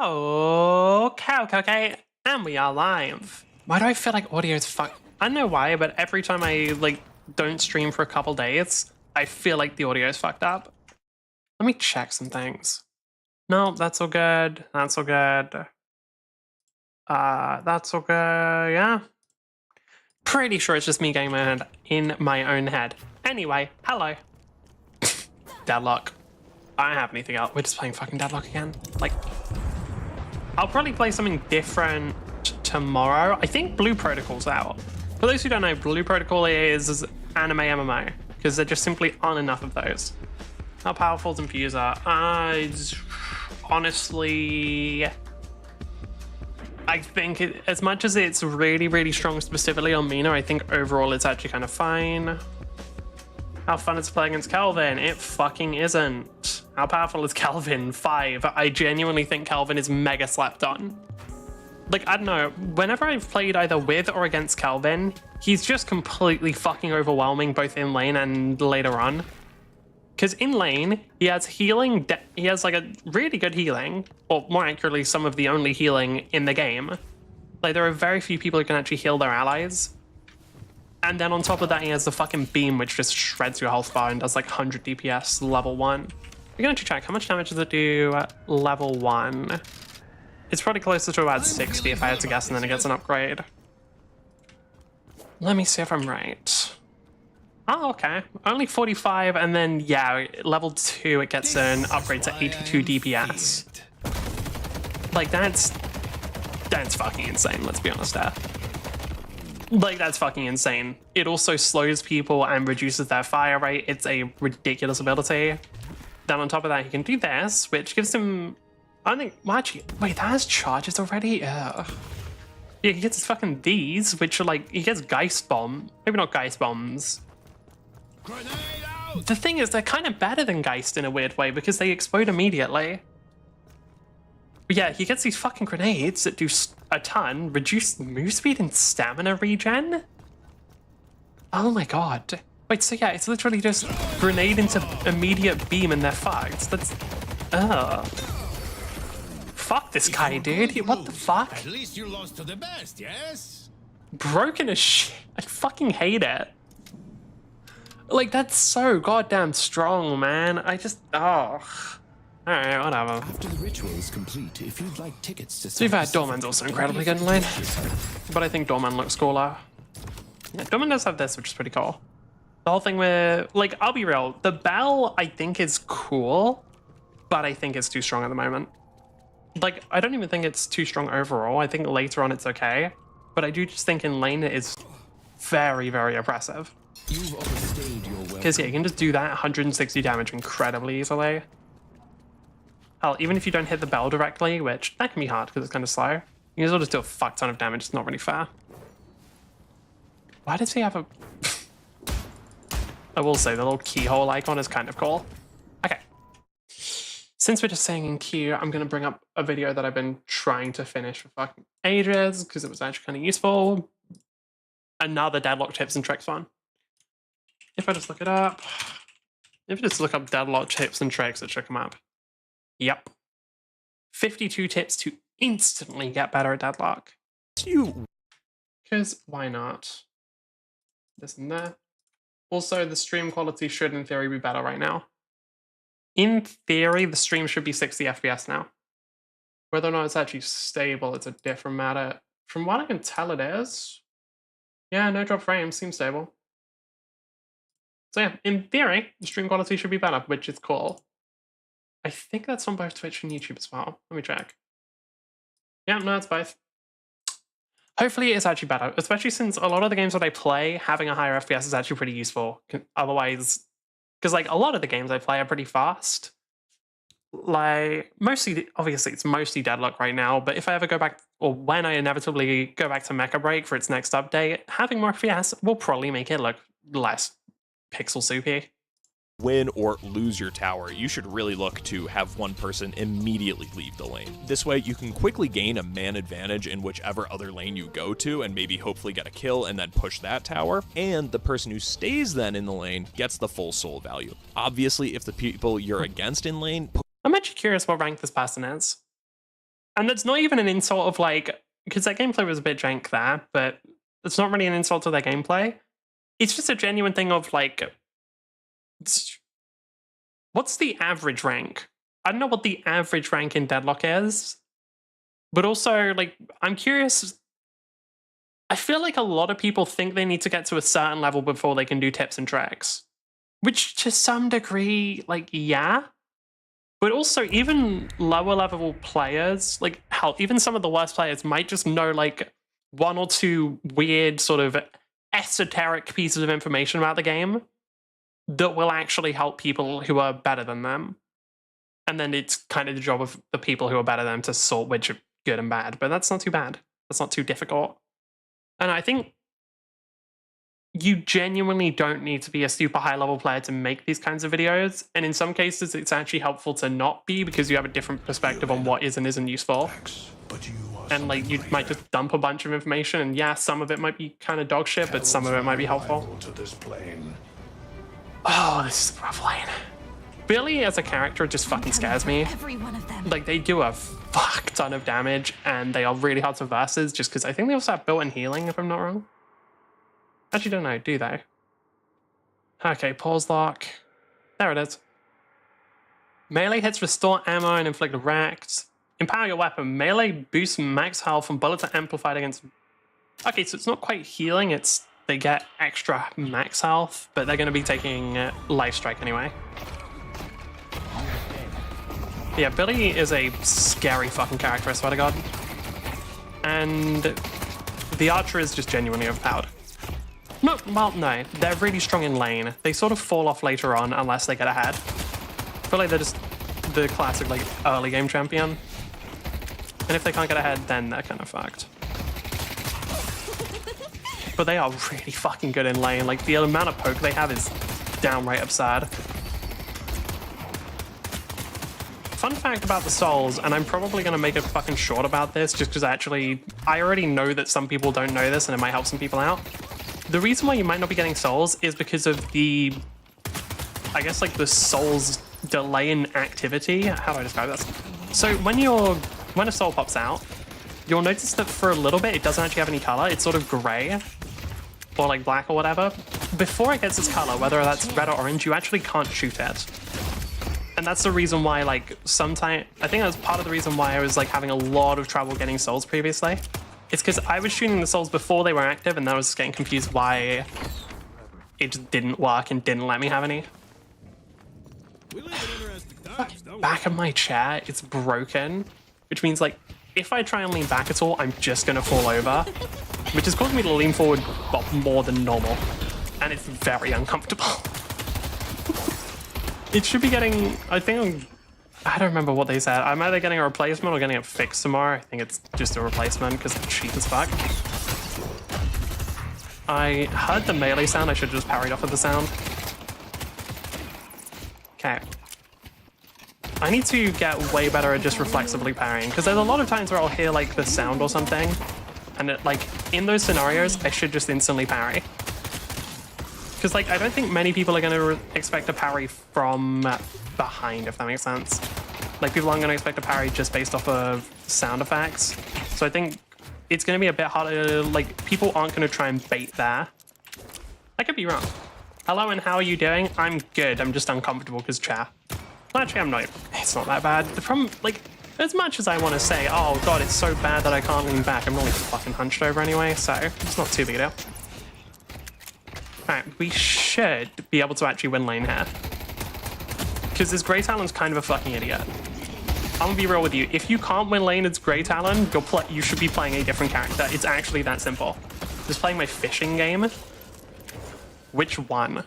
Okay, and we are live. Why do I feel like audio is fuck? I don't know why, but every time I don't stream for a couple days, I feel like the audio is fucked up. Let me check some things. No, that's all good. That's all good. That's all good. Yeah. Pretty sure it's just me getting my head in my own head. Anyway, hello. Deadlock. I don't have anything else. We're just playing fucking Deadlock again. Like, I'll probably play something different tomorrow. I think Blue Protocol's out. For those who don't know, Blue Protocol is anime MMO, because there just simply aren't enough of those. How powerful is Infuser? Honestly, I think as much as it's really, really strong specifically on Mina, I think overall it's actually kind of fine. How fun is playing against Calvin? It fucking isn't. How powerful is Calvin? 5. I genuinely think Calvin is mega slept on. Like, I don't know, whenever I've played either with or against Calvin, he's just completely fucking overwhelming both in lane and later on. Because in lane, he has healing, he has like a really good healing, or more accurately, some of the only healing in the game. Like, there are very few people who can actually heal their allies. And then on top of that, he has the fucking beam, which just shreds your health bar and does like 100 DPS level 1. We're going to check how much damage does it do at level 1. It's probably closer to about 60 if I had to guess, and then it gets an upgrade. Let me see if I'm right. Oh, okay. Only 45, and then, yeah, level 2, it gets an upgrade to 82 DPS. Like, that's fucking insane, let's be honest there. Like, that's fucking insane. It also slows people and reduces their fire rate. It's a ridiculous ability. Then on top of that, he can do this, which gives him... I think... Well, actually, wait, that has charges already? Ugh. Yeah, he gets his fucking these, which are like... He gets Geist Bomb. Maybe not Geist Bombs. The thing is, they're kind of better than Geist in a weird way, because they explode immediately. But yeah, he gets these fucking grenades that do a ton, reduce move speed and stamina regen. Oh my god. Wait, so yeah, it's literally just grenade into immediate beam and they're fucked. That's... Fuck this guy, dude. What the fuck? At least you lost to the best, yes? Broken as shit. I fucking hate it. Like, that's so goddamn strong, man. I just... Oh... Alright, whatever. After the ritual is complete, if you'd like tickets to... To be fair, Dorman's also incredibly good in lane. But I think Dorman looks cooler. Yeah, Dorman does have this, which is pretty cool. The whole thing with... Like, I'll be real. The bell, I think, is cool. But I think it's too strong at the moment. Like, I don't even think it's too strong overall. I think later on it's okay. But I do just think in lane it is very, very oppressive. You've overstayed your welcome. Because, yeah, you can just do that 160 damage incredibly easily. Hell, even if you don't hit the bell directly, which that can be hard because it's kind of slow, you can still just do a fuck ton of damage. It's not really fair. Why does he have a... I will say the little keyhole icon is kind of cool. Okay. Since we're just saying in queue, I'm going to bring up a video that I've been trying to finish for fucking ages because it was actually kind of useful. Another Deadlock tips and tricks one. If I just look it up, if I just look up Deadlock tips and tricks, it should come up. Yep. 52 tips to instantly get better at Deadlock. Because why not? This and that. Also, the stream quality should, in theory, be better right now. In theory, the stream should be 60 FPS now. Whether or not it's actually stable, it's a different matter. From what I can tell, it is. Yeah, no drop frames, seems stable. So yeah, in theory, the stream quality should be better, which is cool. I think that's on both Twitch and YouTube as well. Let me check. Yeah, no, it's both. Hopefully it's actually better, especially since a lot of the games that I play, having a higher FPS is actually pretty useful. Otherwise, because like a lot of the games I play are pretty fast. Like, mostly, obviously it's mostly Deadlock right now, but if I ever go back, or when I inevitably go back to Mecha Break for its next update, having more FPS will probably make it look less pixel soupy. Win or lose your tower, you should really look to have one person immediately leave the lane. This way you can quickly gain a man advantage in whichever other lane you go to and maybe hopefully get a kill and then push that tower, and the person who stays then in the lane gets the full soul value. Obviously, if the people you're against in lane... I'm actually curious what rank this person is. And that's not even an insult of like, because their gameplay was a bit jank there, but it's not really an insult to their gameplay. It's just a genuine thing of like, what's the average rank? I don't know what the average rank in Deadlock is, but also like, I'm curious. I feel like a lot of people think they need to get to a certain level before they can do tips and tricks, which to some degree, like, yeah. But also, even lower level players, like, hell, even some of the worst players might just know, like, one or two weird sort of esoteric pieces of information about the game that will actually help people who are better than them. And then it's kind of the job of the people who are better than them to sort which are good and bad. But that's not too bad. That's not too difficult. And I think you genuinely don't need to be a super high level player to make these kinds of videos. And in some cases, it's actually helpful to not be because you have a different perspective on what is and isn't useful. And like, you might just dump a bunch of information, and yeah, some of it might be kind of dog shit, but some of it might be helpful. Oh, this is a rough lane. Billy as a character just fucking scares me. Like, they do a fuck ton of damage, and they are really hard to versus just because I think they also have built-in healing, if I'm not wrong. Actually, don't know, do they? Okay, pause lock. There it is. Melee hits restore ammo and inflict wrecked. Empower your weapon. Melee boosts max health from bullets are amplified against... Okay, so it's not quite healing, it's they get extra max health, but they're going to be taking life strike anyway. Yeah, Billy is a scary fucking character, I swear to God. And the archer is just genuinely overpowered. No, well, no. They're really strong in lane. They sort of fall off later on unless they get ahead. I feel like they're just the classic, like, early game champion. And if they can't get ahead, then they're kind of fucked. But they are really fucking good in lane. Like, the amount of poke they have is downright absurd. Fun fact about the souls, and I'm probably going to make a fucking short about this just because actually I already know that some people don't know this and it might help some people out. The reason why you might not be getting souls is because of the, I guess, like the souls delay in activity. How do I describe this? So when a soul pops out, you'll notice that for a little bit it doesn't actually have any color. It's sort of gray or like black or whatever. Before it gets its color, whether that's red or orange, you actually can't shoot it. And that's the reason why, like, sometimes, I think that was part of the reason why I was, like, having a lot of trouble getting souls previously. It's because I was shooting the souls before they were active, and I was just getting confused why it just didn't work and didn't let me have any. Back of my chair, it's broken, which means, like, if I try and lean back at all, I'm just going to fall over, which is causing me to lean forward more than normal, and it's very uncomfortable. It should be getting, I don't remember what they said. I'm either getting a replacement or getting it fixed tomorrow. I think it's just a replacement because it's cheap as fuck. I heard the melee sound. I should have just parried off of the sound. Okay. I need to get way better at just reflexively parrying because there's a lot of times where I'll hear like the sound or something. And it, like, in those scenarios, I should just instantly parry. Because, like, I don't think many people are going to expect a parry from behind, if that makes sense. Like, people aren't going to expect a parry just based off of sound effects. So I think it's going to be a bit harder. Like, people aren't going to try and bait there. I could be wrong. Hello, and how are you doing? I'm good. I'm just uncomfortable because chair. Well, actually, I'm not. It's not that bad. The problem, like, as much as I want to say, oh, God, it's so bad that I can't lean back, I'm really fucking hunched over anyway, so it's not too big a deal. Alright, we should be able to actually win lane here. Because this Grey Talon's kind of a fucking idiot. I'm gonna be real with you. If you can't win lane as Grey Talon, you should be playing a different character. It's actually that simple. Just playing my fishing game. Which one?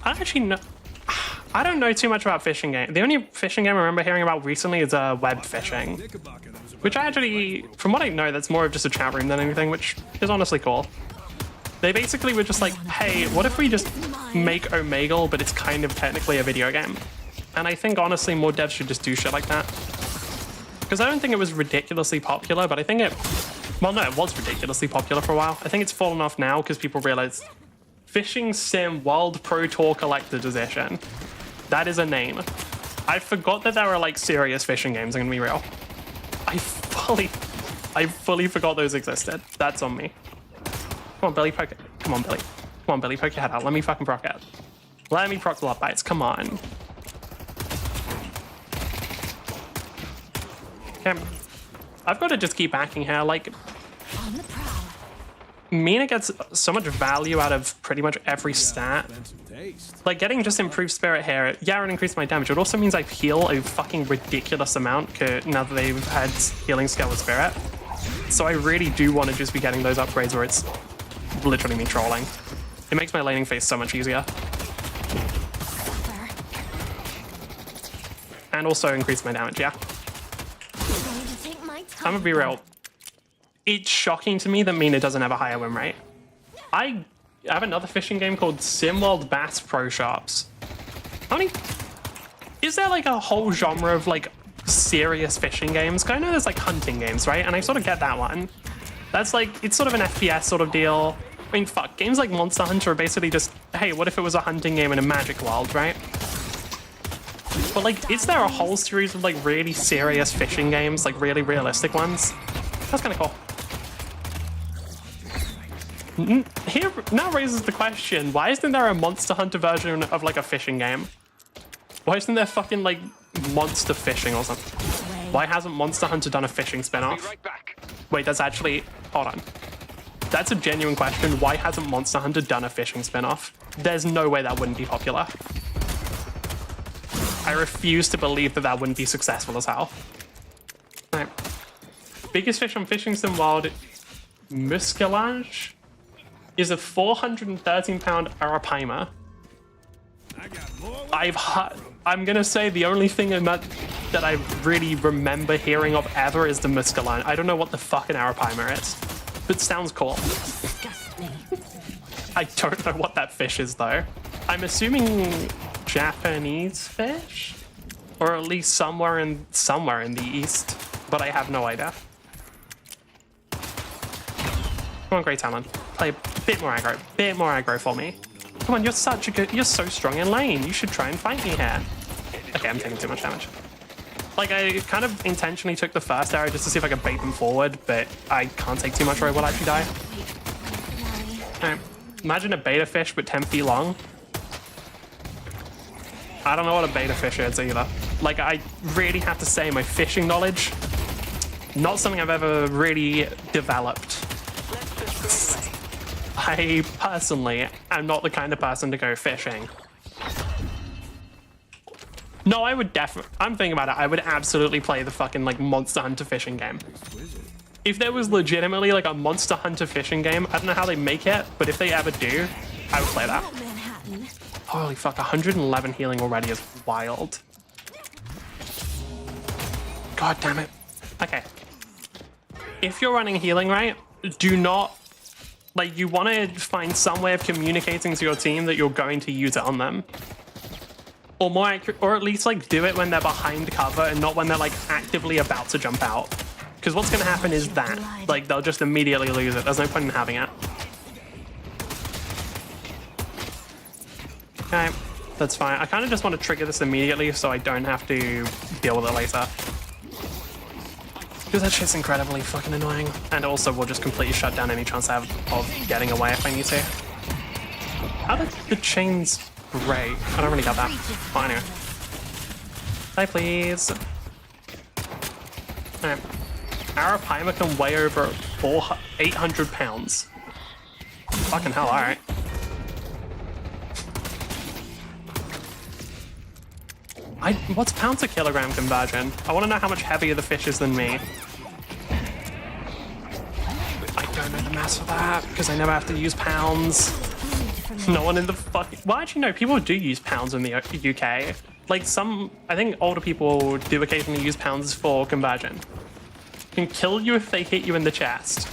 I don't know too much about fishing game. The only fishing game I remember hearing about recently is web fishing. Which I actually, from what I know, that's more of just a chat room than anything, which is honestly cool. They basically were just like, hey, what if we just make Omegle, but it's kind of technically a video game? And I think, honestly, more devs should just do shit like that. Because I don't think it was ridiculously popular, but I think it... Well, no, it was ridiculously popular for a while. I think it's fallen off now because people realize Fishing Sim World Pro Tour Collector's Edition. That is a name. I forgot that there were, like, serious fishing games, I'm gonna be real. I I fully forgot those existed. That's on me. Come on, Billy, poke it. Come on, Billy. Come on, Billy, poke your head out. Let me fucking proc it. Let me proc the love bites. Come on. Okay. I've got to just keep backing here. Like, On the prowl. Mina gets so much value out of pretty much every stat. Like, getting just improved spirit here, yeah, it increased my damage. It also means I heal a fucking ridiculous amount now that they've had healing skill with spirit. So I really do want to just be getting those upgrades where it's literally me trolling. It makes my laning phase so much easier. And also increase my damage, yeah. I'm gonna be real. It's shocking to me that Mina doesn't have a higher win rate. I have another fishing game called SimWorld Bass Pro Shops. How many? Is there like a whole genre of like serious fishing games? 'Cause I know there's like hunting games, right? And I sort of get that one. That's like, it's sort of an FPS sort of deal. I mean, fuck, games like Monster Hunter are basically just, hey, what if it was a hunting game in a magic world, right? But like, is there a whole series of like really serious fishing games, like really realistic ones? That's kind of cool. Here now raises the question, why isn't there a Monster Hunter version of like a fishing game? Why isn't there fucking like monster fishing or something? Why hasn't Monster Hunter done a fishing spin-off? Wait, that's actually, hold on. That's a genuine question. Why hasn't Monster Hunter done a fishing spin-off? There's no way that wouldn't be popular. I refuse to believe that that wouldn't be successful as hell. Right. Biggest fish on Fishing Sim World, Muskellage, is a 413-pound arapaima. I'm gonna say the only thing that I really remember hearing of ever is the Muskellage. I don't know what the fucking arapaima is, but it sounds cool. I don't know what that fish is though. I'm assuming Japanese fish, or at least somewhere in the east, but I have no idea. Come on, Great Talon. Play a bit more aggro for me. Come on, you're so strong in lane. You should try and fight me here. Okay, I'm taking too much damage. Like, I kind of intentionally took the first arrow just to see if I could bait them forward, but I can't take too much or I will actually die. Alright, imagine a beta fish but 10 feet long. I don't know what a beta fish is either. Like, I really have to say my fishing knowledge, not something I've ever really developed. I personally am not the kind of person to go fishing. No, I would definitely, I'm thinking about it, I would absolutely play the fucking like Monster Hunter fishing game. If there was legitimately like a Monster Hunter fishing game, I don't know how they make it, but if they ever do, I would play that. Holy fuck, 111 healing already is wild. God damn it. Okay. If you're running healing, right, do not, like, you want to find some way of communicating to your team that you're going to use it on them. Or more accurate, or at least like do it when they're behind cover and not when they're like actively about to jump out. Because what's going to happen is that, like, they'll just immediately lose it. There's no point in having it. Okay, that's fine. I kind of just want to trigger this immediately so I don't have to deal with it later. Because that shit's incredibly fucking annoying. And also will just completely shut down any chance I have of getting away if I need to. How did the chains break? I don't really got that. Oh, anyway. Hi, please. Alright. Arapaima can weigh over 800 pounds. Fucking hell, alright. What's pound to kilogram conversion? I want to know how much heavier the fish is than me. I don't know the maths for that, because I never have to use pounds. No one in the fucking... Well, actually, no, people do use pounds in the UK. Like, I think older people do occasionally use pounds for conversion. Can kill you if they hit you in the chest.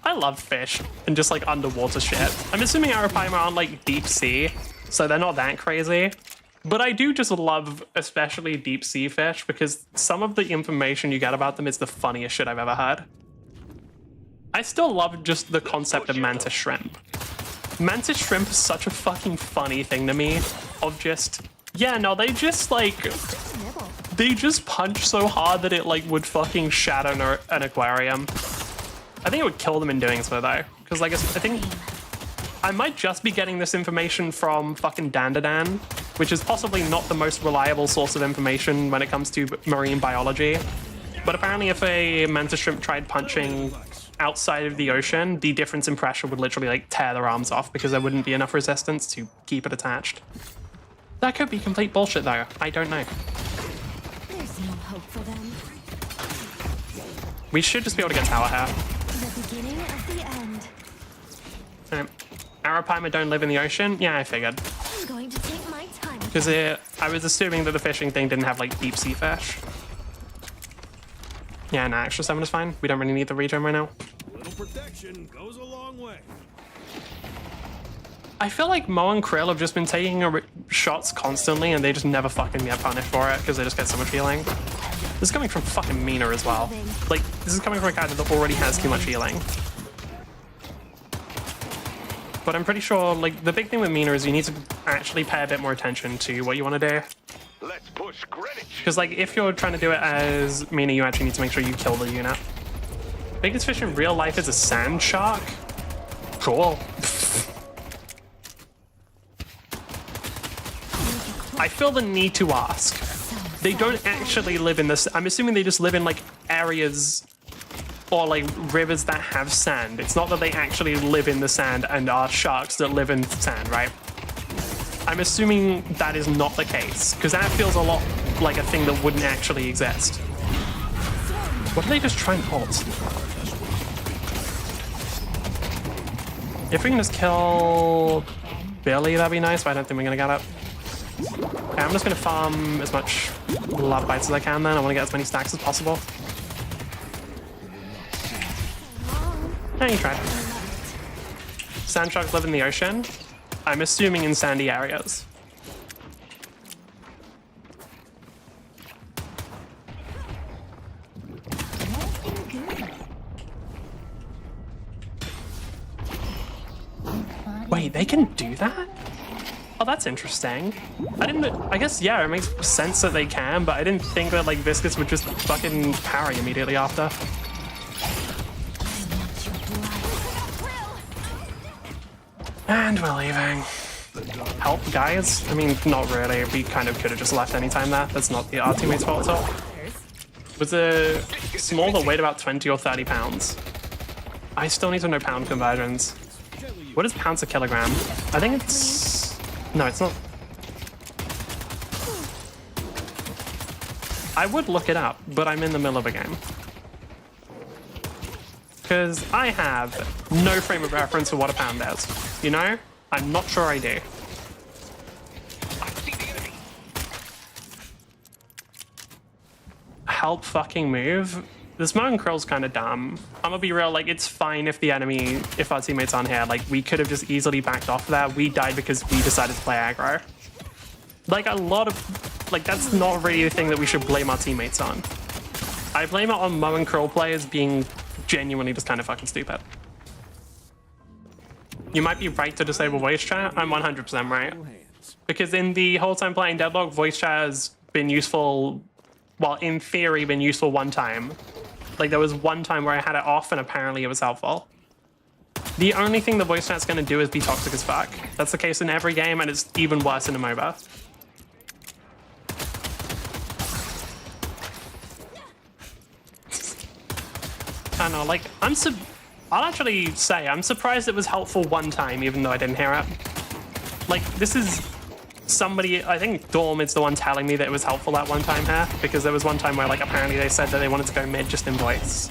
I love fish and just, like, underwater shit. I'm assuming arapaima aren't, like, deep sea, so they're not that crazy. But I do just love especially deep sea fish because some of the information you get about them is the funniest shit I've ever heard. I still love just the concept of mantis shrimp. Mantis shrimp is such a fucking funny thing to me of just, yeah, no, they just like, They just punch so hard that it like would fucking shatter an aquarium. I think it would kill them in doing so though, because like I think I might just be getting this information from fucking Dandadan, which is possibly not the most reliable source of information when it comes to marine biology. But apparently if a mantis shrimp tried punching outside of the ocean, the difference in pressure would literally like tear their arms off because there wouldn't be enough resistance to keep it attached. That could be complete bullshit though, I don't know. There's no hope for them. We should just be able to get tower here. The beginning of the end. Arapaima don't live in the ocean? Yeah, I figured. I'm going to take my time. Because I was assuming that the fishing thing didn't have like deep sea fish. Yeah, no, extra 7 is fine. We don't really need the regen right now. Little protection goes a long way. I feel like Mo and Krill have just been taking shots constantly and they just never fucking get punished for it because they just get so much healing. This is coming from fucking Mina as well. Like, this is coming from a character that already has too much healing. But I'm pretty sure, like, the big thing with Mina is you need to actually pay a bit more attention to what you want to do. Let's push Greenwich. Because, like, if you're trying to do it as Mina, you actually need to make sure you kill the unit. Biggest fish in real life is a sand shark? Cool. I feel the need to ask. They don't actually live in this. I'm assuming they just live in, like, areas or, like, rivers that have sand. It's not that they actually live in the sand and are sharks that live in sand, right? I'm assuming that is not the case, because that feels a lot like a thing that wouldn't actually exist. What are they just trying to hold? If we can just kill Billy, that'd be nice, but I don't think we're gonna get it. Okay, I'm just gonna farm as much love bites as I can then. I wanna get as many stacks as possible. Yeah, you tried. Sand sharks live in the ocean. I'm assuming in sandy areas. Wait, they can do that? Oh, that's interesting. I guess, yeah, it makes sense that they can, but I didn't think that, like, Viscous would just fucking parry immediately after. And we're leaving. Help, guys? I mean, not really. We kind of could have just left anytime there. That's not our teammate's fault at all. Was a small that weighed about 20 or 30 pounds. I still need to know pound conversions. What is pounds a kilogram? I think it's... No, it's not. I would look it up, but I'm in the middle of a game. Because I have no frame of reference for what a pound is. You know? I'm not sure I do. Help fucking move. This Mo and Krill's kind of dumb. I'm gonna be real, like, it's fine if if our teammates aren't here. Like, we could have just easily backed off that. We died because we decided to play aggro. Like, a lot of, like, that's not really the thing that we should blame our teammates on. I blame it on Mo and Krill players being genuinely just kind of fucking stupid. You might be right to disable voice chat. I'm 100% right. Because in the whole time playing Deadlock, voice chat has been useful, well, in theory, been useful one time. Like, there was one time where I had it off and apparently it was helpful. The only thing the voice chat's gonna do is be toxic as fuck. That's the case in every game, and it's even worse in a MOBA. I don't know, like, I'll actually say I'm surprised it was helpful one time, even though I didn't hear it. Like, this is somebody, I think Dorm is the one telling me that it was helpful that one time here, because there was one time where, like, apparently they said that they wanted to go mid just in voice.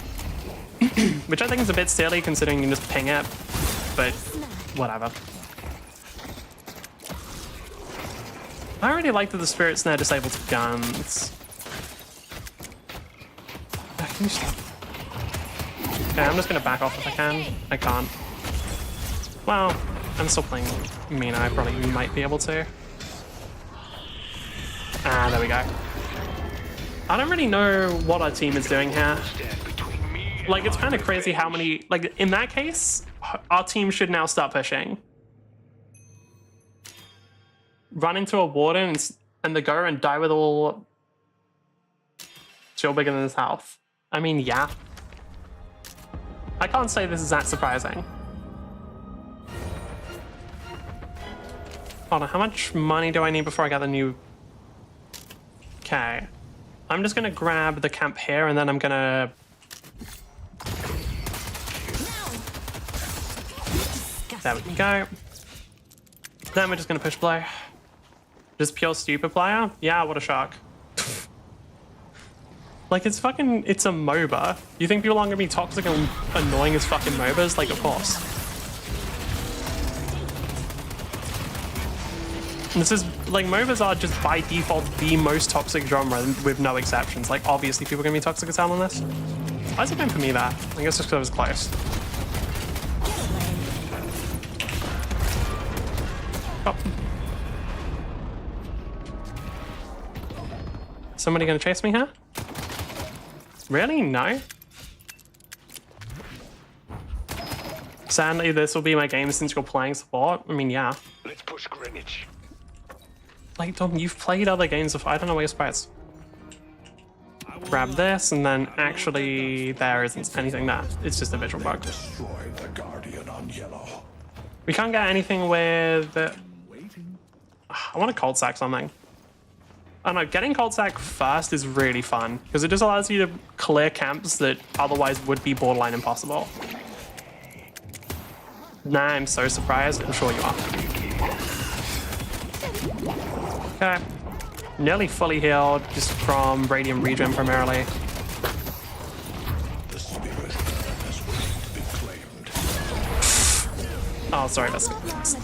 Which I think is a bit silly considering you can just ping it, but whatever. I already like that the Spirit Snare disables guns. Can you stop? Okay, I'm just gonna back off if I can. I can't. Well, I'm still playing Mina. I probably might be able to. Ah, there we go. I don't really know what our team is doing here. Like, it's kind of crazy how many... Like, in that case, our team should now start pushing. Run into a warden and the go and die with all... Still bigger than his health. I mean, yeah. I can't say this is that surprising. Hold on, how much money do I need before I get the new... Okay. I'm just gonna grab the camp here and then I'm gonna... There we go. Then we're just gonna push play. Just pure stupid player? Yeah, what a shock. Like, it's fucking... It's a MOBA. You think people aren't gonna be toxic and annoying as fucking MOBAs? Like, of course. This is, like, MOBAs are just by default the most toxic genre with no exceptions. Like, obviously people are gonna be toxic as hell on this. Why is it going for me there? I guess just because I was close. Oh. Somebody gonna chase me here? Really? No? Sadly, this will be my game since you're playing support. I mean, yeah. Let's push Greenwich. Like, Dom, you've played other games before. I don't know where you're surprised. Grab this, and then actually there isn't anything there. It's just a visual bug. Destroy the Guardian on yellow. We can't get anything with... I want to cold sack something. I don't know, getting cold sack first is really fun, because it just allows you to clear camps that otherwise would be borderline impossible. Nah, I'm so surprised. I'm sure you are. Okay. Nearly fully healed, just from Radiant Regen primarily. The spirit has to be claimed. Oh, sorry, that's...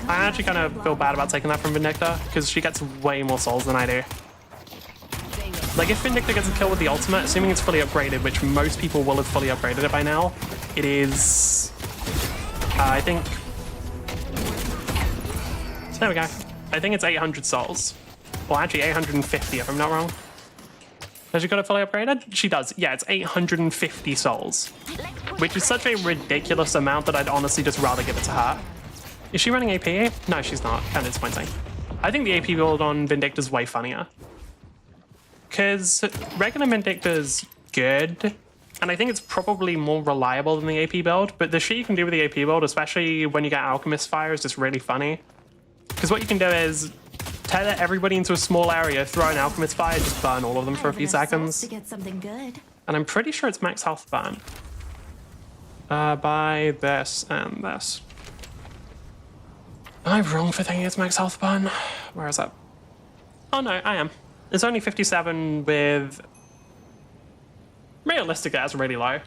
I actually kind of feel bad about taking that from Vindicta, because she gets way more souls than I do. Like, if Vindicta gets a kill with the ultimate, assuming it's fully upgraded, which most people will have fully upgraded it by now, it is... I think... There we go. I think it's 800 souls. Well, actually 850 if I'm not wrong. Has she got it fully upgraded? She does. Yeah, it's 850 souls. Which is such a ridiculous amount that I'd honestly just rather give it to her. Is she running AP? No, she's not. Kind of disappointing. I think the AP build on Vindicta's way funnier. Because regular Vindicta's good, and I think it's probably more reliable than the AP build, but the shit you can do with the AP build, especially when you get Alchemist Fire, is just really funny. Because what you can do is tether everybody into a small area, throw an Alchemist Fire, just burn all of them for a few seconds. To get something good. And I'm pretty sure it's max health burn. By this and this. Am I wrong for thinking it's max health burn? Where is that? Oh no, I am. It's only 57 with... Realistically, that's really low.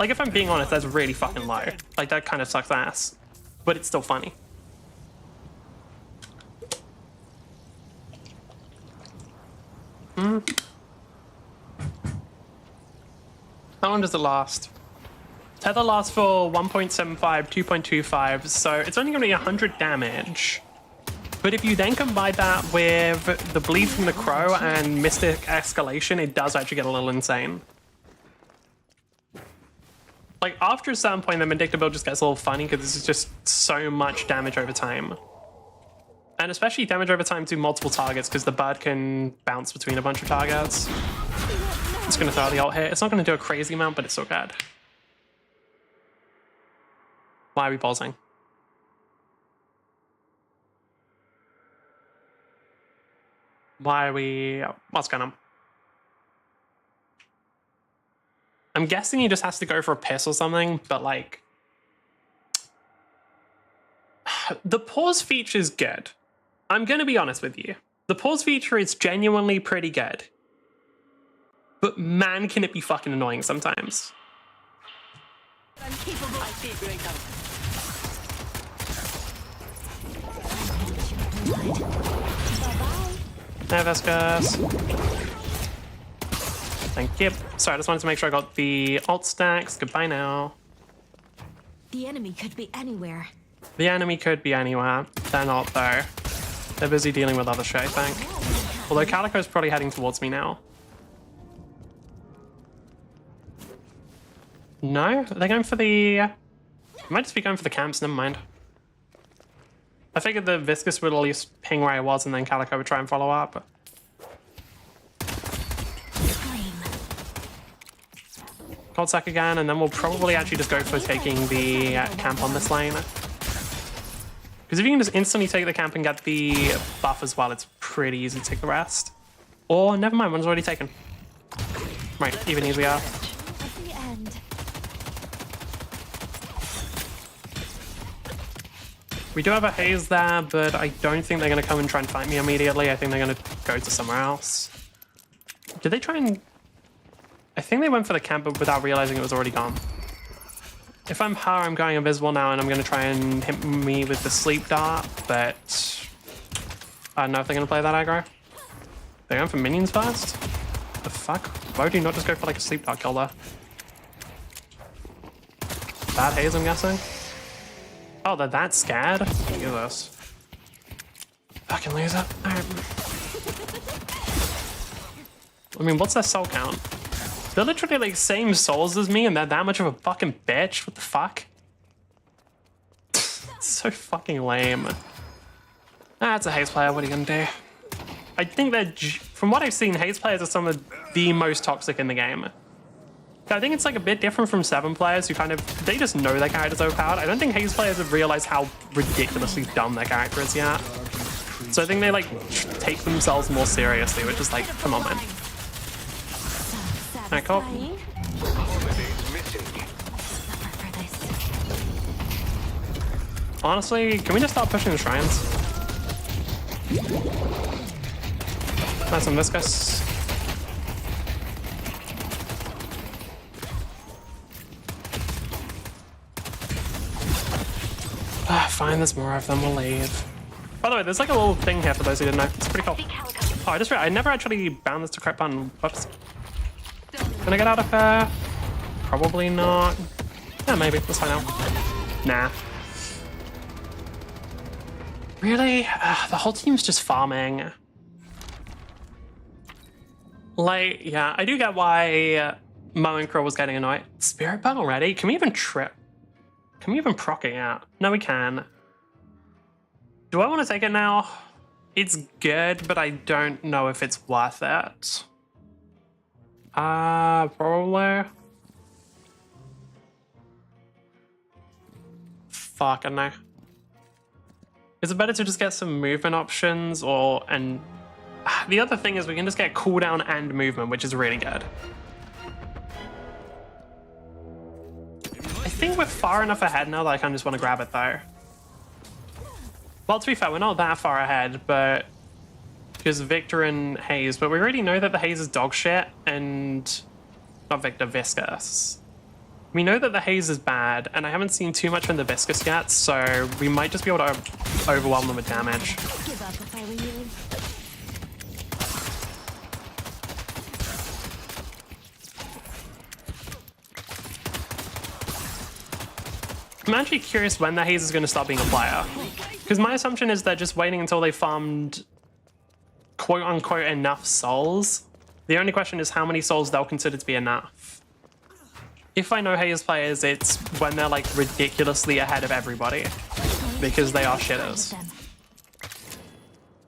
Like, if I'm being honest, that's really fucking low. Like, that kind of sucks ass. But it's still funny. How long does it last? Tether lasts for 1.75, 2.25, so it's only going to be 100 damage. But if you then combine that with the Bleed from the Crow and Mystic Escalation, it does actually get a little insane. Like, after a certain point, the Vindicta build just gets a little funny because this is just so much damage over time. And especially damage over time to multiple targets because the bird can bounce between a bunch of targets. It's going to throw the ult here. It's not going to do a crazy amount, but it's still good. Why are we pausing? Why are we... What's going on? I'm guessing he just has to go for a piss or something, but like... The pause feature is good. I'm going to be honest with you. The pause feature is genuinely pretty good. But man, can it be fucking annoying sometimes. I'm capable. I see it going There, Vescas. Thank you. Sorry, I just wanted to make sure I got the alt stacks. Goodbye now. The enemy could be anywhere. The enemy could be anywhere. They're not, though. They're busy dealing with other shit, I think. Although Calico's probably heading towards me now. No? Are they going for the... They might just be going for the camps, never mind. I figured the Viscus would at least ping where I was and then Calico would try and follow up. Cold Sack again, and then we'll probably actually just go for taking the camp on this lane. Because if you can just instantly take the camp and get the buff as well, it's pretty easy to take the rest. Or never mind, one's already taken. Right, even easier. At the end. We do have a haze there, but I don't think they're going to come and try and fight me immediately. I think they're going to go to somewhere else. Did they try and... I think they went for the camp, but without realizing it was already gone. If I'm her, I'm going invisible now, and I'm going to try and hit me with the sleep dart, but... I don't know if they're going to play that aggro. They're going for minions first? The fuck? Why would you not just go for like a sleep dart kill there? Bad haze, I'm guessing? Oh, they're that scared? Jesus. Fucking loser. Alright. I mean, what's their soul count? They're literally like same souls as me and they're that much of a fucking bitch? What the fuck? It's so fucking lame. Ah, it's a haze player, what are you gonna do? I think that, from what I've seen, haze players are some of the most toxic in the game. I think it's like a bit different from 7 players who kind of, they just know their character's overpowered. I don't think haze players have realized how ridiculously dumb their character is yet. So I think they like take themselves more seriously, which is like, come on man. Alright, cool. Honestly, can we just start pushing the shrines? Nice and viscous. Ah, fine, there's more of them, we'll leave. By the way, there's like a little thing here for those who didn't know. It's pretty cool. Oh, I just realized I never actually bound this to correct button. Whoops. Can I get out of here? Probably not. Yeah, maybe. Let's find out. Nah. Really? The whole team's just farming. Like, yeah, I do get why Mo and Crow was getting annoyed. Spirit Bug already? Can we even trip? Can we even proc it out? No, we can. Do I want to take it now? It's good, but I don't know if it's worth it. Probably. Fuck, I don't know. Is it better to just get some movement options or, and the other thing is we can just get cooldown and movement, which is really good. I think we're far enough ahead now that I kind of just want to grab it though. Well, to be fair, we're not that far ahead, but because Victor and Haze, but we already know that the Haze is dog shit and not Victor, Viscous. We know that the Haze is bad, and I haven't seen too much from the Viscous yet, so we might just be able to overwhelm them with damage. Give up if I were you. I'm actually curious when the Haze is going to start being a player. Because my assumption is they're just waiting until they farmed quote-unquote enough souls. The only question is how many souls they'll consider to be enough. If I know Haze players, it's when they're like ridiculously ahead of everybody. Because they are shitters.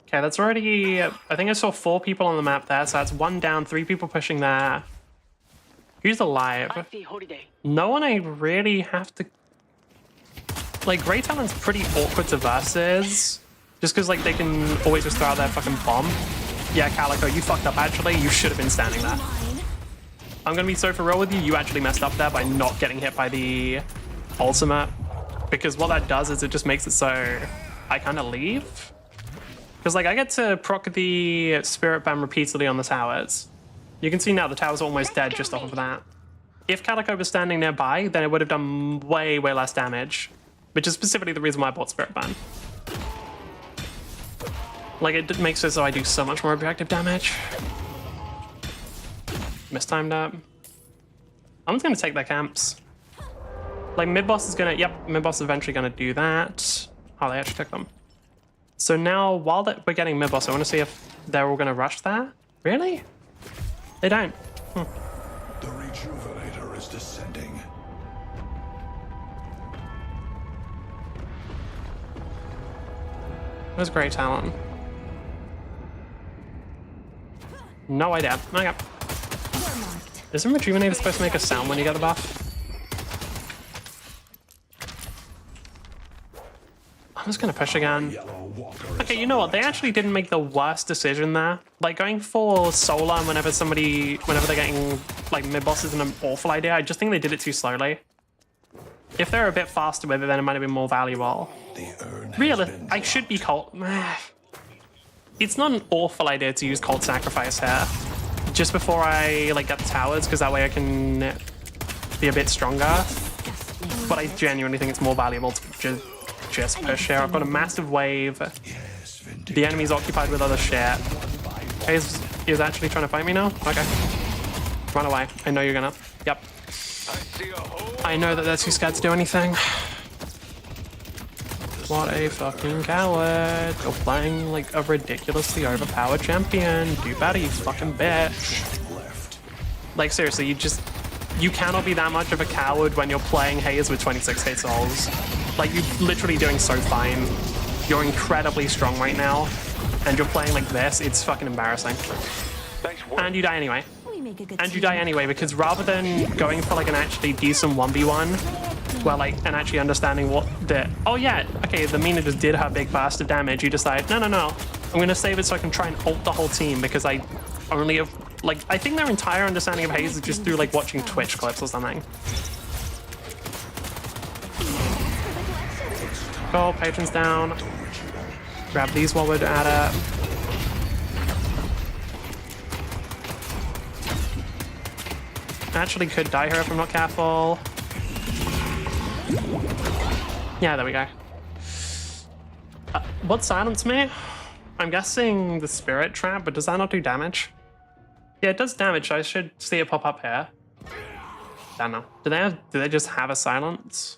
Okay, that's already... I think I saw 4 people on the map there, so that's 1 down, 3 people pushing there. Who's alive? No one I really have to... Like, Grey Talon's pretty awkward to versus. Just because, like, they can always just throw out their fucking bomb. Yeah, Calico, you fucked up, actually. You should have been standing there. I'm gonna be so for real with you. You actually messed up there by not getting hit by the ultimate. Because what that does is it just makes it so I kind of leave. Because, like, I get to proc the Spirit Bomb repeatedly on the towers. You can see now the tower's almost dead just off of that. If Calico was standing nearby, then it would have done way, way less damage. Which is specifically the reason why I bought Spirit Ban. Like, it makes it so I do so much more objective damage. Mistimed up. I'm just gonna take their camps. Like, mid-boss is gonna, yep, mid-boss is eventually gonna do that. Oh, they actually took them. So now, while we're getting mid-boss, I wanna see if they're all gonna rush that. Really? They don't. The Rejuvenator is descending. Where's Grey Talon? No idea. Okay. You're marked. Isn't Rejuvenator supposed to make a sound when you get the buff? I'm just gonna push again. Okay, you know what? They actually didn't make the worst decision there. Like, going for Solar whenever they're getting, like, mid-boss isn't an awful idea. I just think they did it too slowly. If they're a bit faster with it, then it might have been more valuable. Really, I should be Cold. It's not an awful idea to use Cold Sacrifice here. Just before I, like, get the towers, because that way I can be a bit stronger. But I genuinely think it's more valuable to just push here. I've got a massive wave. The enemy's occupied with other shit. He's actually trying to fight me now? Okay. Run away. I know you're gonna. Yep. I know that they're too scared to do anything. What a fucking coward. You're playing like a ridiculously overpowered champion. Do better, you fucking bitch. Like, seriously, you cannot be that much of a coward when you're playing Haze with 26k souls. Like, you're literally doing so fine. You're incredibly strong right now. And you're playing like this, it's fucking embarrassing. And you die anyway. And you die anyway, because rather than going for like an actually decent 1v1, well, like, and actually understanding what the... Oh yeah, okay, the Mina just did her big burst of damage. You decide, no. I'm gonna save it so I can try and ult the whole team, because I only have... Like, I think their entire understanding of Haze is just through like watching Twitch clips or something. Go, Patron's down. Grab these while we're at it. Actually could die here if I'm not careful. Yeah, there we go. What silenced me? I'm guessing the Spirit Trap, but does that not do damage? Yeah, it does damage, so I should see it pop up here. Don't know. Do they just have a silence?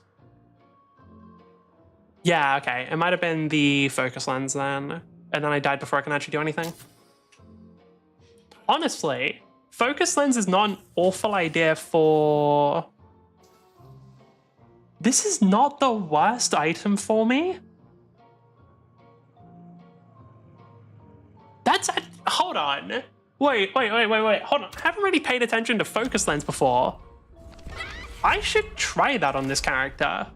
Yeah, okay. It might have been the focus lens then. And then I died before I can actually do anything. Honestly, focus lens is not an awful idea for... This is not the worst item for me. That's a... Hold on. Wait. Hold on. I haven't really paid attention to focus lens before. I should try that on this character.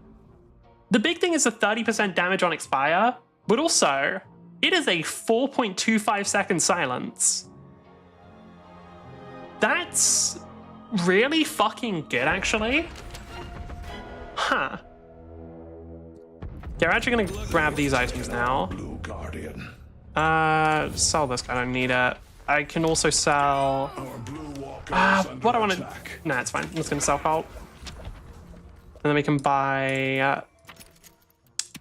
The big thing is the 30% damage on expire, but also it is a 4.25 second silence. That's really fucking good, actually. Huh. Yeah, we're actually gonna grab these items now. Blue Guardian. Sell this guy, I don't need it. I can also sell... Our blue walker is under what I want to... attack. Nah, it's fine. I'm just gonna sell Colt. And then we can buy...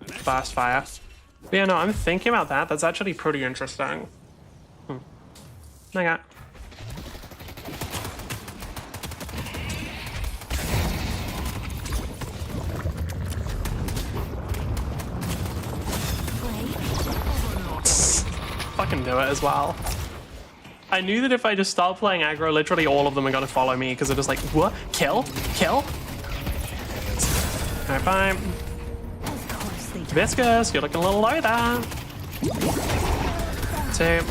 Fast Fire. But yeah, no, I'm thinking about that. That's actually pretty interesting. Okay. Fucking do it as well. I knew that if I just start playing aggro, literally all of them are gonna follow me because they're just like, what? Kill? Alright, bye. Viscous, you're looking a little low there. 2.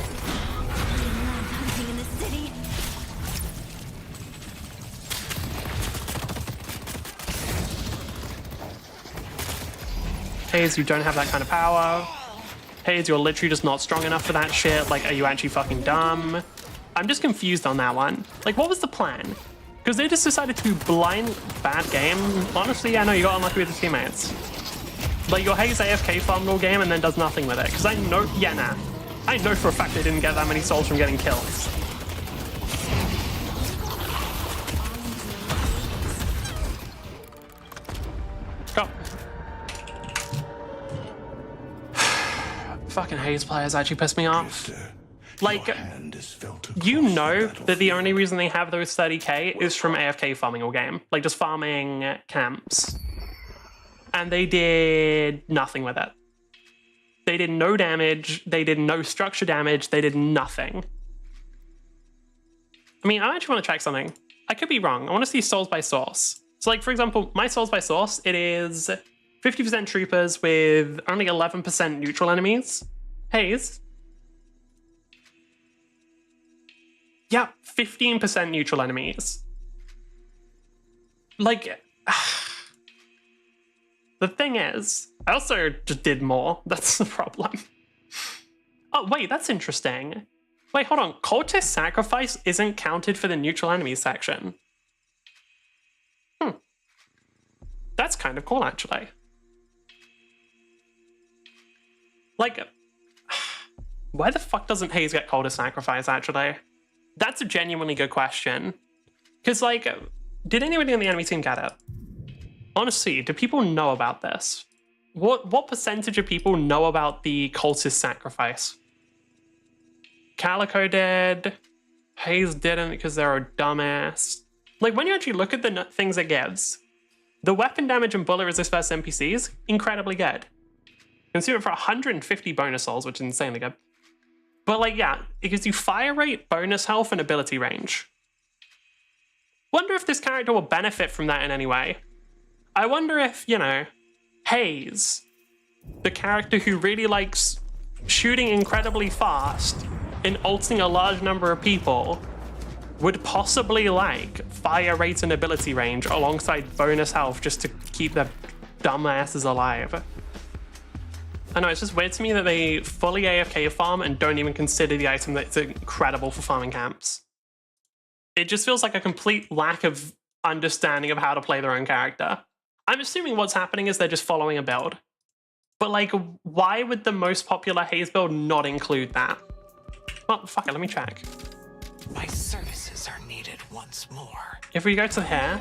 Haze, you don't have that kind of power. Haze, you're literally just not strong enough for that shit. Like, are you actually fucking dumb? I'm just confused on that one. Like, what was the plan? Because they just decided to blind bad game. Honestly, yeah, no, you got unlucky with the teammates. Like, your Haze AFK farmed all game and then does nothing with it. Because I know, yeah, nah. I know for a fact they didn't get that many souls from getting kills. Go. Fucking Haze players actually piss me off. Like, you know that the only reason they have those 30k is from AFK farming all game. Like, just farming camps. And they did nothing with it. They did no damage. They did no structure damage. They did nothing. I mean, I actually want to check something. I could be wrong. I want to see souls by source. So, like, for example, my souls by source, it is 50% troopers with only 11% neutral enemies. Haze. Yeah, 15% neutral enemies. like, the thing is, I also just did more. That's the problem. Oh, wait, that's interesting. Wait, hold on. Cultist Sacrifice isn't counted for the neutral enemies section. That's kind of cool, actually. Like, why the fuck doesn't Hayes get Cultist Sacrifice, actually? That's a genuinely good question. Because, like, did anybody on the enemy team get it? Honestly, do people know about this? What percentage of people know about the Cultist Sacrifice? Calico did. Hayes didn't because they're a dumbass. Like, when you actually look at the things it gives, the weapon damage and bullet resist versus NPCs, incredibly good. Consume it for 150 bonus souls, which is insanely good. But, like, yeah, it gives you fire rate, bonus health, and ability range. Wonder if this character will benefit from that in any way. I wonder if, you know, Hayes, the character who really likes shooting incredibly fast and ulting a large number of people, would possibly like fire rate and ability range alongside bonus health just to keep their dumbasses alive. I know, it's just weird to me that they fully AFK farm and don't even consider the item that's incredible for farming camps. It just feels like a complete lack of understanding of how to play their own character. I'm assuming what's happening is they're just following a build. But, like, why would the most popular Hayes build not include that? Well, fuck it, let me check. My services are needed once more. If we go to here,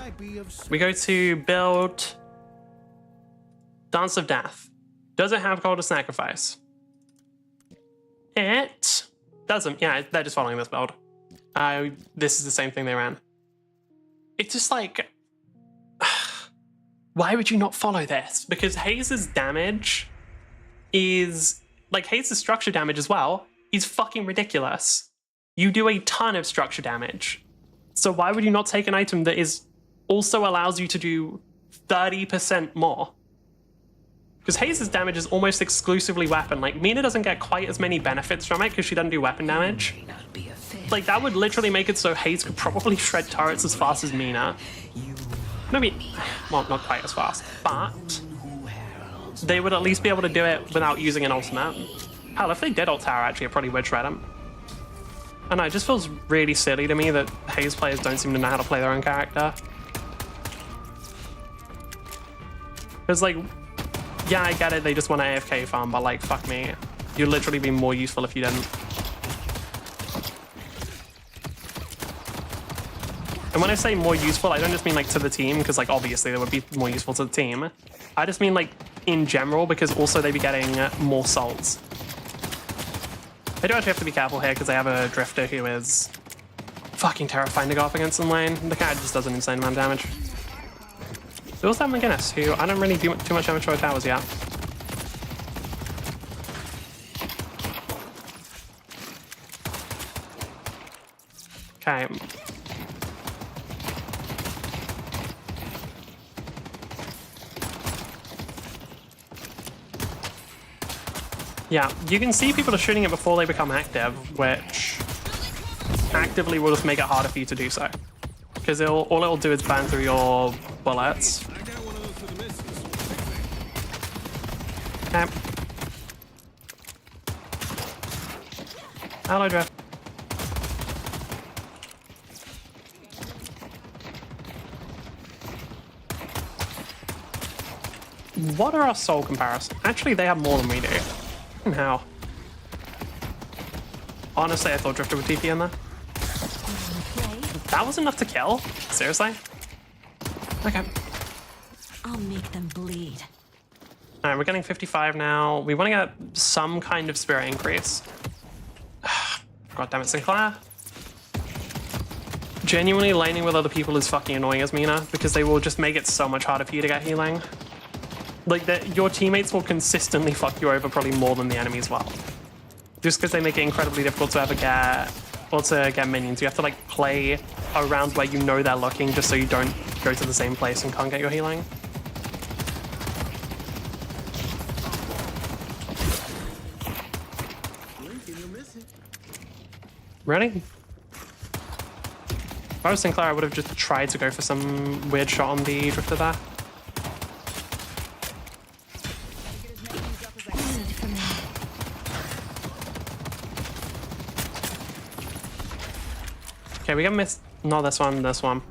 we go to build Dance of Death. Does it have Cultist Sacrifice? It doesn't. Yeah, they're just following this build. This is the same thing they ran. It's just like, why would you not follow this? Because Hayes' damage is, like, Hayes' structure damage as well is fucking ridiculous. You do a ton of structure damage. So why would you not take an item that is also allows you to do 30% more? Because Hayes' damage is almost exclusively weapon. Like, Mina doesn't get quite as many benefits from it because she doesn't do weapon damage. Like, that would literally make it so Hayes could probably shred turrets as fast as Mina. Maybe, well, not quite as fast, but they would at least be able to do it without using an ultimate. Hell, if they did ult tower, actually, it probably would shred him. I don't know, it just feels really silly to me that Hayes players don't seem to know how to play their own character. It's like, yeah, I get it, they just want to AFK farm, but, like, fuck me. You'd literally be more useful if you didn't. And when I say more useful, I don't just mean, like, to the team, because, like, obviously they would be more useful to the team. I just mean, like, in general, because also they'd be getting more salts. They do actually have to be careful here, because they have a drifter who is fucking terrifying to go up against in lane. The guy just does an insane amount of damage. They also have McGinnis, who I don't really do too much damage to her towers yet. Okay. Yeah, you can see people are shooting it before they become active, which actively will just make it harder for you to do so. Because all it'll do is burn through your bullets. Okay. Hello, Drift. What are our soul comparisons? Actually, they have more than we do. How? Honestly, I thought Drifter would TP in there. That was enough to kill? Seriously? Okay. I'll make them bleed. Alright, we're getting 55 now. We want to get some kind of spirit increase. God damn it, Sinclair. Genuinely laning with other people is fucking annoying as Mina, because they will just make it so much harder for you to get healing. Like, your teammates will consistently fuck you over probably more than the enemy as well. Just because they make it incredibly difficult to ever get, or to get minions. You have to, like, play around where you know they're looking just so you don't go to the same place and can't get your healing. Ready? If I was Sinclair, I would have just tried to go for some weird shot on the drifter there. Okay, we can miss. Not this one, this one.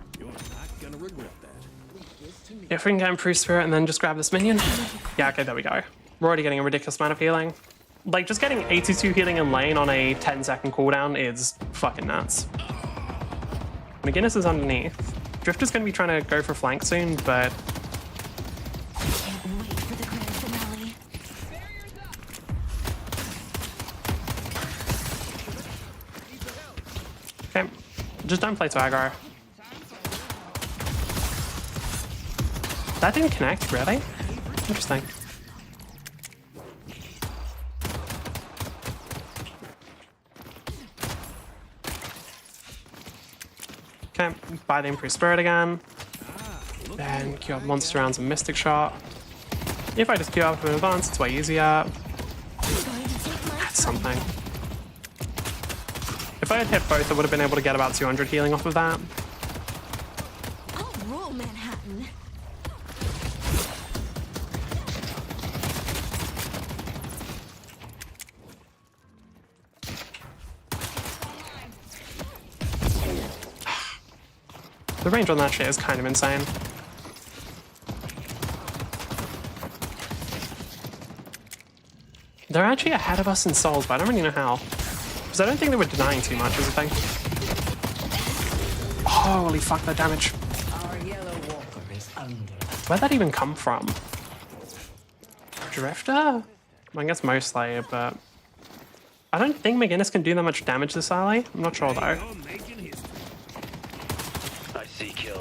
If we can get improved spirit and then just grab this minion. Yeah, okay, there we go. We're already getting a ridiculous amount of healing. Like, just getting 82 healing in lane on a 10-second cooldown is fucking nuts. McGinnis is underneath. Drifter's gonna be trying to go for flank soon, but... Can't wait for the grand finale. Okay, just don't play to aggro. That didn't connect, really? Interesting. Okay, buy the improved spirit again. Then queue up monster rounds and mystic shot. If I just queue up in advance, it's way easier. That's something. If I had hit both, I would have been able to get about 200 healing off of that. I'll rule Manhattan. The range on that shit is kind of insane. They're actually ahead of us in souls, but I don't really know how. Because I don't think they were denying too much is the thing. Holy fuck, that damage. Our yellow walker is under. Where'd that even come from? Drifter? I guess mostly, but... I don't think McGinnis can do that much damage this early. I'm not sure though. I see kill.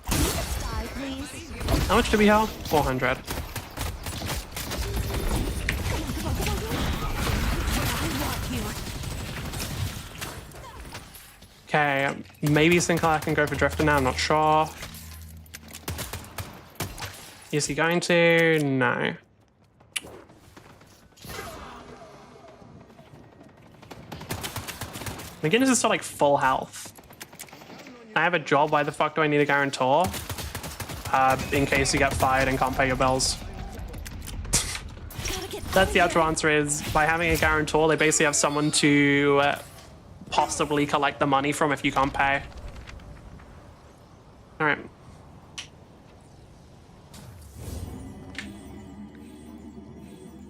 Die, please. How much do we have? 400. Okay, maybe Sinclair can go for Drifter now, I'm not sure. Is he going to? No. McGinnis is still like full health. I have a job, why the fuck do I need a guarantor? In case you get fired and can't pay your bills. That's the actual answer is, by having a guarantor, they basically have someone to possibly collect the money from if you can't pay. All right.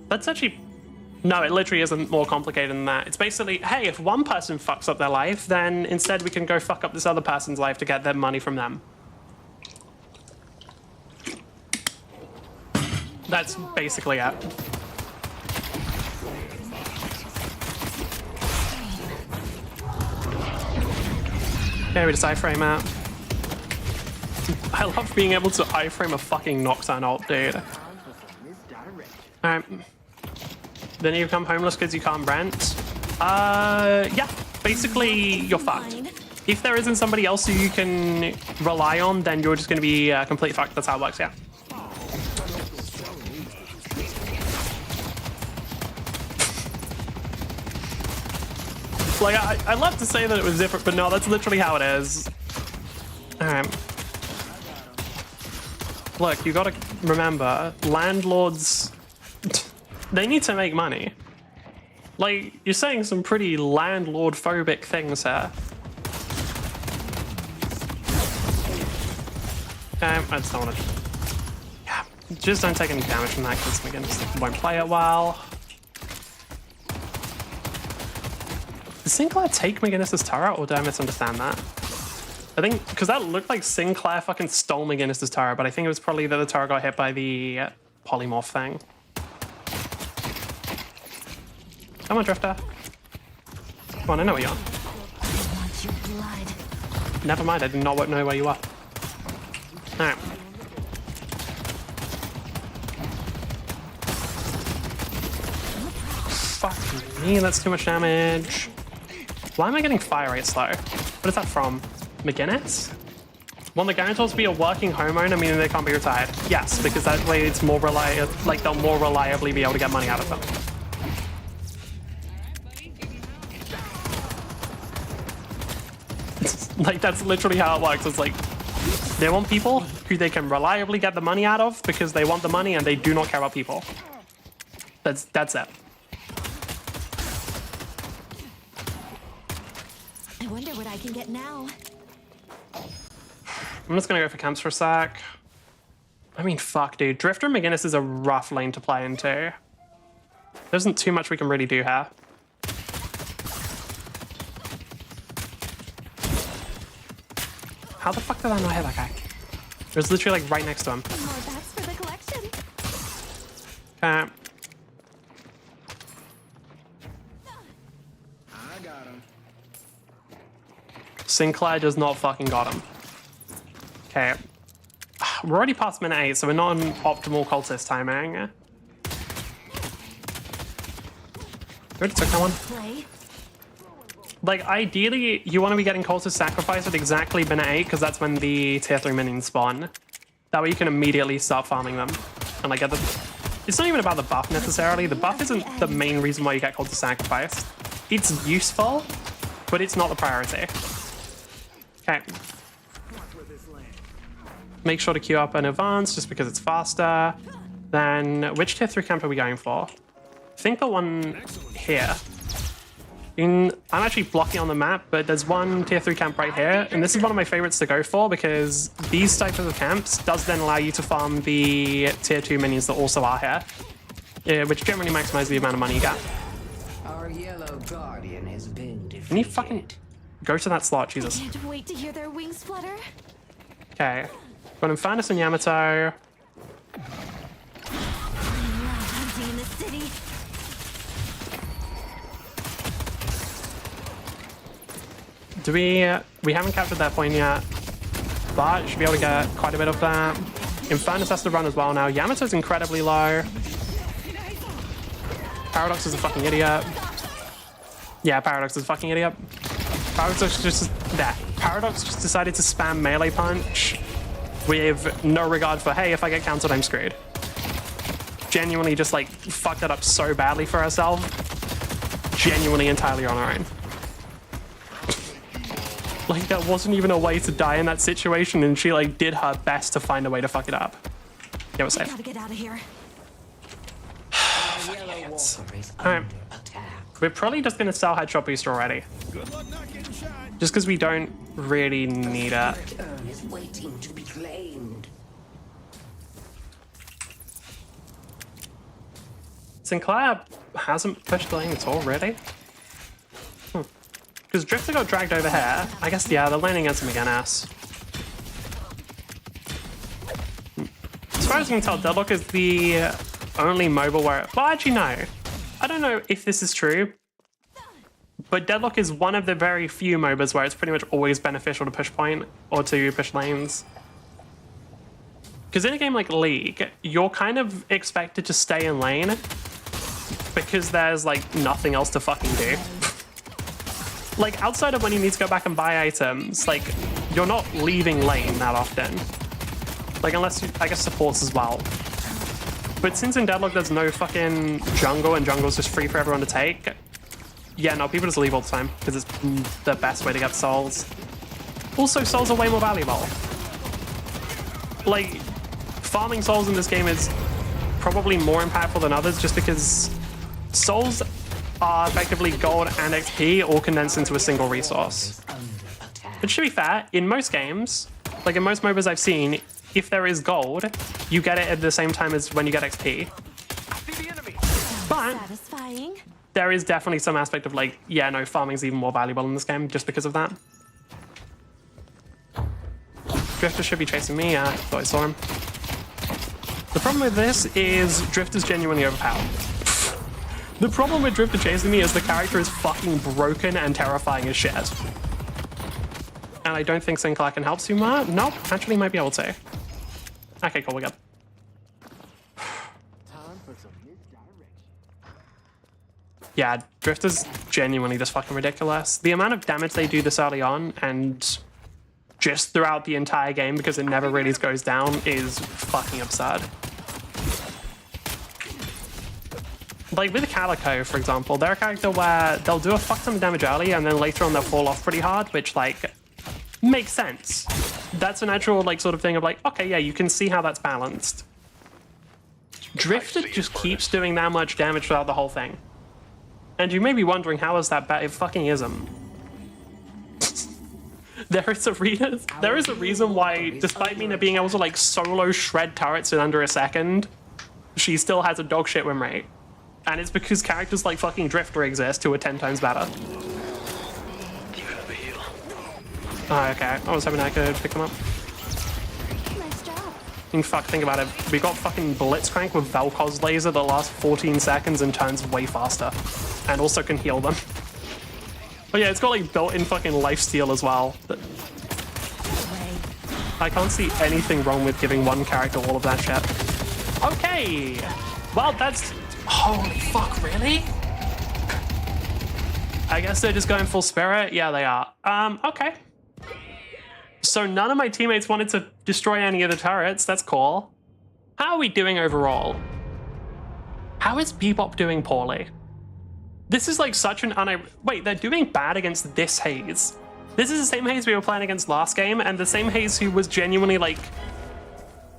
That's actually... No, it literally isn't more complicated than that. It's basically, hey, if one person fucks up their life, then instead we can go fuck up this other person's life to get their money from them. That's basically it. Okay, we just iframe out. I love being able to iframe a fucking Nocturne ult, dude. Alright. Then you become homeless because you can't rent. Yeah. Basically, you're fucked. If there isn't somebody else who you can rely on, then you're just going to be complete fucked. That's how it works, yeah. Like, I love to say that it was different, but no, that's literally how it is. Alright. Look, you gotta remember, landlords, they need to make money. Like, you're saying some pretty landlord-phobic things here. Okay, I just don't want to... Yeah, just don't take any damage from that because McGinnis won't play it well. Did Sinclair take McGinnis' turret, or did I misunderstand that? I think, because that looked like Sinclair fucking stole McGinnis' turret, but I think it was probably that the turret got hit by the polymorph thing. Come on, Drifter. Come on, I know where you are. I want your blood. Never mind, I did not know where you are. Alright. Fuck me, that's too much damage. Why am I getting fire rate slow? What is that from? McGinnis? Want the guarantors to be a working homeowner, meaning they can't be retired? Yes, because that way it's more reliable, like they'll more reliably be able to get money out of them. Like, that's literally how it works. It's like, they want people who they can reliably get the money out of because they want the money and they do not care about people. That's it. I wonder what I can get now. I'm just gonna go for camps for a sec. I mean, fuck, dude. Drifter and McGinnis is a rough lane to play into. There isn't too much we can really do here. How the fuck did I not hit that guy? It was literally like right next to him. More bats for the collection. Okay. I got him. Sinclair does not fucking got him. Okay. We're already past minute 8, so we're not on optimal cultist timing. We already took that one. Play. Like, ideally, you want to be getting cultist sacrifice at exactly minute 8, because that's when the tier 3 minions spawn. That way you can immediately start farming them. And like, get the... It's not even about the buff necessarily. The buff isn't the main reason why you get cultist sacrifice. It's useful, but it's not the priority. Okay. Make sure to queue up in advance just because it's faster. Then, which tier 3 camp are we going for? I think the one here. I'm actually blocking on the map, but there's one tier 3 camp right here, and this is one of my favorites to go for because these types of camps does then allow you to farm the tier 2 minions that also are here, which generally maximize the amount of money you get. Our yellow guardian has been defeated. Can you fucking go to that slot, Jesus? Can't wait to hear their wings flutter. Okay. Got Infernos and Yamato. I love hunting in the city. Do we haven't captured that point yet, but should be able to get quite a bit of that. Infernos has to run as well now. Yamato's incredibly low. Paradox is a fucking idiot. Yeah, Paradox is a fucking idiot. Paradox just there. Paradox just decided to spam melee punch with no regard for, hey, if I get cancelled, I'm screwed. Genuinely just like fucked that up so badly for herself. Genuinely entirely on her own. Like, there wasn't even a way to die in that situation, and she, like, did her best to find a way to fuck it up. Yeah, we're safe. Gotta get out of here. Alright. We're probably just gonna sell Headshot Booster already. Just because we don't really need it. Is waiting to be claimed. Sinclair hasn't pushed the lane at all, really? Because Drifter got dragged over here. I guess, yeah, they're laning against him again, ass. As far as I can tell, Deadlock is the only mobile where... Well, actually, no. I don't know if this is true, but Deadlock is one of the very few MOBAs where it's pretty much always beneficial to push point or to push lanes. Because in a game like League, you're kind of expected to stay in lane because there's, like, nothing else to fucking do. Like, outside of when you need to go back and buy items, like, you're not leaving lane that often. Like, unless, you, I guess, supports as well. But since in Deadlock there's no fucking jungle and jungle's just free for everyone to take, yeah, no, people just leave all the time because it's the best way to get souls. Also, souls are way more valuable. Like, farming souls in this game is probably more impactful than others just because souls are effectively gold and XP all condensed into a single resource. But to be fair, in most games, like in most MOBAs I've seen, if there is gold, you get it at the same time as when you get XP. But Satisfying. there is definitely some aspect of like, yeah, no, farming's even more valuable in this game just because of that. Drifter should be chasing me, yeah, thought I saw him. The problem with this is Drifter's genuinely overpowered. The problem with Drifter chasing me is the character is fucking broken and terrifying as shit. And I don't think Sinclair can help too much. Nope, actually might be able to. Okay, cool, we got. Yeah, Drifter's genuinely just fucking ridiculous. The amount of damage they do this early on and just throughout the entire game because it never really goes down is fucking absurd. Like with Calico, for example, they're a character where they'll do a fuck ton of damage early and then later on they'll fall off pretty hard, which like, makes sense. That's a natural, like, sort of thing of like, okay, yeah, you can see how that's balanced. Drifter just keeps doing that much damage throughout the whole thing. And you may be wondering, how is that bad? It fucking isn't. There is a reason why, despite Mina being able to, like, solo shred turrets in under a second, she still has a dog shit win rate. And it's because characters like fucking Drifter exist who are 10 times better. Oh, okay. I was hoping I could pick them up. Nice job. And fuck, think about it. We got fucking Blitzcrank with Vel'Koz laser that lasts 14 seconds and turns way faster. And also can heal them. But yeah, it's got like built-in fucking lifesteal as well. I can't see anything wrong with giving one character all of that shit. Okay! Well, that's... Holy fuck, really? I guess they're just going full spirit? Yeah, they are. Okay. So none of my teammates wanted to destroy any of the turrets. That's cool. How are we doing overall? How is Bebop doing poorly? This is like such an wait, they're doing bad against this Haze. This is the same Haze we were playing against last game, and the same Haze who was genuinely like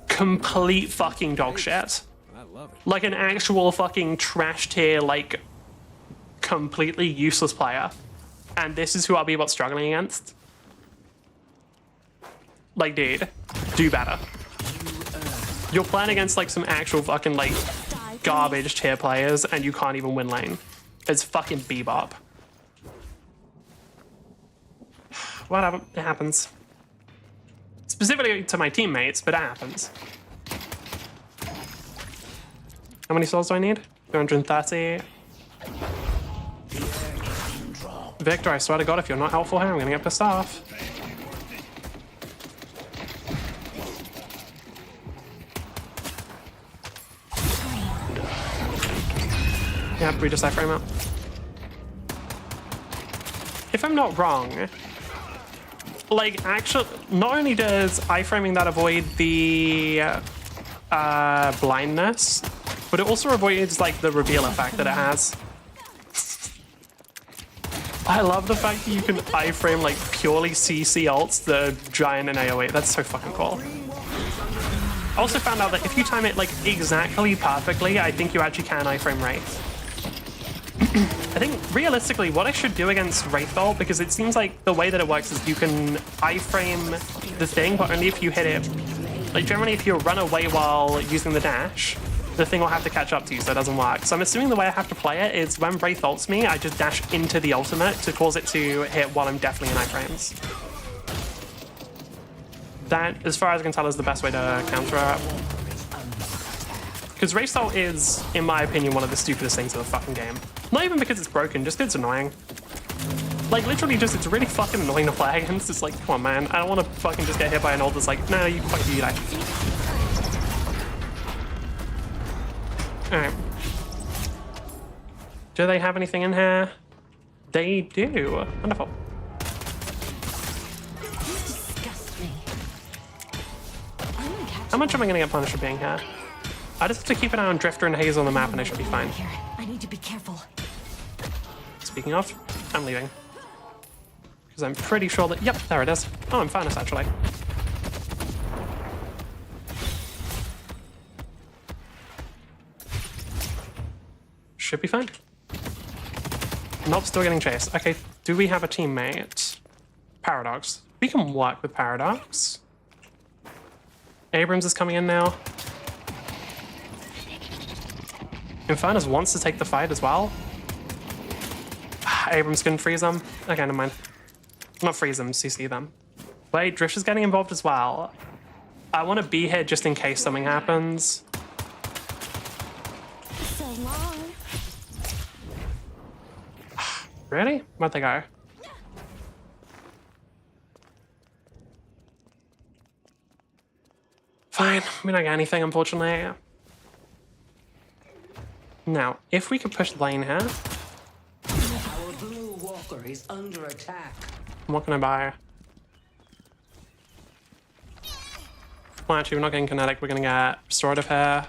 complete fucking dog shit. I love it. Like an actual fucking trash tier, like completely useless player. And this is who our Bebop's struggling against. Like, dude, do better. You're playing against like some actual fucking like garbage tier players and you can't even win lane. It's fucking Bebop. Whatever, it happens. Specifically to my teammates, but it happens. How many souls do I need? 230. Victor, I swear to God, if you're not helpful here, I'm gonna get pissed off. Yep, we just iframe out. If I'm not wrong, like, actually, not only does iframing that avoid the blindness, but it also avoids, like, the reveal effect that it has. I love the fact that you can iframe, like, purely CC ults the giant in AoE. That's so fucking cool. I also found out that if you time it, like, exactly perfectly, I think you actually can iframe Wraith. I think, realistically, what I should do against Wraith Ult, because it seems like the way that it works is you can iframe the thing, but only if you hit it. Like, generally, if you run away while using the dash, the thing will have to catch up to you, so it doesn't work. So I'm assuming the way I have to play it is when Wraith ults me, I just dash into the ultimate to cause it to hit while I'm definitely in iframes. That, as far as I can tell, is the best way to counter it. Because Wraith Ult is, in my opinion, one of the stupidest things in the fucking game. Not even because it's broken, just because it's annoying. Like, literally just, it's really fucking annoying to play against. It's like, come on, man. I don't want to fucking just get hit by an ult that's like, no, you fuck you die. Alright. Do they have anything in here? They do. Wonderful. How much am I going to get punished for being here? I just have to keep an eye on Drifter and Haze on the map and I should be fine. I need to be careful. Speaking of, I'm leaving. Because I'm pretty sure that... Yep, there it is. Oh, I'm Finest, actually. Should be fine. Nope, still getting chased. Okay, do we have a teammate? Paradox. We can work with Paradox. Abrams is coming in now. Infernus wants to take the fight as well. Abrams can freeze them. Okay, never mind. Not freeze them, CC them. Wait, Drift is getting involved as well. I want to be here just in case something happens. So long. Really? Where'd they go? Fine, we don't get anything, unfortunately. Now, if we could push the lane here, Our blue walker is under attack. what can I buy? Well, actually, we're not getting kinetic, we're gonna get restorative here.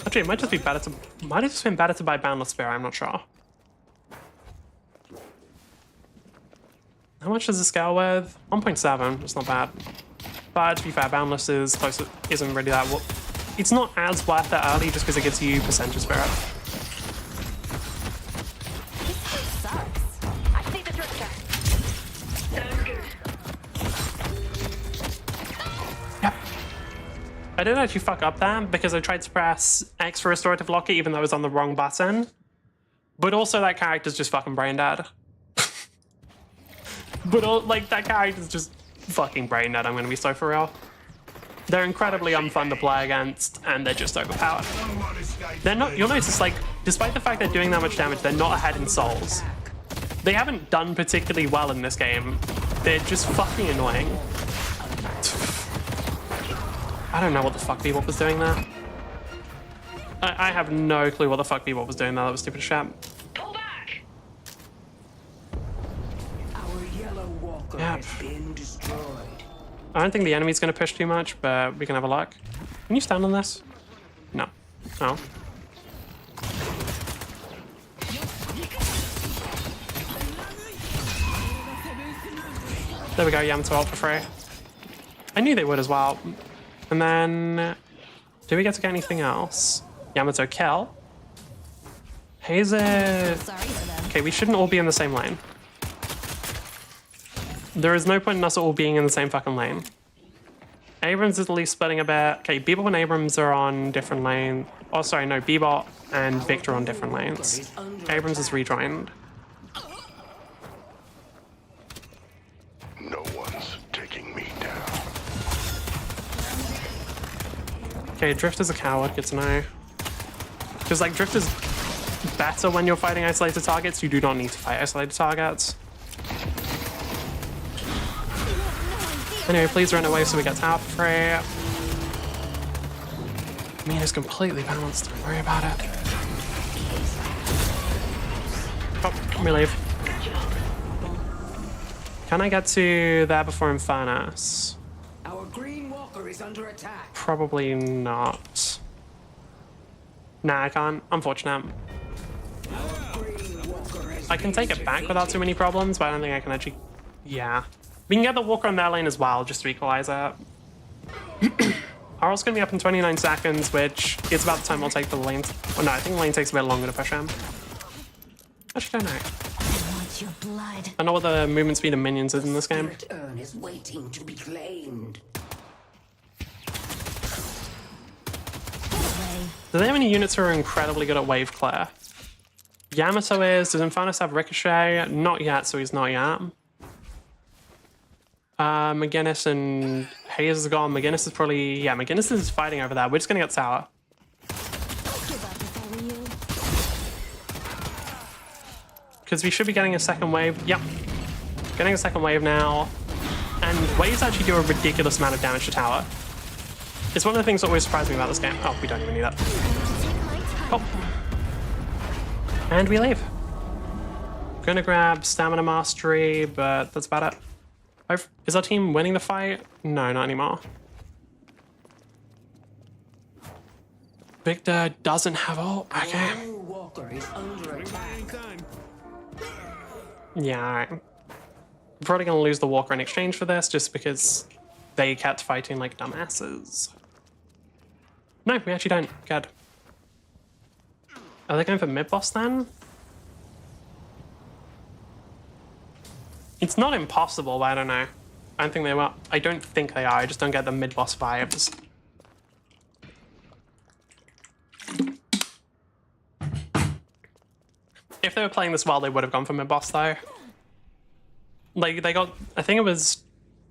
Actually, it might just be better to... Might have just been better to buy Boundless Spear, I'm not sure. How much does the scale with? 1.7, it's not bad. But to be fair, Boundless is close, isn't really that. It's not as worth it early just because it gives you percentage spirit. Sucks. I see the drifter. Sounds good. Yep. I didn't actually fuck up there because I tried to press X for restorative locker even though I was on the wrong button. But also that character's just fucking brain dead. But like that character's just fucking brain dead, I'm gonna be so for real. They're incredibly unfun to play against, and they're just overpowered. They're not, you'll notice, like, despite the fact they're doing that much damage, they're not ahead in souls. They haven't done particularly well in this game. They're just fucking annoying. I don't know what the fuck Bebop was doing there. I have no clue what the fuck Bebop was doing there. That was stupid shit. Pull back. Our yellow walker Yep. has been destroyed. I don't think the enemy's going to push too much, but we can have a look. Can you stand on this? No. No. There we go, Yamato ult for free. I knew they would as well. And then, do we get to get anything else? Yamato kill. Haze it. Sorry for them. Okay, we shouldn't all be in the same lane. There is no point in us all being in the same fucking lane. Abrams is at least splitting a bit. Okay, Bebop and Abrams are on different lanes. Oh, sorry, no, Bebop and Victor are on different lanes. Abrams is rejoined. No one's taking me down. Okay, Drift is a coward, good to know. Because, like, Drift is better when you're fighting isolated targets. You do not need to fight isolated targets. Anyway, please run away so we get tower for free. Mina's completely balanced, don't worry about it. Oh, let me leave. Can I get to there before Infernus? Our green walker is under attack. Probably not. Nah, I can't. Unfortunate. Green walker has I can take it back without too many problems, but I don't think I can actually... Yeah. We can get the walker on their lane as well, just to equalize it. Harl's going to be up in 29 seconds, which is about the time we'll take the lane. Oh no, I think the lane takes a bit longer to push him. Actually, don't know. I want your blood. I don't know what the movement speed of minions is in this game. Spirit urn is waiting to be claimed. Get away. Do they have any units who are incredibly good at wave clear? Yamato is. Does Infernus have Ricochet? Not yet, so he's not yet. McGinnis and Hayes is gone. McGinnis is probably... Yeah, McGinnis is fighting over there. We're just going to get tower. I'd give up if I were you. Because we should be getting a second wave. Yep. Getting a second wave now. And waves actually do a ridiculous amount of damage to tower. It's one of the things that always surprised me about this game. Oh, we don't even need that. Oh. And we leave. Gonna grab Stamina Mastery, but that's about it. Is our team winning the fight? No, not anymore. Victor doesn't have ult. Okay. Our walker is under attack. Yeah, alright. We're probably gonna lose the walker in exchange for this just because they kept fighting like dumbasses. No, we actually don't. Good. Are they going for mid-boss then? It's not impossible, but I don't know. I don't think they will. I don't think they are. I just don't get the mid-boss vibes. If they were playing this well, they would have gone for mid-boss though. Like, they got, I think it was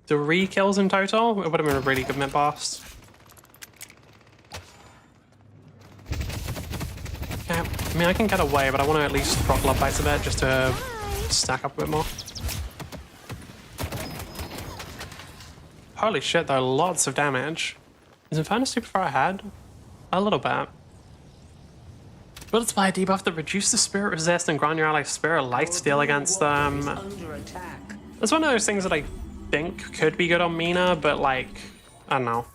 3 kills in total. It would have been a really good mid-boss. Okay, I mean, I can get away, but I want to at least drop love bites a bit just to stack up a bit more. Holy shit, though, lots of damage. Is Infernus super far ahead? A little bit. But it's by a debuff that reduces spirit resist and grant your allies spirit lifesteal against them. Under attack. That's one of those things that I think could be good on Mina, but like, I don't know.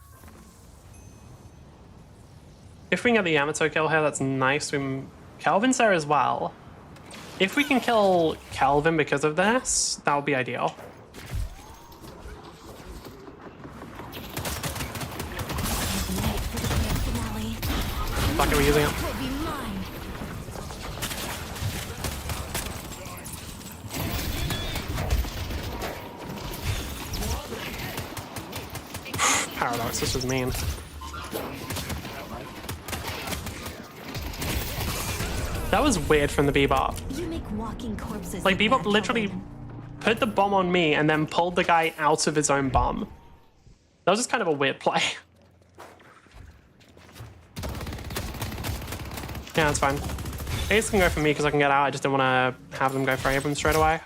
If we can get the Yamato kill here, that's nice. Kelvin's there as well. If we can kill Kelvin because of this, that would be ideal. Fuck it, we're using it. Paradox, this is mean. That was weird from the Bebop. You make walking corpses. Like, Bebop literally put the bomb on me and then pulled the guy out of his own bomb. That was just kind of a weird play. Yeah, that's fine. Ace can go for me because I can get out. I just don't want to have them go for Abrams straight away.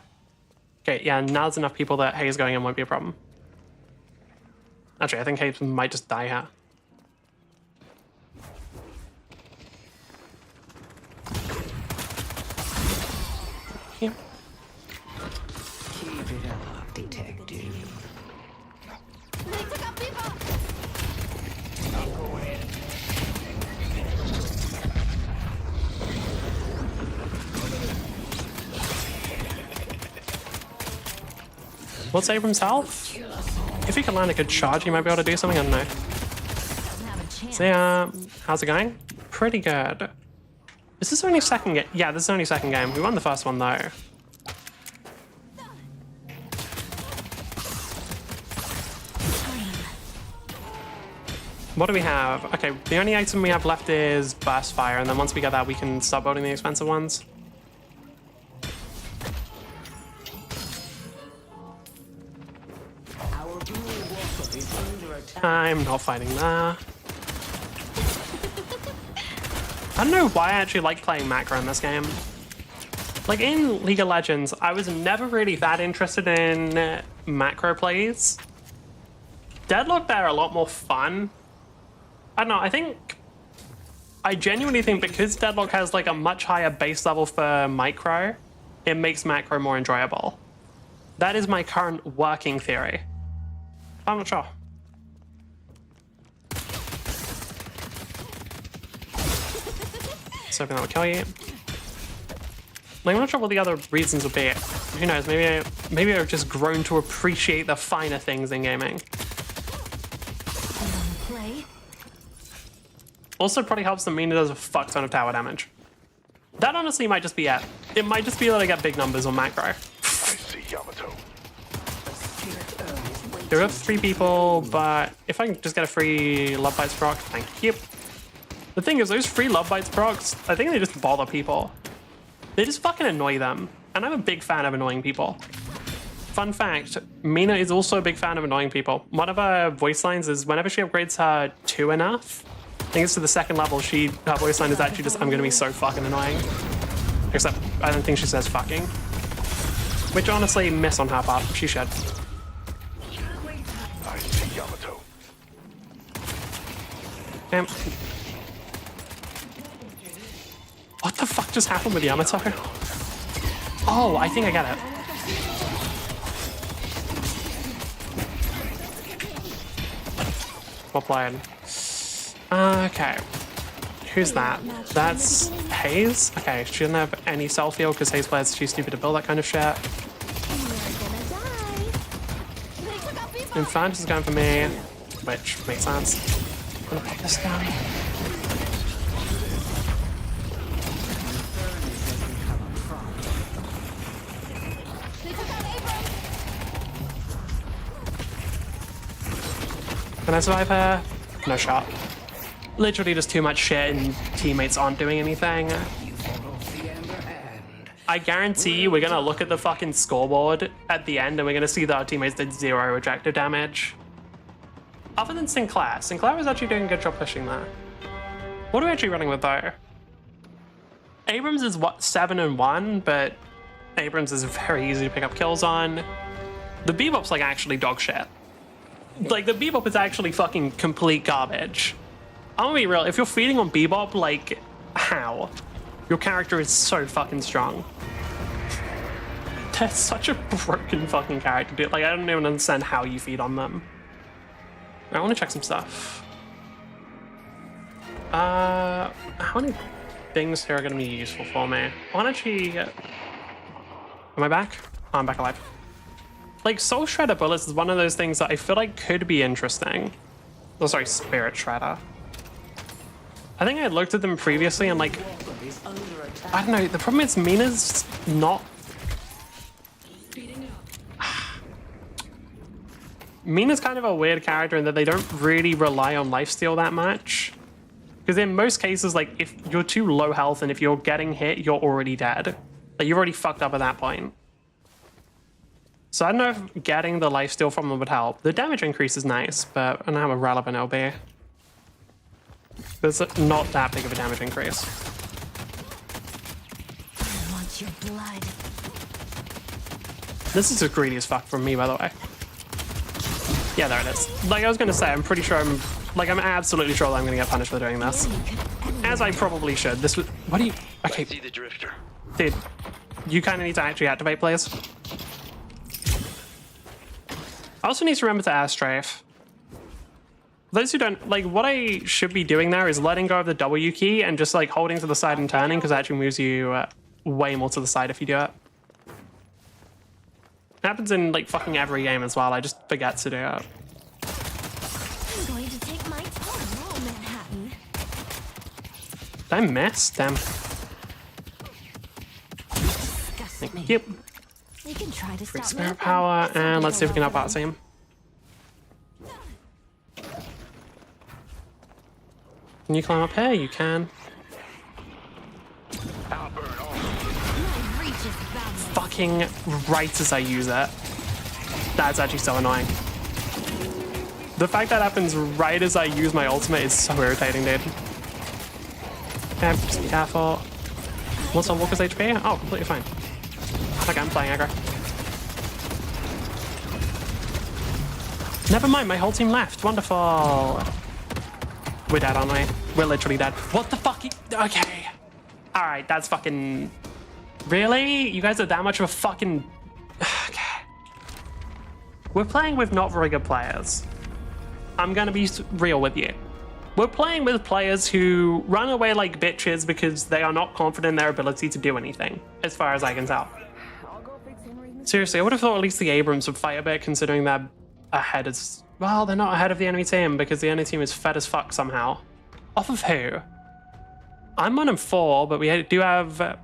Okay, yeah, now there's enough people that Hayes going in won't be a problem. Actually, I think Hayes might just die here. Yeah. Keep it up, detective. What's Abrams' health? If he can land a good charge, he might be able to do something. I don't know. So yeah, how's it going? Pretty good. Is this only second game? Yeah, this is only second game. We won the first one though. What do we have? Okay, the only item we have left is burst fire, and then once we get that, we can start building the expensive ones. I'm not fighting that. I don't know why I actually like playing macro in this game. Like in League of Legends, I was never really that interested in macro plays. Deadlock, they're a lot more fun. I don't know, I genuinely think because Deadlock has like a much higher base level for micro, it makes macro more enjoyable. That is my current working theory. I'm not sure. So hoping that would kill you. Like, I'm not sure what the other reasons would be. Who knows? Maybe I've just grown to appreciate the finer things in gaming. Also, probably helps that Mina does a fuck ton of tower damage. That honestly might just be it. It might just be that I get big numbers on macro. I see Yamato. There are 3 people, but if I can just get a free Love Bites proc, thank you. The thing is, those free Love Bites procs, I think they just bother people. They just fucking annoy them. And I'm a big fan of annoying people. Fun fact, Mina is also a big fan of annoying people. One of her voice lines is whenever she upgrades her 2 enough, I think it's to the 2nd level, her voice line is actually just, I'm gonna be so fucking annoying. Except, I don't think she says fucking. Which honestly, miss on her part, she should. I see Yamato. Damn. What the fuck just happened with Yamato? Oh, I think I get it. Well played. Okay. Who's that? That's Hayes? Okay, she doesn't have any self heal because Hayes players too stupid to build that kind of shit. Infant is going for me, which makes sense. I'm gonna pop this down. Can I survive her? No shot. Literally just too much shit and teammates aren't doing anything. I guarantee you we're gonna look at the fucking scoreboard at the end and we're gonna see that our teammates did 0 objective damage. Other than Sinclair. Sinclair was actually doing a good job pushing there. What are we actually running with though? Abrams is what, 7-1, but Abrams is very easy to pick up kills on. The Bebop's like actually dog shit. Like, the Bebop is actually fucking complete garbage. I'm gonna be real, if you're feeding on Bebop, like, how? Your character is so fucking strong. They're such a broken fucking character, dude. Like, I don't even understand how you feed on them. I wanna check some stuff. How many things here are going to be useful for me. I want to actually... Am I back? Oh, I'm back alive. Like, Soul Shredder bullets is one of those things that I feel like could be interesting. Oh, sorry, Spirit Shredder. I think I looked at them previously and, like... I don't know, the problem is Mina's not... Mina's kind of a weird character in that they don't really rely on lifesteal that much. Because in most cases, like, if you're too low health and if you're getting hit, you're already dead. Like, you're already fucked up at that point. So I don't know if getting the lifesteal from them would help. The damage increase is nice, but I don't know how relevant it'll be. There's not that big of a damage increase. I want your blood. This is as greedy as fuck from me, by the way. Yeah, there it is. Like I was gonna say, I'm pretty sure I'm absolutely sure that I'm gonna get punished for doing this. As I probably should. This was, what do you, okay. See the drifter. Dude, you kind of need to actually activate, please. I also need to remember to air strafe. Those who don't, like, what I should be doing there is letting go of the W key and just, like, holding to the side and turning, because it actually moves you way more to the side if you do it. It happens in, like, fucking every game as well. I just forget to do it. I'm going to take my time, oh, Manhattan. Did I miss? Damn. Disgust me. Yep. We can try to stop Spirit me. power, and let's see if we can up our team. Can you climb up here? You can. I'll burn all. My reach is boundless. Fucking right as I use it. That's actually so annoying. The fact that happens right as I use my ultimate is so irritating, dude. Okay, just be careful. What's on Walker's HP? Oh, completely fine. Okay, I'm playing aggro. Never mind, my whole team left. Wonderful. We're dead, aren't we? We're literally dead. What the fuck? Okay. Alright, that's fucking... Really? You guys are that much of a fucking... Okay. We're playing with not very good players. I'm gonna be real with you. We're playing with players who run away like bitches because they are not confident in their ability to do anything, as far as I can tell. Seriously, I would have thought at least the Abrams would fight a bit, considering they're ahead as... Well, they're not ahead of the enemy team because the enemy team is fed as fuck somehow. Off of who? I'm 1-4, but we do have...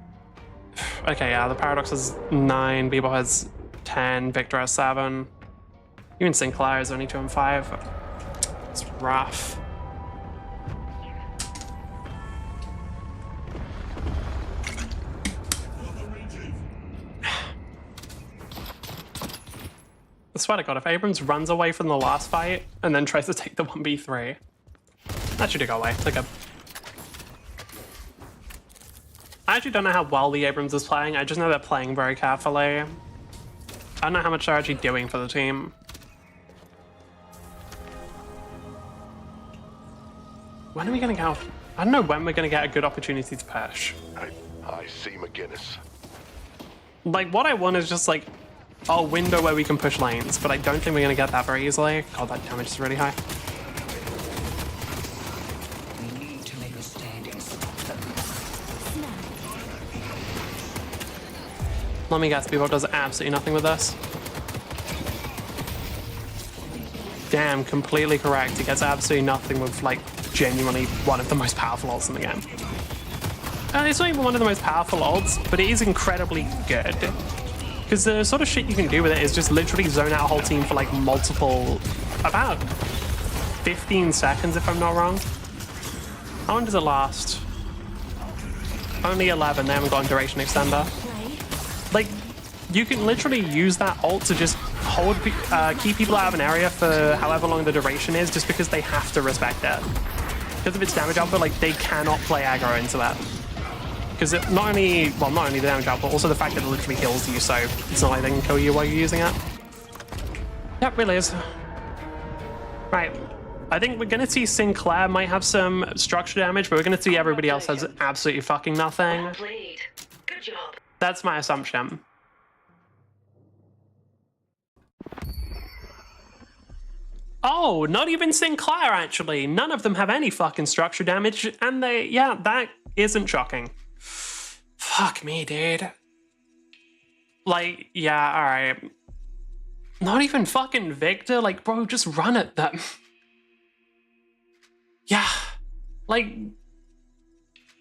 Okay, yeah, the Paradox has 9, Bebop has 10, Victor has 7. Even Sinclair is only 2-5. It's rough. I swear to God, if Abrams runs away from the last fight and then tries to take the 1v3, that should go away. It's like a... I actually don't know how well the Abrams is playing. I just know they're playing very carefully. I don't know how much they're actually doing for the team. When are we gonna go? I don't know when we're gonna get a good opportunity to push. I see McGinnis. Like, what I want is just like a window where we can push lanes, but I don't think we're gonna get that very easily. God, that damage is really high. We need to make a stand and stop them. Let me guess, Bebop does absolutely nothing with this. Damn, completely correct. He gets absolutely nothing with, like, genuinely one of the most powerful ults in the game. And it's not even one of the most powerful ults, but it is incredibly good. Because the sort of shit you can do with it is just literally zone out a whole team for, like, multiple... about 15 seconds, if I'm not wrong. How long does it last? Only 11, they haven't got a duration extender. Like, you can literally use that ult to just hold, keep people out of an area for however long the duration is, just because they have to respect it. Because of its damage output, like, they cannot play aggro into that. Because it not only the damage output, but also the fact that it literally heals you, so it's not like they can kill you while you're using it. Yep, really is. Right. I think we're gonna see Sinclair might have some structure damage, but we're gonna see everybody else has absolutely fucking nothing. Played. Good job. That's my assumption. Oh, not even Sinclair, actually. None of them have any fucking structure damage, and they, yeah, that isn't shocking. Fuck me, dude. Like, yeah, alright. Not even fucking Victor, like, bro, just run at them. Yeah. Like,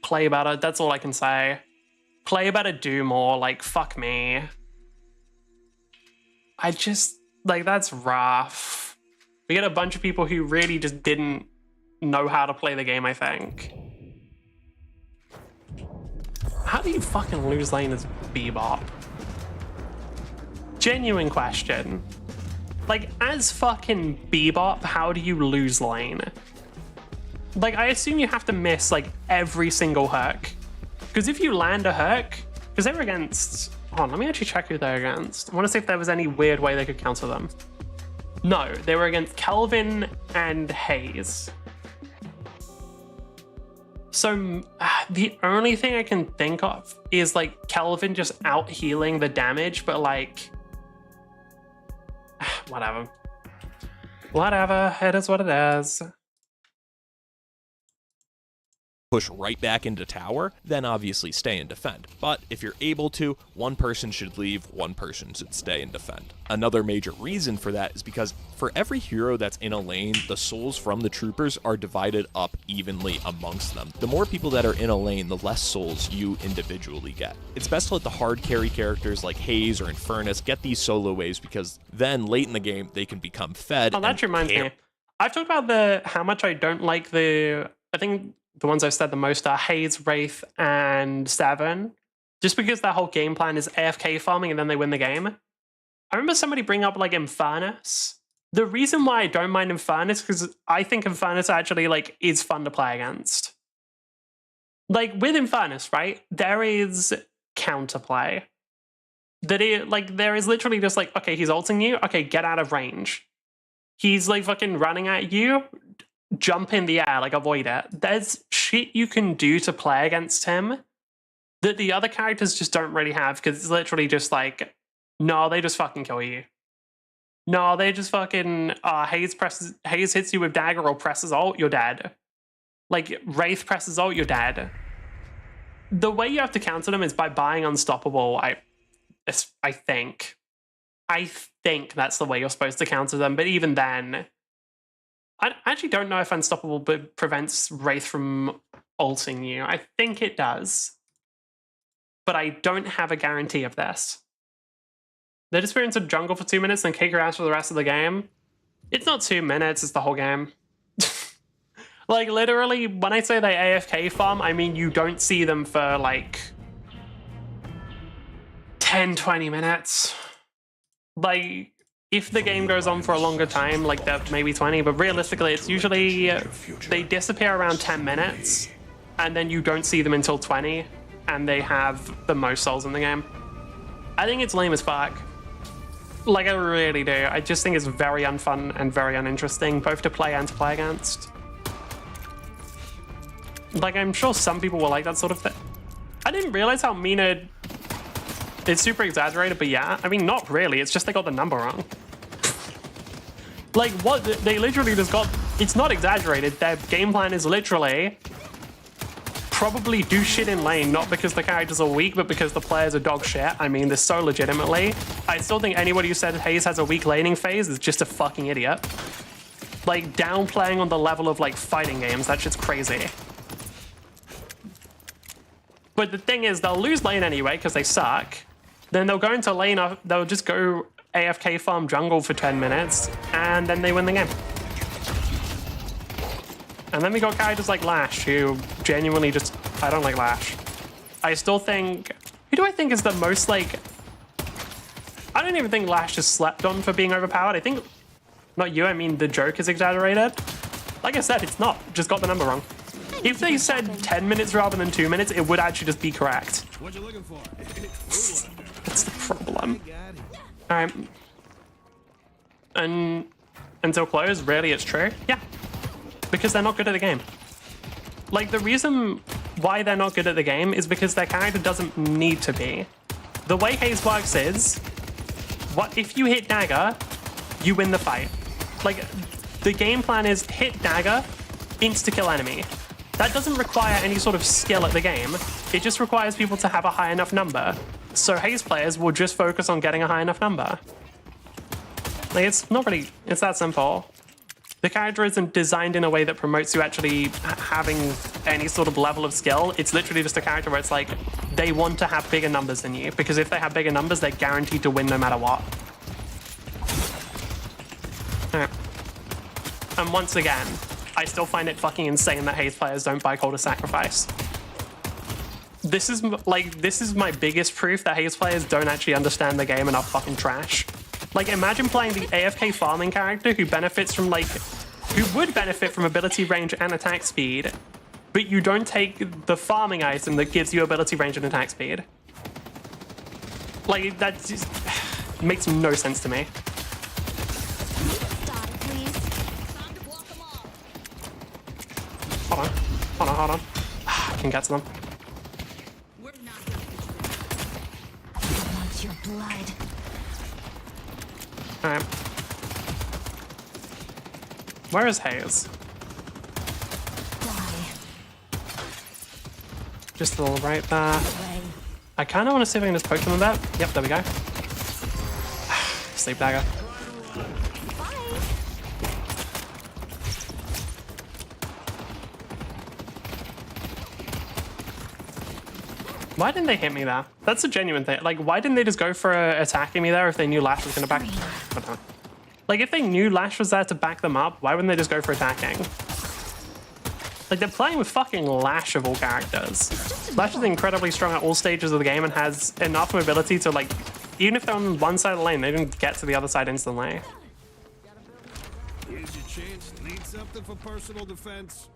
play better, that's all I can say. Play better, do more, like, fuck me. I just, like, that's rough. We get a bunch of people who really just didn't know how to play the game, I think. How do you fucking lose lane as Bebop? Genuine question. Like, as fucking Bebop, how do you lose lane? Like, I assume you have to miss, like, every single hook. Because if you land a hook, because they were against... Hold on, let me actually check who they're against. I want to see if there was any weird way they could counter them. No, they were against Kelvin and Hayes. So the only thing I can think of is like Kelvin just out healing the damage, but like, whatever. Whatever, it is what it is. Push right back into tower, then obviously stay and defend. But if you're able to, one person should leave, one person should stay and defend. Another major reason for that is because for every hero that's in a lane, the souls from the troopers are divided up evenly amongst them. The more people that are in a lane, the less souls you individually get. It's best to let the hard carry characters like Hayes or Infernus get these solo waves, because then late in the game, they can become fed. Oh, that reminds me. I've talked about how much I don't like I think the ones I've said the most are Hayes, Wraith, and Seven. Just because their whole game plan is AFK farming and then they win the game. I remember somebody bring up like Infernus. The reason why I don't mind Infernus is because I think Infernus actually like is fun to play against. Like with Infernus, right? There is counterplay. There is literally just like, okay, he's ulting you. Okay, get out of range. He's like fucking running at you. Jump in the air, like avoid it. There's shit you can do to play against him that the other characters just don't really have, because it's literally just like, no, they just fucking kill you. No, they just fucking Hayes hits you with dagger or presses ult, you're dead. Like Wraith presses ult, you're dead. The way you have to counter them is by buying unstoppable. I think that's the way you're supposed to counter them, but even then, I actually don't know if Unstoppable prevents Wraith from ulting you. I think it does. But I don't have a guarantee of this. They just experience a jungle for 2 minutes and kick your ass for the rest of the game. It's not 2 minutes, it's the whole game. Like, literally, when I say they AFK farm, I mean you don't see them for, like, 10, 20 minutes. Like, if the game goes on for a longer time, like that maybe 20, but realistically it's usually they disappear around 10 minutes and then you don't see them until 20 and they have the most souls in the game. I think it's lame as fuck. Like, I really do. I just think it's very unfun and very uninteresting, both to play and to play against. Like, I'm sure some people will like that sort of thing. I didn't realize how Mina... It's super exaggerated, but yeah. I mean, not really. It's just they got the number wrong. Like, what? They literally just got... It's not exaggerated. Their game plan is literally probably do shit in lane, not because the characters are weak, but because the players are dog shit. I mean, this so legitimately. I still think anybody who said Hayes has a weak laning phase is just a fucking idiot. Like, downplaying on the level of, like, fighting games. That shit's crazy. But the thing is, they'll lose lane anyway because they suck. Then they'll go into lane, they'll just go AFK farm jungle for 10 minutes, and then they win the game. And then we got characters like Lash, who genuinely just... I don't like Lash. I still think... Who do I think is the most, like... I don't even think Lash is slept on for being overpowered. I think... Not you, I mean the joke is exaggerated. Like I said, it's not. Just got the number wrong. If they said 10 minutes rather than 2 minutes, it would actually just be correct. What you looking for? That's the problem. Alright. And until close, rarely it's true. Yeah. Because they're not good at the game. Like, the reason why they're not good at the game is because their character doesn't need to be. The way Hayes works is, what if you hit dagger, you win the fight. Like, the game plan is hit dagger, insta-kill enemy. That doesn't require any sort of skill at the game. It just requires people to have a high enough number. So Haze players will just focus on getting a high enough number. Like, it's not really, it's that simple. The character isn't designed in a way that promotes you actually having any sort of level of skill. It's literally just a character where it's like, they want to have bigger numbers than you, because if they have bigger numbers, they're guaranteed to win no matter what. Okay. And once again, I still find it fucking insane that Haze players don't buy Call to Sacrifice. This is my biggest proof that Haze players don't actually understand the game and are fucking trash. Like, imagine playing the AFK farming character who benefits from, like, who would benefit from ability range and attack speed, but you don't take the farming item that gives you ability range and attack speed. Like, that just makes no sense to me. Stop, please. Hold on. I can get to them. I want your blood. Alright. Where is Haze? Die. Just a little right there. Away. I kind of want to see if I can just poke them a bit. Yep, there we go. Sleep dagger. Bye. Why didn't they hit me there? That's a genuine thing. Like, why didn't they just go for attacking me there if they knew Lash was going to back... I don't know. Like, if they knew Lash was there to back them up, why wouldn't they just go for attacking? Like, they're playing with fucking Lash of all characters. Lash is incredibly strong at all stages of the game and has enough mobility to, like, even if they're on one side of the lane, they don't get to the other side instantly. Here's your chance. Need something for personal defense?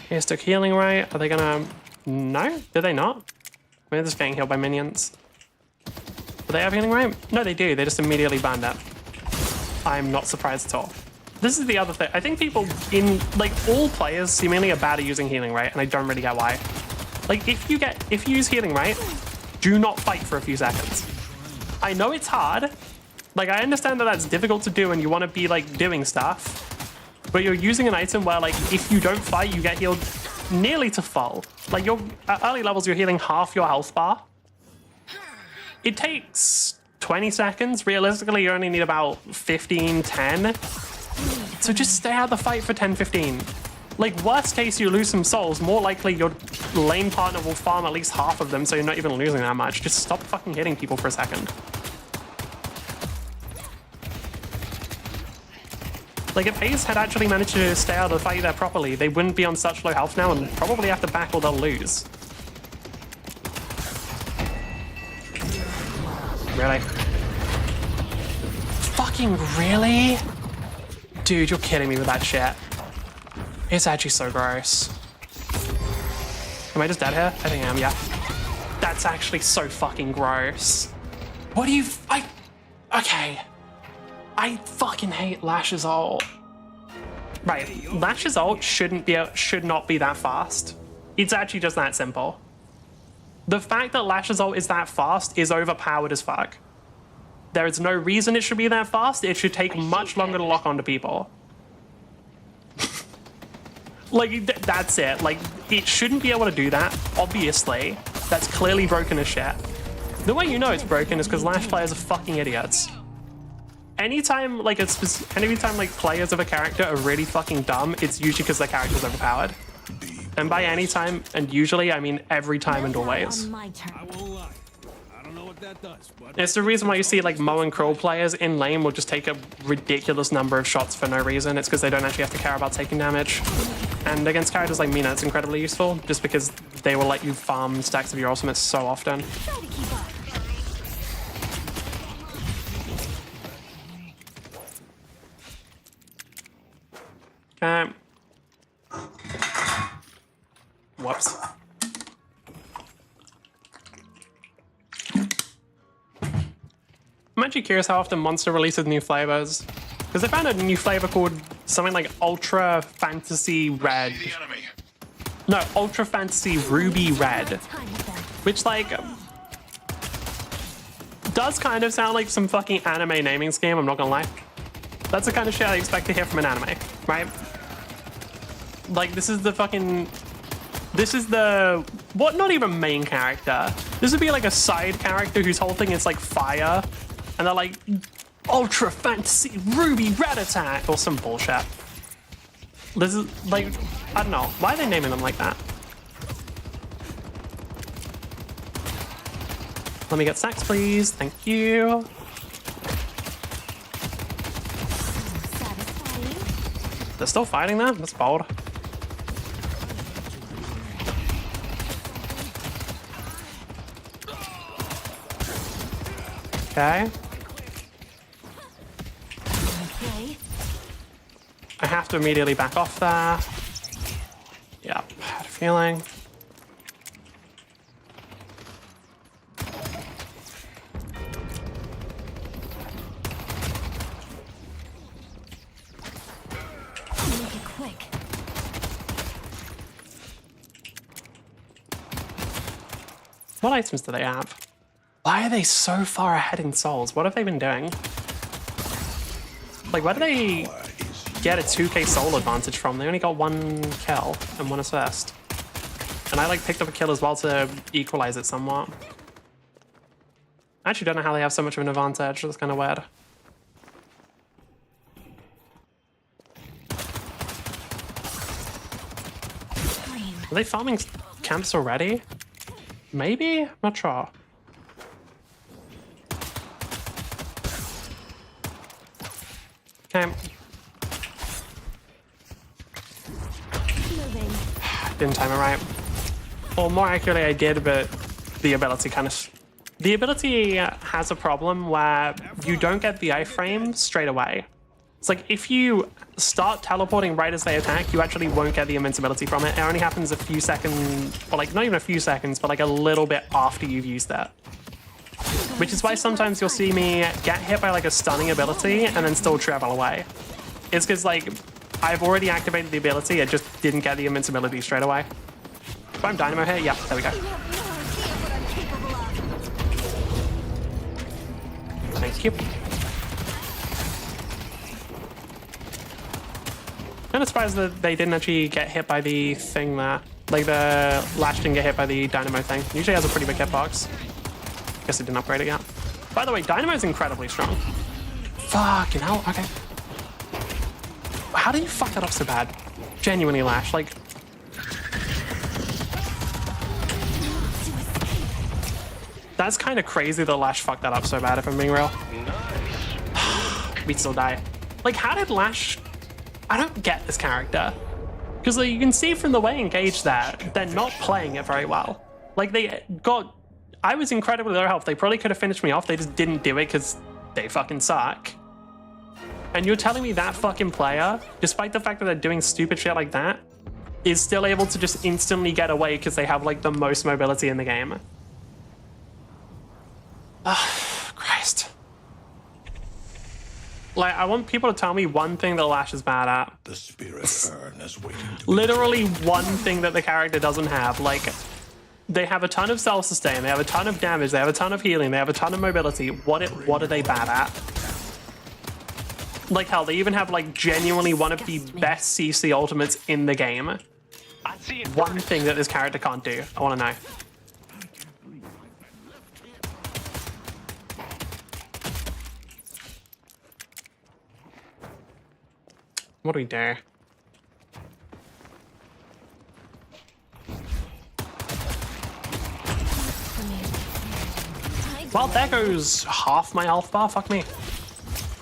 Here's took healing right. Are they gonna... No? Did they not? Maybe they're just getting healed by minions. Do they have healing right? No, they do. They just immediately banned it. I'm not surprised at all. This is the other thing. I think people in, like, all players seemingly are bad at using healing right, and I don't really get why. Like, if you use healing right, do not fight for a few seconds. I know it's hard. Like, I understand that that's difficult to do and you want to be, like, doing stuff. But you're using an item where, like, if you don't fight, you get healed nearly to full. Like, at early levels, you're healing half your health bar. It takes 20 seconds. Realistically, you only need about 15, 10. So just stay out of the fight for 10, 15. Like, worst case, you lose some souls. More likely, your lane partner will farm at least half of them, so you're not even losing that much. Just stop fucking hitting people for a second. Like, if Haze had actually managed to stay out of the fight there properly, they wouldn't be on such low health now and probably have to back or they'll lose. Really? Fucking really? Dude, you're kidding me with that shit. It's actually so gross. Am I just dead here? I think I am, yeah. That's actually so fucking gross. What do you... Okay. I fucking hate Lash's ult. Right, Lash's ult should not be that fast. It's actually just that simple. The fact that Lash's ult is that fast is overpowered as fuck. There is no reason it should be that fast. It should take much longer to lock onto people. Like, that's it. Like, it shouldn't be able to do that, obviously. That's clearly broken as shit. The way you know it's broken is because Lash players are fucking idiots. Anytime, like, players of a character are really fucking dumb, it's usually because their character's overpowered. And by any time, and usually, I mean every time and always. On my turn. I won't lie. I don't know what that does, but It's the reason why you see, like, Mo and Kroll players in lane will just take a ridiculous number of shots for no reason. It's because they don't actually have to care about taking damage. And against characters like Mina, it's incredibly useful, just because they will let you farm stacks of your ultimates so often. Try to keep up. Okay. Whoops. I'm actually curious how often Monster releases new flavors. Because they found a new flavor called something like Ultra Fantasy Red. The enemy. No, Ultra Fantasy Ruby Red. Time with them. Which, like, does kind of sound like some fucking anime naming scheme, I'm not gonna lie. That's the kind of shit I expect to hear from an anime, right? Like, this is the fucking... This is the... What? Not even main character. This would be like a side character whose whole thing is like fire. And they're like, ultra fantasy ruby rat attack or some bullshit. This is like, I don't know. Why are they naming them like that? Let me get stacks, please. Thank you. Satisfying. They're still fighting them? That's bold. Okay. Okay. I have to immediately back off there. Yep, had a feeling. Make it quick. What items do they have? Why are they so far ahead in souls? What have they been doing? Like, where do they get a 2k soul advantage from? They only got 1 kill and 1 assist. And I like picked up a kill as well to equalize it somewhat. I actually don't know how they have so much of an advantage. That's kind of weird. Green. Are they farming camps already? Maybe? I'm not sure. Okay. Moving. Didn't time it right. Or more accurately, I did, but the ability kind of... The ability has a problem where you don't get the iframe straight away. It's like if you start teleporting right as they attack, you actually won't get the invincibility from it. It only happens a few seconds, or like not even a few seconds, but like a little bit after you've used that. Which is why sometimes you'll see me get hit by like a stunning ability and then still travel away. It's because like I've already activated the ability, I just didn't get the invincibility straight away. If I'm dynamo here, yeah, there we go. You have no idea what I'm capable of. Thank you. I'm surprised that they didn't actually get hit by the thing there. Like the Lash didn't get hit by the Dynamo thing. Usually has a pretty big hitbox. Guess it didn't upgrade it yet. By the way, Dynamo's incredibly strong. Fucking hell, okay. How do you fuck that up so bad? Genuinely, Lash, like... That's kind of crazy that Lash fucked that up so bad, if I'm being real. We'd still die. Like, how did Lash... I don't get this character. Because like, you can see from the way engaged that they're not playing it very well. Like, they got... I was incredibly low health. They probably could have finished me off. They just didn't do it because they fucking suck. And you're telling me that fucking player, despite the fact that they're doing stupid shit like that, is still able to just instantly get away because they have like the most mobility in the game. Christ. Like, I want people to tell me one thing that Lash is bad at. The spirit urn is waiting to Literally one thing that the character doesn't have. Like, they have a ton of self-sustain, they have a ton of damage, they have a ton of healing, they have a ton of mobility. What are they bad at? Like, hell, they even have, like, genuinely one of the best CC ultimates in the game. One thing that this character can't do. I want to know. What do we do? Well, there goes half my health bar. Fuck me.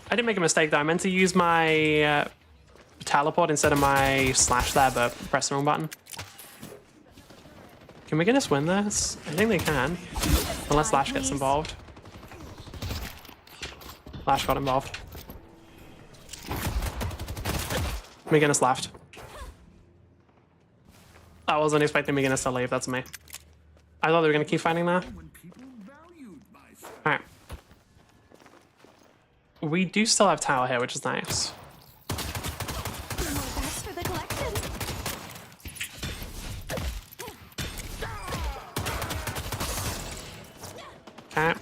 I did make a mistake though. I meant to use my teleport instead of my slash there, but press the wrong button. Can we get us win this? I think they can. Unless Lash gets involved. Lash got involved. McGinnis left. I wasn't expecting McGinnis to leave, that's me. I thought they were going to keep fighting there. Alright. We do still have tower here, which is nice. Thanks for the collection. Okay.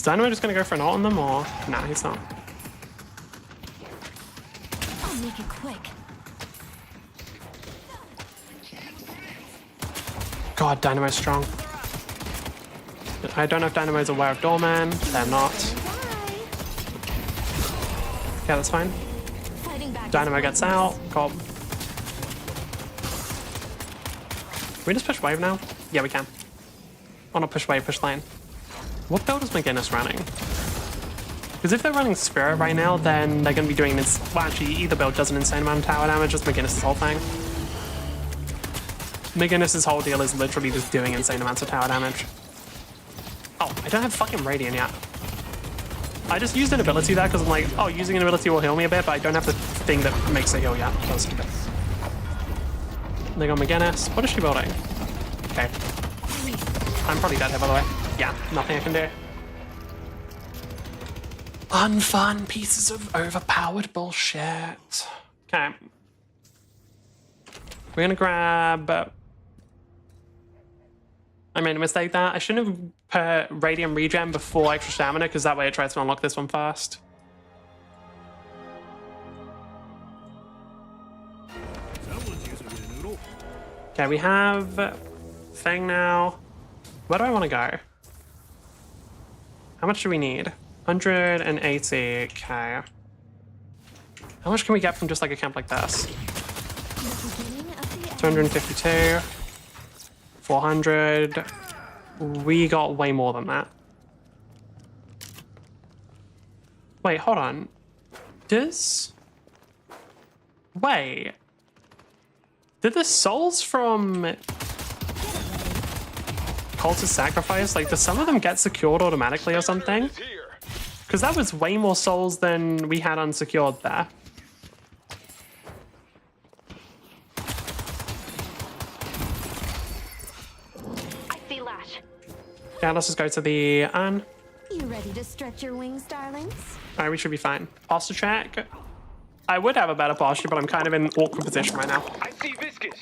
Is Dynamo just gonna go for an ult on them, or nah, he's not. I'll make it quick. God, Dynamo's strong. I don't know if Dynamo's aware of Doorman. They're not. Yeah, that's fine. Fighting back. Dynamo gets out. Cool. Can we just push wave now? Yeah, we can. Oh, not push wave, push lane. What build is McGinnis running? Because if they're running Spirit right now, then they're going to be doing this. Well, actually, either build does an insane amount of tower damage, just McGinnis' whole thing. McGinnis' whole deal is literally just doing insane amounts of tower damage. Oh, I don't have fucking Radiant yet. I just used an ability there because I'm like, oh, using an ability will heal me a bit, but I don't have the thing that makes it heal yet. That was stupid. They got McGinnis. What is she building? Okay. I'm probably dead here, by the way. Yeah, nothing I can do. Unfun pieces of overpowered bullshit. Okay. We're gonna grab... I made a mistake there. I shouldn't have put Radiant Regen before extra stamina, because that way it tries to unlock this one first. Someone's using a noodle. Okay, we have thing now. Where do I want to go? How much do we need? 180. Okay. How much can we get from just like a camp like this? 252. 400. We got way more than that. Wait, hold on. Wait. Did the souls from Cultist Sacrifice, like, do some of them get secured automatically or something? Because that was way more souls than we had unsecured there. I see Lash. Yeah, let's just go to the urn. You ready to stretch your wings, darlings? Alright, we should be fine. Posture check. I would have a better posture, but I'm kind of in an awkward position right now. I see viscous.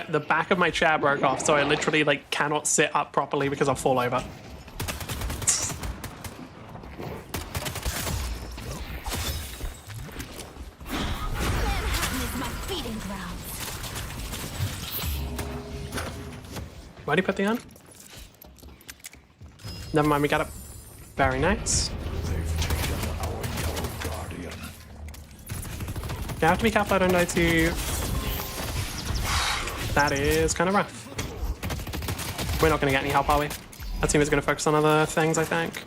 The back of my chair broke off, so I literally like cannot sit up properly because I'll fall over. Manhattan is my feeding ground. Where do you put the on? Never mind, we got it. Very nice. They've taken our yellow guardian. You have to be careful I don't die to... That is kind of rough. We're not going to get any help, are we? That team is going to focus on other things, I think.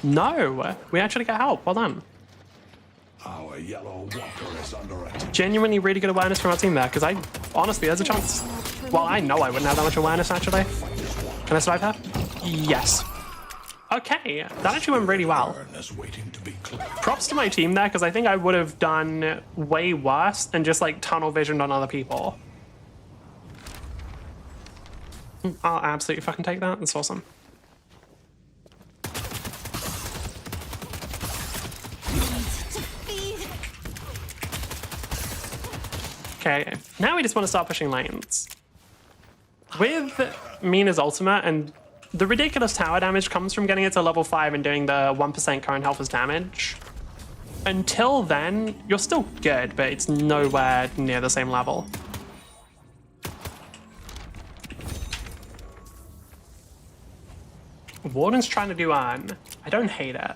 No! We actually get help. Well done. Our yellow walker is under attack. Genuinely really good awareness from our team there, because honestly, there's a chance. Well, I know I wouldn't have that much awareness, actually. Can I survive her? Yes. Okay, that actually went really well. Is waiting to be cleared. Props to my team there, because I think I would have done way worse and just like tunnel visioned on other people. I'll absolutely fucking take that. That's awesome. Okay, now we just want to start pushing lanes. With Mina's ultimate, and the ridiculous tower damage comes from getting it to level 5 and doing the 1% current health as damage. Until then, you're still good, but it's nowhere near the same level. Warden's trying to do urn. I don't hate it.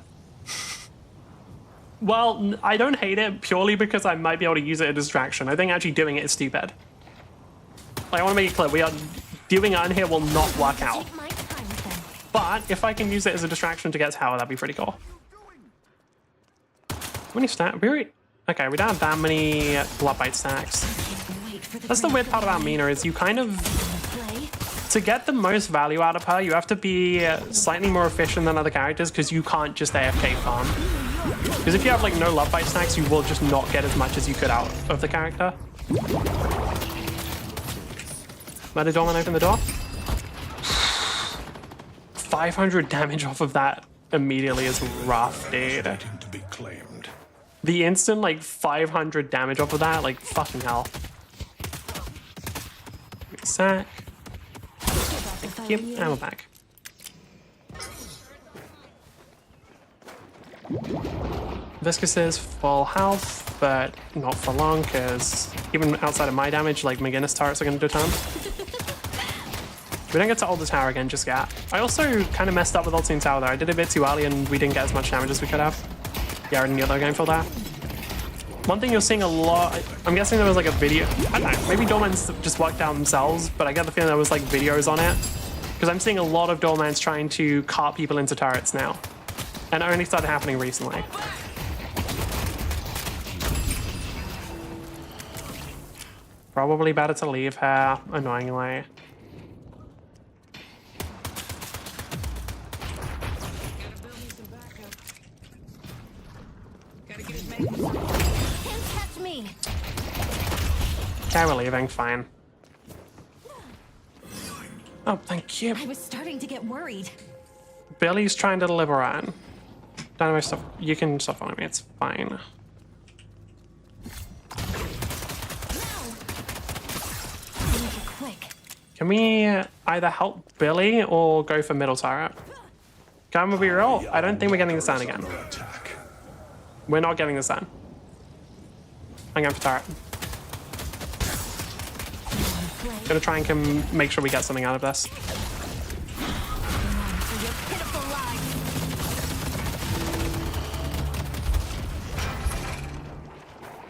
Well, I don't hate it purely because I might be able to use it as a distraction. I think actually doing it is stupid. Like, I want to make it clear, doing urn here will not work out. Take my time with them. But if I can use it as a distraction to get tower, that'd be pretty cool. How many stacks? Okay, we don't have that many blood bite stacks. Wait for the That's the weird part about Mina is you kind of... play. To get the most value out of her, you have to be slightly more efficient than other characters because you can't just AFK farm. Because if you have like no love bite stacks, you will just not get as much as you could out of the character. Let a doorman open the door. 500 damage off of that immediately is rough, dude. Waiting to be claimed. The instant like 500 damage off of that, like fucking hell. Sack. if I were Yep, you. and we're back. Viscous is full health, but not for long, because even outside of my damage, like McGinnis turrets are going to do a ton. We don't get to ult the tower again just yet. I also kind of messed up with ulting tower there. I did it a bit too early and we didn't get as much damage as we could have. Yeah, I didn't get low game for that. One thing you're seeing a lot, I'm guessing there was like a video, I don't know, maybe Doormans just worked out themselves, but I get the feeling there was like videos on it. Because I'm seeing a lot of Doormans trying to cart people into turrets now. And it only started happening recently. Probably better to leave her, annoyingly. Can't catch me. Okay, we're leaving, fine. Oh, thank you. I was starting to get worried. Billy's trying to deliver on. Dynamite stuff. You can stop following me, it's fine. Quick. Can we either help Billy or go for middle turret? Can we be real? I don't think we're getting this down again. Under attack. We're not getting this down. I'm going for turret. Gonna try and make sure we get something out of this.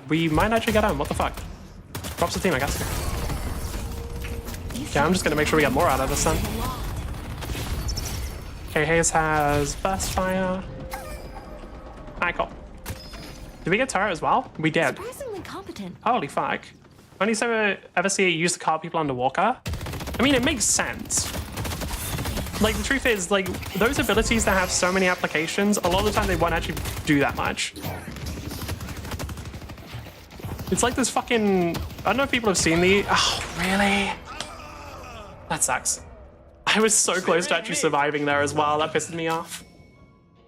We might actually get on. What the fuck? Drops the team, I guess. Okay, I'm just gonna make sure we get more out of this then. Okay, Hayes has burst fire. Alright, cool. Did we get turret as well? We did. Surprisingly competent. Holy fuck. Only ever see it used to cart people under Walker. I mean, it makes sense. Like, the truth is, like, those abilities that have so many applications, a lot of the time they won't actually do that much. It's like this fucking... I don't know if people have seen the... Oh, really? That sucks. I was so close to actually surviving there as well. That pissed me off.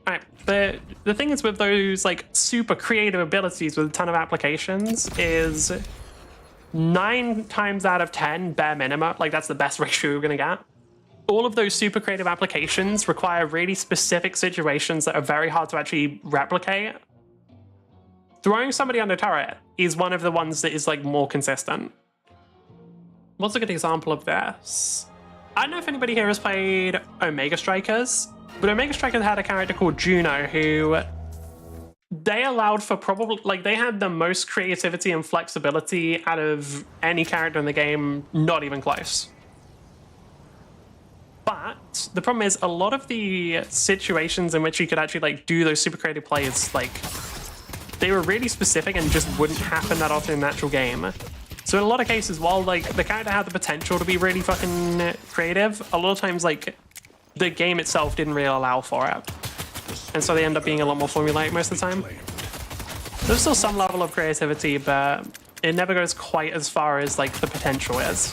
Alright, but the thing is with those, like, super creative abilities with a ton of applications is 9 times out of 10, bare minimum, like, that's the best ratio you're gonna get. All of those super creative applications require really specific situations that are very hard to actually replicate. Throwing somebody under turret is one of the ones that is, like, more consistent. What's a good example of this? I don't know if anybody here has played Omega Strikers, but Omega Strikers had a character called Juno who they allowed for probably, like, they had the most creativity and flexibility out of any character in the game, not even close. But the problem is a lot of the situations in which you could actually, like, do those super creative plays, like, they were really specific and just wouldn't happen that often in an actual game. So in a lot of cases, while, like, the character had the potential to be really fucking creative, a lot of times, like, the game itself didn't really allow for it. And so they end up being a lot more formulaic most of the time. There's still some level of creativity, but it never goes quite as far as, like, the potential is.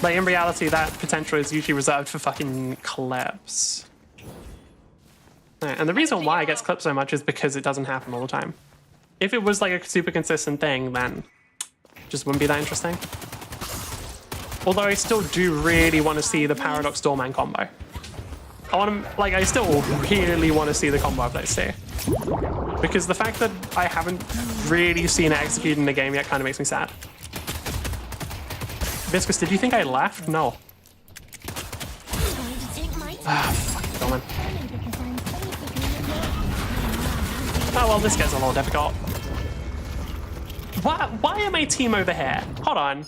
Like, in reality, that potential is usually reserved for fucking clips. And the reason why it gets clipped so much is because it doesn't happen all the time. If it was, like, a super consistent thing, then it just wouldn't be that interesting. Although I still do really want to see the Paradox Doorman combo. I still really want to see the combo of those two. Because the fact that I haven't really seen it executed in the game yet kind of makes me sad. Viscous, did you think I left? No. Ah, fucking Doorman. Oh, well, this gets a little difficult. Why am I team over here? Hold on.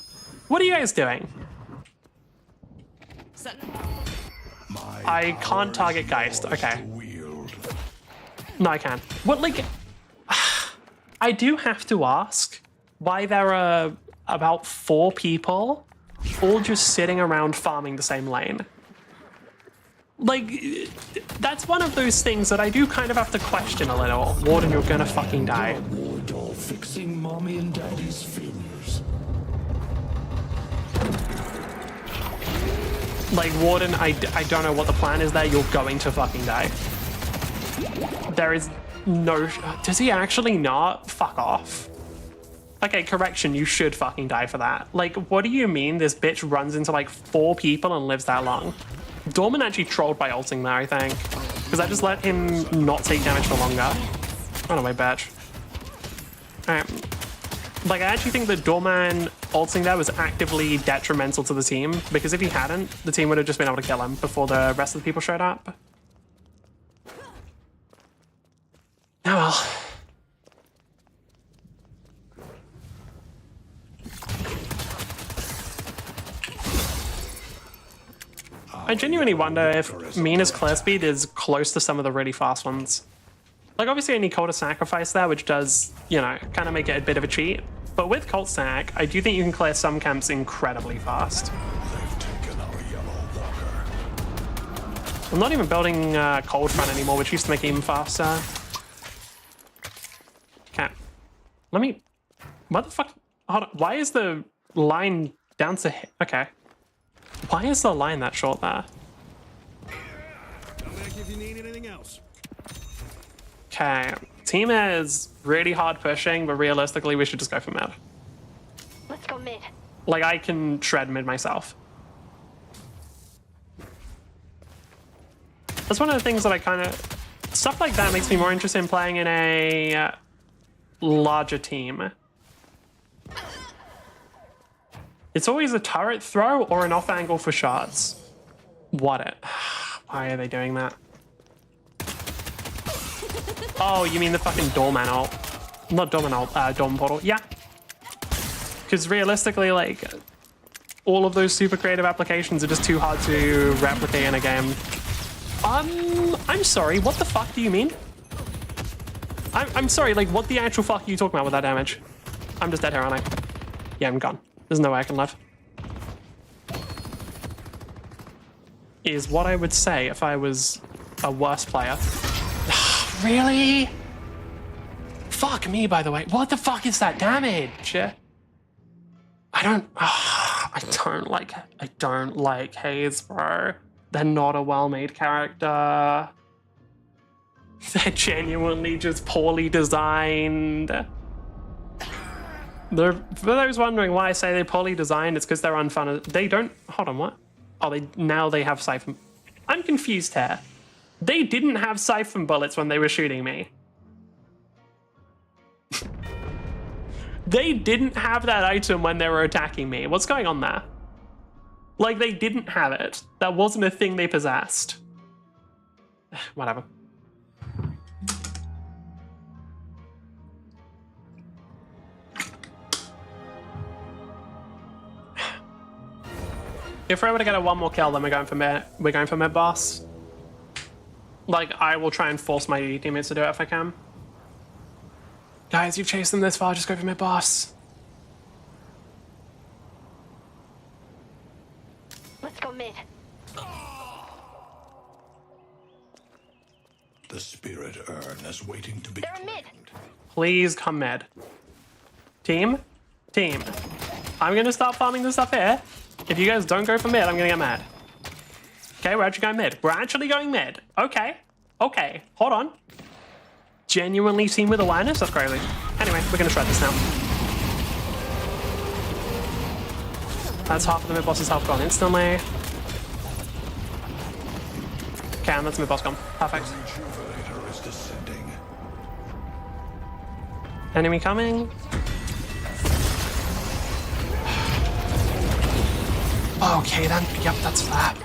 What are you guys doing? I can't target Geist. Okay. No, I can. What, like... I do have to ask why there are about 4 people all just sitting around farming the same lane. Like, that's one of those things that I do kind of have to question a little. Warden, you're gonna fucking die. Wardall fixing mommy and daddy's fingers. Like, Warden, I don't know what the plan is there. You're going to fucking die. There is no... Does he actually not? Fuck off. Okay, correction, you should fucking die for that. Like, what do you mean this bitch runs into like 4 people and lives that long? Dorman actually trolled by ulting there, I think. Because I just let him not take damage for longer. Run away, bitch. Alright. Like, I actually think that Dorman ulting there was actively detrimental to the team, because if he hadn't, the team would have just been able to kill him before the rest of the people showed up. Oh well. I genuinely wonder if Mina's clear speed is close to some of the really fast ones. Like, obviously I need Cult of Sacrifice there, which does, you know, kind of make it a bit of a cheat. But with Cult Sac, I do think you can clear some camps incredibly fast. They've taken our yellow walker. I'm not even building Cold Front anymore, which used to make it even faster. Okay. Let me... What the fuck? Hold on. Why is the line down to... Okay. Why is the line that short there? Come back if you need anything else. Okay. Team is really hard pushing, but realistically, we should just go for mid. Let's go mid. Like, I can shred mid myself. That's one of the things that I kind of... Stuff like that makes me more interested in playing in a larger team. It's always a turret throw or an off angle for shots. What it? Why are they doing that? Oh, you mean the fucking Doorman ult? Not Doorman ult, Dawn Portal. Yeah. Because realistically, like, all of those super creative applications are just too hard to replicate in a game. I'm sorry, what the fuck do you mean? I'm sorry, like, what the actual fuck are you talking about with that damage? I'm just dead here, aren't I? Yeah, I'm gone. There's no way I can live. Is what I would say if I was a worse player. Really? Fuck me, by the way. What the fuck is that damage? I don't like Haze, bro. They're not a well-made character. They're genuinely just poorly designed. For those wondering why I say they're poorly designed, it's because they're unfun. They don't... Hold on, what? Oh, now they have siphon... I'm confused here. They didn't have siphon bullets when they were shooting me. They didn't have that item when they were attacking me. What's going on there? Like, they didn't have it. That wasn't a thing they possessed. Whatever. If we're able to get a 1 more kill, then we're going for mid boss. Like, I will try and force my teammates to do it if I can. Guys, you've chased them this far, just go for mid boss. Let's go mid. The spirit urn is waiting to be They're mid. claimed. Please come mid. Team? Team. I'm gonna start farming this stuff here. If you guys don't go for mid, I'm gonna get mad. Okay, we're actually going mid. We're actually going mid. Okay. Okay. Hold on. Genuinely team with awareness? That's crazy. Anyway, we're gonna shred this now. That's half of the mid boss's health gone instantly. Okay, and that's mid boss gone. Perfect. Rejuvenator is descending. Enemy coming. Okay then. Yep, that's that.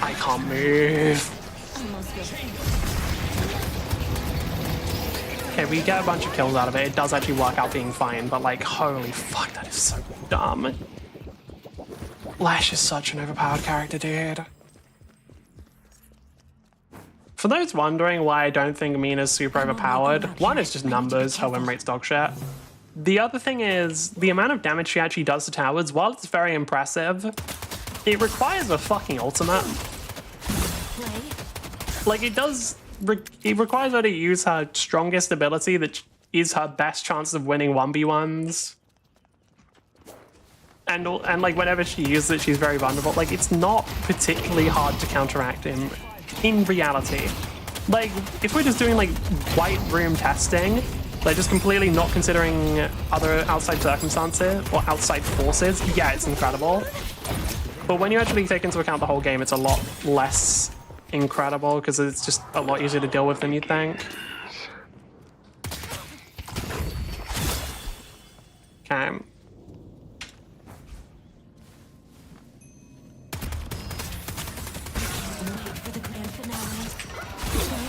I can't move. Okay, we get a bunch of kills out of it. It does actually work out being fine, but like, holy fuck, that is so dumb. Lash is such an overpowered character, dude. For those wondering why I don't think Mina's super overpowered, one is just numbers, her win rate's dog shit. The other thing is, the amount of damage she actually does to towers, while it's very impressive, it requires a fucking ultimate. Like, it requires her to use her strongest ability that is her best chance of winning 1v1s. And like, whenever she uses it, she's very vulnerable. Like, it's not particularly hard to counteract in reality. Like, if we're just doing like white room testing, like just completely not considering other outside circumstances or outside forces, yeah, it's incredible. But when you actually take into account the whole game, it's a lot less incredible because it's just a lot easier to deal with than you'd think. Okay.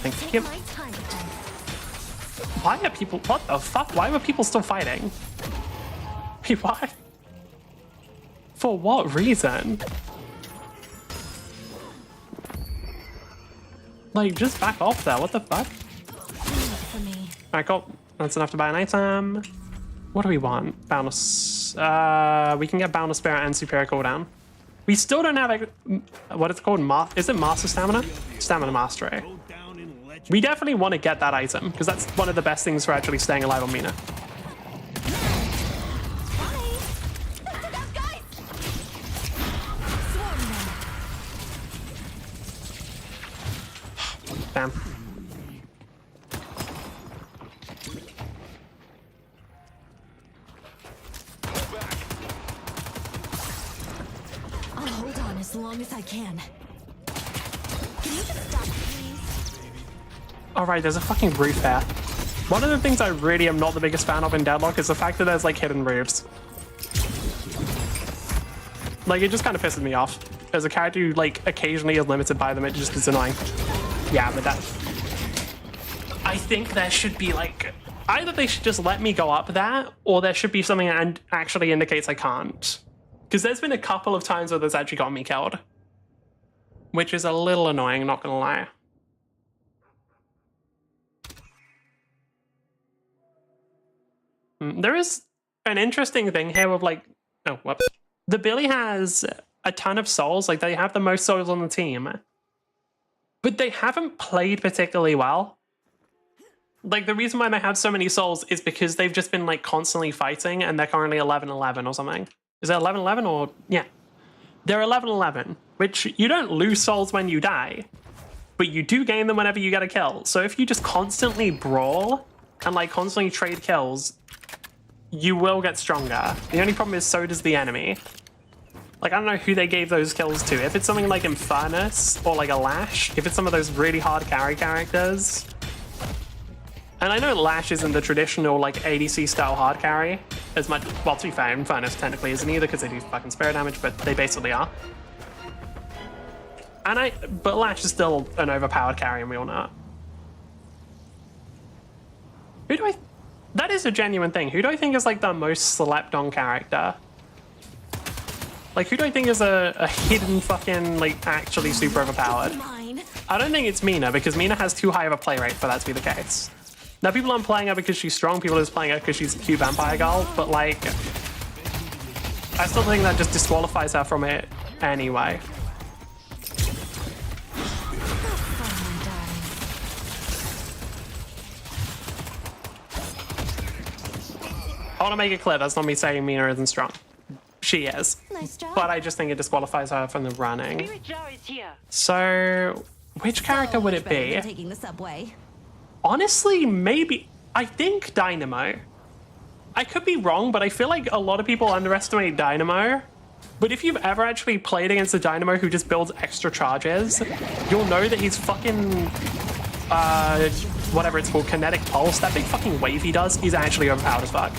Thank you. Why are people? What the fuck? Why were people still fighting? Wait, why? For what reason? Like, just back off there. What the fuck? Alright, cool. That's enough to buy an item. What do we want? Boundless. We can get Boundless Spirit and Superior Cooldown. We still don't have what it's called. Is it Master Stamina? Stamina Mastery. We definitely want to get that item because that's one of the best things for actually staying alive on Mina. Damn. I'll hold on as long as I can. Can you just stop, please? Alright, there's a fucking roof there. One of the things I really am not the biggest fan of in Deadlock is the fact that there's like hidden roofs. Like, it just kind of pisses me off. As a character who like occasionally is limited by them, it just is annoying. Yeah, but that... I think there should be like... Either they should just let me go up there, or there should be something that actually indicates I can't. Because there's been a couple of times where there's actually gotten me killed. Which is a little annoying, not gonna lie. There is an interesting thing here with like... Oh, whoops. The Billy has a ton of souls, like they have the most souls on the team. But they haven't played particularly well. Like the reason why they have so many souls is because they've just been like constantly fighting and they're currently 11-11 or something. Is it 11-11 or... Yeah. They're 11-11, which you don't lose souls when you die, but you do gain them whenever you get a kill. So if you just constantly brawl and like constantly trade kills, you will get stronger. The only problem is so does the enemy. Like, I don't know who they gave those kills to. If it's something like Infernus or like a Lash, if it's some of those really hard carry characters. And I know Lash isn't the traditional like ADC style hard carry as much. Well, to be fair, Infernus technically isn't either because they do fucking spirit damage, but they basically are. But Lash is still an overpowered carry and we all know it. Who do I... That is a genuine thing. Who do I think is like the most slept on character? Like, who do I think is a hidden fucking, like, actually super overpowered? I don't think it's Mina, because Mina has too high of a play rate for that to be the case. Now, people aren't playing her because she's strong, people are just playing her because she's a cute vampire girl, but, like, I still think that just disqualifies her from it anyway. I want to make it clear, that's not me saying Mina isn't strong. She is. Nice job. But I just think it disqualifies her from the running. So, which character would it be? Taking the subway. Honestly, maybe... I think Dynamo. I could be wrong, but I feel like a lot of people underestimate Dynamo. But if you've ever actually played against a Dynamo who just builds extra charges, you'll know that he's fucking... whatever it's called, Kinetic Pulse. That big fucking wave he does, he's actually overpowered as fuck.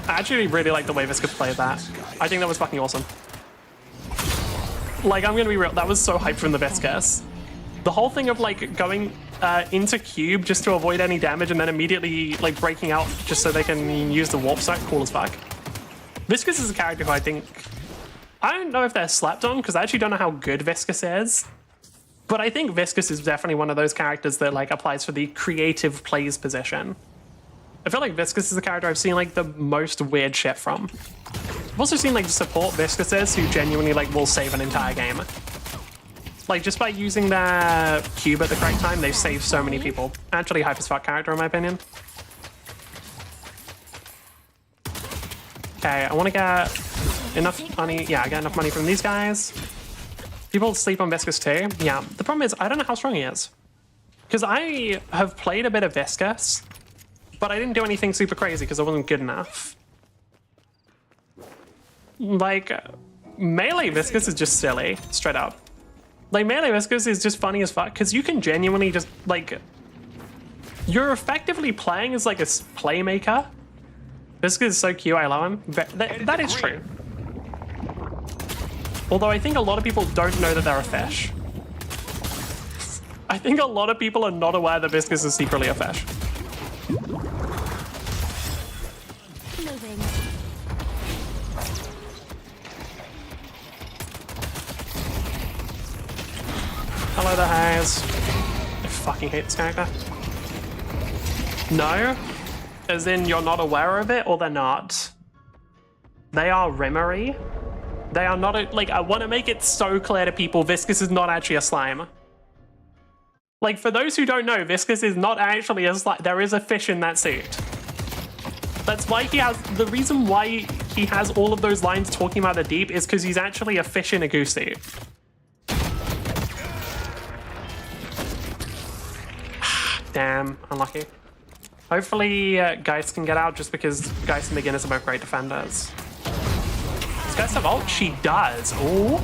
I actually really like the way Viscus played that. I think that was fucking awesome. Like, I'm gonna be real, that was so hyped from the Viscus. The whole thing of like going into cube just to avoid any damage and then immediately like breaking out just so they can use the warp sight, cool as fuck. Viscus is a character who I think... I don't know if they're slept on because I actually don't know how good Viscus is. But I think Viscus is definitely one of those characters that like applies for the creative plays position. I feel like Viscus is a character I've seen like the most weird shit from. I've also seen like support Viscuses who genuinely like will save an entire game. Like just by using their cube at the correct time, they've saved so many people. Actually hype as fuck character in my opinion. Okay, I want to get enough money. Yeah, I get enough money from these guys. People sleep on Viscous too. Yeah, the problem is I don't know how strong he is. Because I have played a bit of Viscous, but I didn't do anything super crazy because I wasn't good enough. Like, melee Viscous is just silly, straight up. Like, melee Viscous is just funny as fuck because you can genuinely just, like, you're effectively playing as, like, a playmaker. Viscous is so cute, I love him. That is true. Although I think a lot of people don't know that they're a fish. I think a lot of people are not aware that Viscous is secretly a fish. Moving. Hello there, Hayes. I fucking hate this character. No? As in you're not aware of it, or they're not? They are Rimmery. They are not, like, I want to make it so clear to people, Viscous is not actually a slime. Like, for those who don't know, Viscous is not actually a slime. There is a fish in that suit. That's why he has, the reason why he has all of those lines talking about the deep is because he's actually a fish in a goose suit. Damn, unlucky. Hopefully, Geist can get out just because Geist and Beginners are both great defenders. Does Geist have ult? She does. Ooh.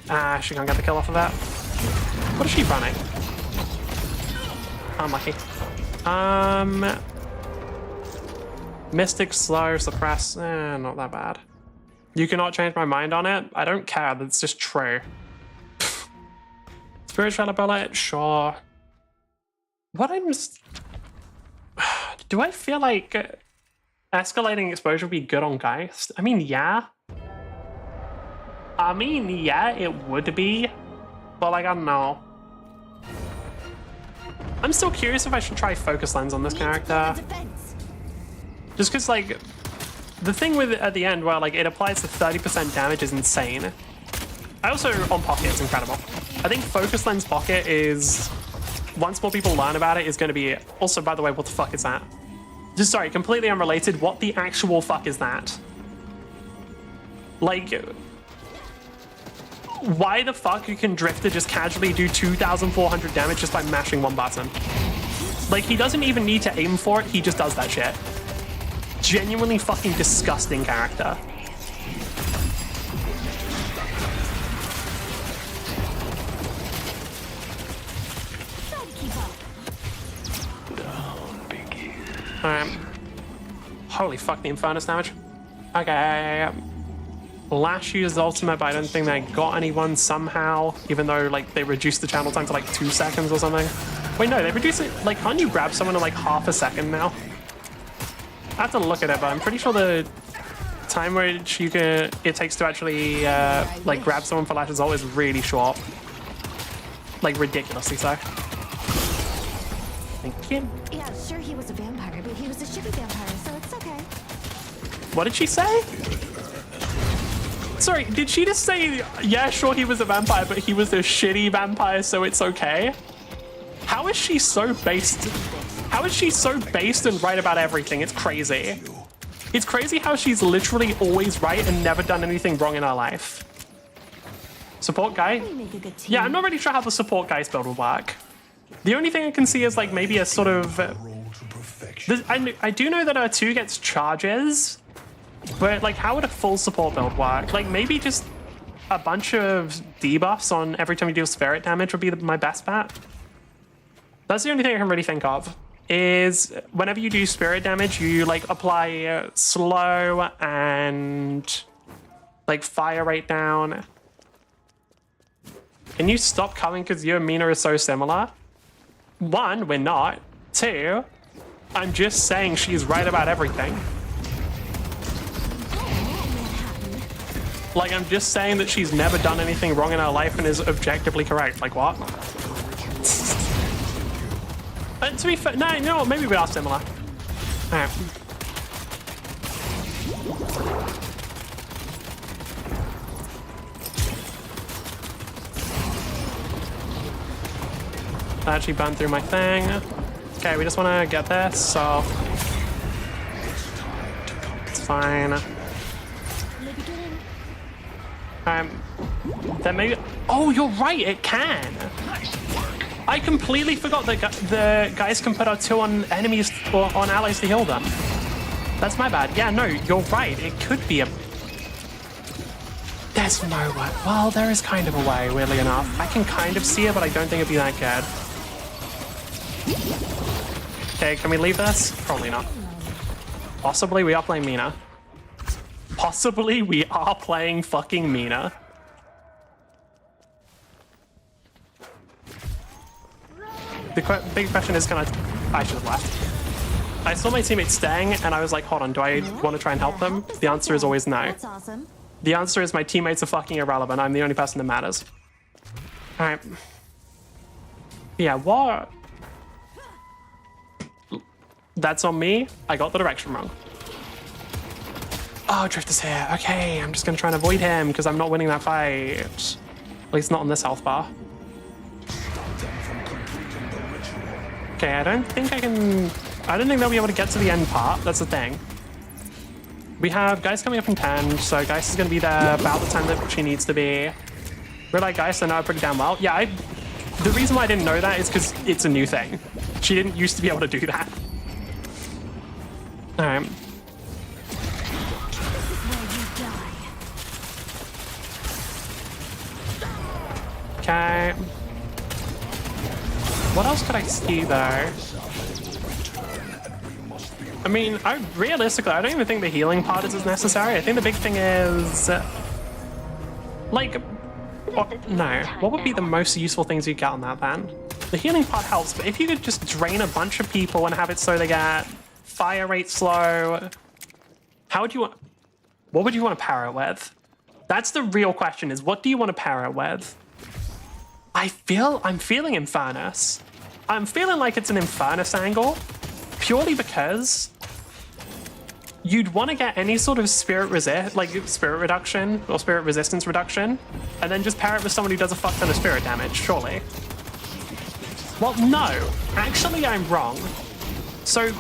Ah, she can't get the kill off of that. What is she running? Unlucky. Mystic, slow, suppress. Not that bad. You cannot change my mind on it. I don't care. That's just true. Spiritual bullet, sure. What I'm... Do I feel like escalating exposure would be good on Geist? I mean, yeah. Yeah, it would be. But, like, I don't know. I'm still curious if I should try Focus Lens on this character. Just because, like, the thing with it at the end where, like, it applies to 30% damage is insane. I also, on Pocket, it's incredible. I think Focus Lens Pocket is, once more people learn about it, is going to be... Also, by the way, what the fuck is that? Just, sorry, completely unrelated. What the actual fuck is that? Like... Why the fuck can Drifter just casually do 2,400 damage just by mashing one button? Like, he doesn't even need to aim for it, he just does that shit. Genuinely fucking disgusting character. Alright. Holy fuck, the Infernus damage. Okay. Lash used ultimate, but I don't think they got anyone somehow, even though, like, they reduced the channel time to, like, 2 seconds or something. Wait, no, they reduced it, like, can't you grab someone in, like, half a second now? I have to look at it, but I'm pretty sure the time which it takes to actually, like, grab someone for Lash's ult is really short. Like, ridiculously so. Thank you. Yeah, sure he was a vampire, but he was a shitty vampire, so it's okay. What did she say? Sorry, did she just say, yeah, sure, he was a vampire, but he was a shitty vampire, so it's okay? How is she so based? How is she so based and right about everything? It's crazy. It's crazy how she's literally always right and never done anything wrong in her life. Support guy? Yeah, I'm not really sure how the support guy's build will work. The only thing I can see is, like, maybe a sort of... I do know that R2 gets charges, but, like, how would a full support build work? Like, maybe just a bunch of debuffs on every time you deal spirit damage would be my best bet. That's the only thing I can really think of, is whenever you do spirit damage, you, like, apply slow and, like, fire rate down. Can you stop coming because you and Mina are so similar? 1, we're not. 2, I'm just saying she's right about everything. Like, I'm just saying that she's never done anything wrong in her life and is objectively correct. Like, what? To be fair, no, maybe we are similar. Alright. I actually burned through my thing. Okay, we just want to get this, so... It's fine. Then maybe... Oh, you're right, it can! I completely forgot that the guys can put R2 on enemies or on allies to heal them. That's my bad. Yeah, no, you're right. It could be a... There's no way. Well, there is kind of a way, weirdly enough. I can kind of see it, but I don't think it'd be that good. Okay, can we leave this? Probably not. Possibly we are playing Mina. Possibly we are playing fucking Mina. The big question is, can I should have left. I saw my teammates staying, and I was like, hold on, do I want to try and help them? The answer is always no. That's awesome. The answer is my teammates are fucking irrelevant. I'm the only person that matters. Alright. Yeah, what? That's on me. I got the direction wrong. Oh, Drift is here. Okay, I'm just gonna try and avoid him because I'm not winning that fight. At least not on this health bar. Okay, I don't think they'll be able to get to the end part. That's the thing. We have Geist coming up in 10, so Geist is going to be there about the time that she needs to be. We're like Geist, I know pretty damn well. Yeah, the reason why I didn't know that is because it's a new thing. She didn't used to be able to do that. Alright. Okay. What else could I see though? I mean, realistically, I don't even think the healing part is as necessary. I think the big thing is... like... no. What would be the most useful things you get on that then? The healing part helps, but if you could just drain a bunch of people and have it so they get fire rate slow... How would you want... What would you want to pair it with? That's the real question, is what do you want to pair it with? I'm feeling Infernus. I'm feeling like it's an Infernus angle, purely because you'd want to get any sort of spirit reduction or spirit resistance reduction, and then just pair it with someone who does a fuck ton of spirit damage, surely. Well, no, actually I'm wrong. So,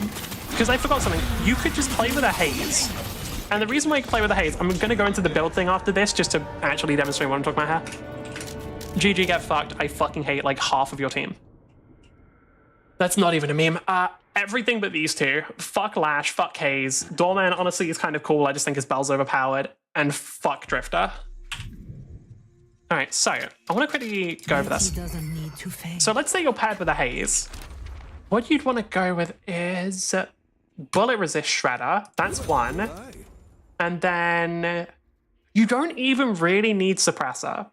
because I forgot something, you could just play with a haze. And the reason why you can play with a haze, I'm going to go into the build thing after this just to actually demonstrate what I'm talking about here. GG, get fucked. I fucking hate like half of your team. That's not even a meme. Everything but these two. Fuck Lash, fuck Haze. Doorman honestly is kind of cool. I just think his bell's overpowered. And fuck Drifter. Alright, so I want to quickly go over this. So let's say you're paired with a Haze. What you'd want to go with is Bullet Resist Shredder. That's one. And then you don't even really need Suppressor.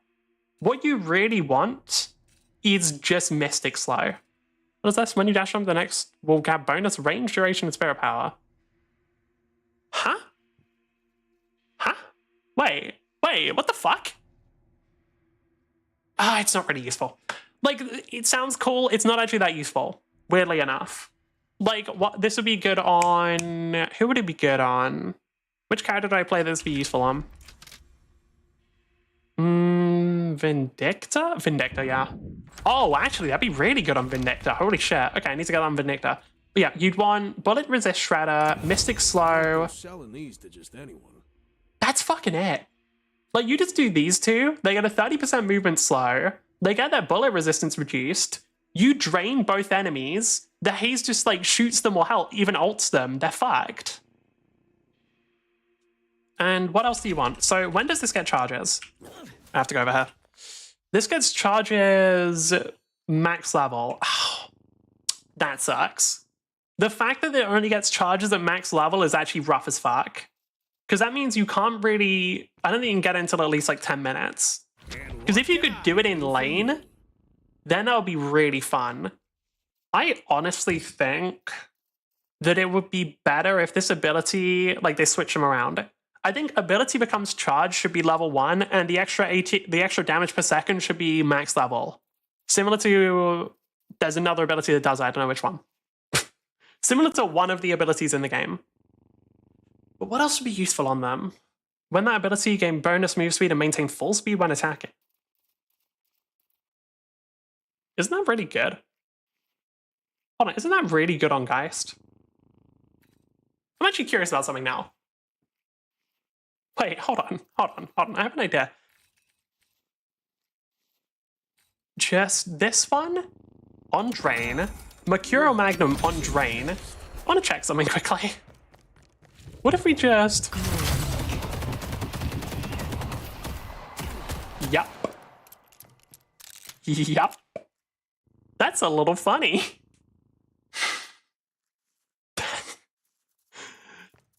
What you really want is just Mystic Slow. What is this? When you dash jump, the next will get bonus range, duration, and spirit power. Huh? Huh? Wait, what the fuck? It's not really useful. Like, it sounds cool. It's not actually that useful, weirdly enough. Like, what this would be good on... Who would it be good on? Which character did I play that this would be useful on? Vindicta? Vindicta, yeah. Oh, actually, that'd be really good on Vindicta. Holy shit. Okay, I need to get on Vindicta. But yeah, you'd want Bullet Resist Shredder, Mystic Slow. Selling these to just anyone. That's fucking it. Like, you just do these two, they get a 30% movement slow, they get their bullet resistance reduced, you drain both enemies, the haze just, like, shoots them or hell, even ults them, they're fucked. And what else do you want? So, when does this get charges? I have to go over here. This gets charges max level. Oh, that sucks. The fact that it only gets charges at max level is actually rough as fuck. Because that means you can't really... I don't think you can get it until at least like 10 minutes. Because if you could do it in lane, then that would be really fun. I honestly think that it would be better if this ability, like they switch them around. I think ability becomes charged should be level 1, and the extra damage per second should be max level. Similar to... There's another ability that does it, I don't know which one. Similar to one of the abilities in the game. But what else would be useful on them? When that ability, gain bonus move speed and maintain full speed when attacking. Isn't that really good? Hold on, isn't that really good on Geist? I'm actually curious about something now. Wait, hold on. I have an idea. just this one on drain, Mercurial Magnum on drain. I want to check something quickly. What if we just... Yup. Yup. That's a little funny.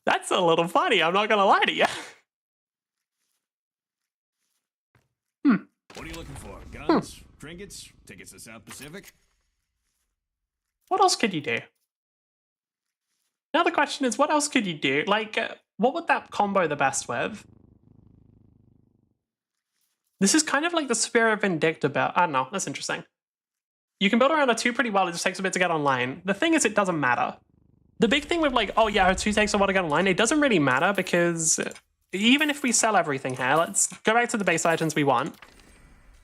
That's a little funny, I'm not gonna lie to you. What are you looking for? Guns? Trinkets? Tickets to South Pacific? What else could you do? Now the question is, what else could you do? Like, what would that combo the best with? This is kind of like the Spirit Vindicta build. I don't know, that's interesting. You can build around her 2 pretty well, it just takes a bit to get online. The thing is, it doesn't matter. The big thing with like, oh yeah, her 2 takes a while to get online, it doesn't really matter because even if we sell everything here, let's go back to the base items we want.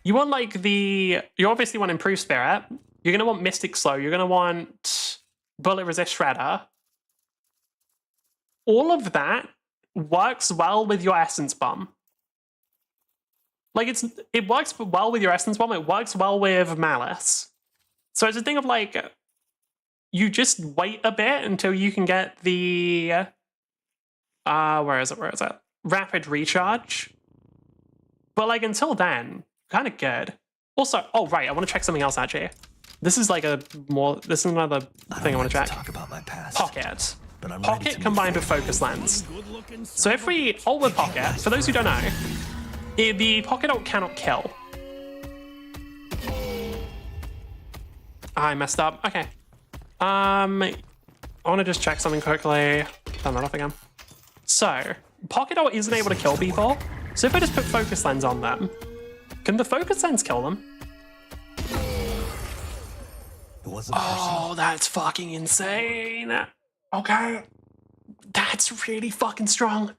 You want like you obviously want Improved Spirit. You're gonna want Mystic Slow. You're gonna want Bullet Resist Shredder. All of that works well with your Essence Bomb. Like it works well with your Essence Bomb. It works well with Malice. So it's a thing of like, you just wait a bit until you can get the where is it? Rapid Recharge. But like until then, kind of good. Also, oh right, I want to check something else actually. This is like this is another thing I want to check. Talk about my past. Pocket. But I'm Pocket combined with Focus Lens. So if we ult with Pocket, for those who don't know, the Pocket ult cannot kill. I messed up. Okay. I want to just check something quickly. Turn that off again. So, Pocket ult isn't able to kill people. So if I just put Focus Lens on them, can the Focus Lens kill them? It wasn't personal. Oh, that's fucking insane. Okay. That's really fucking strong.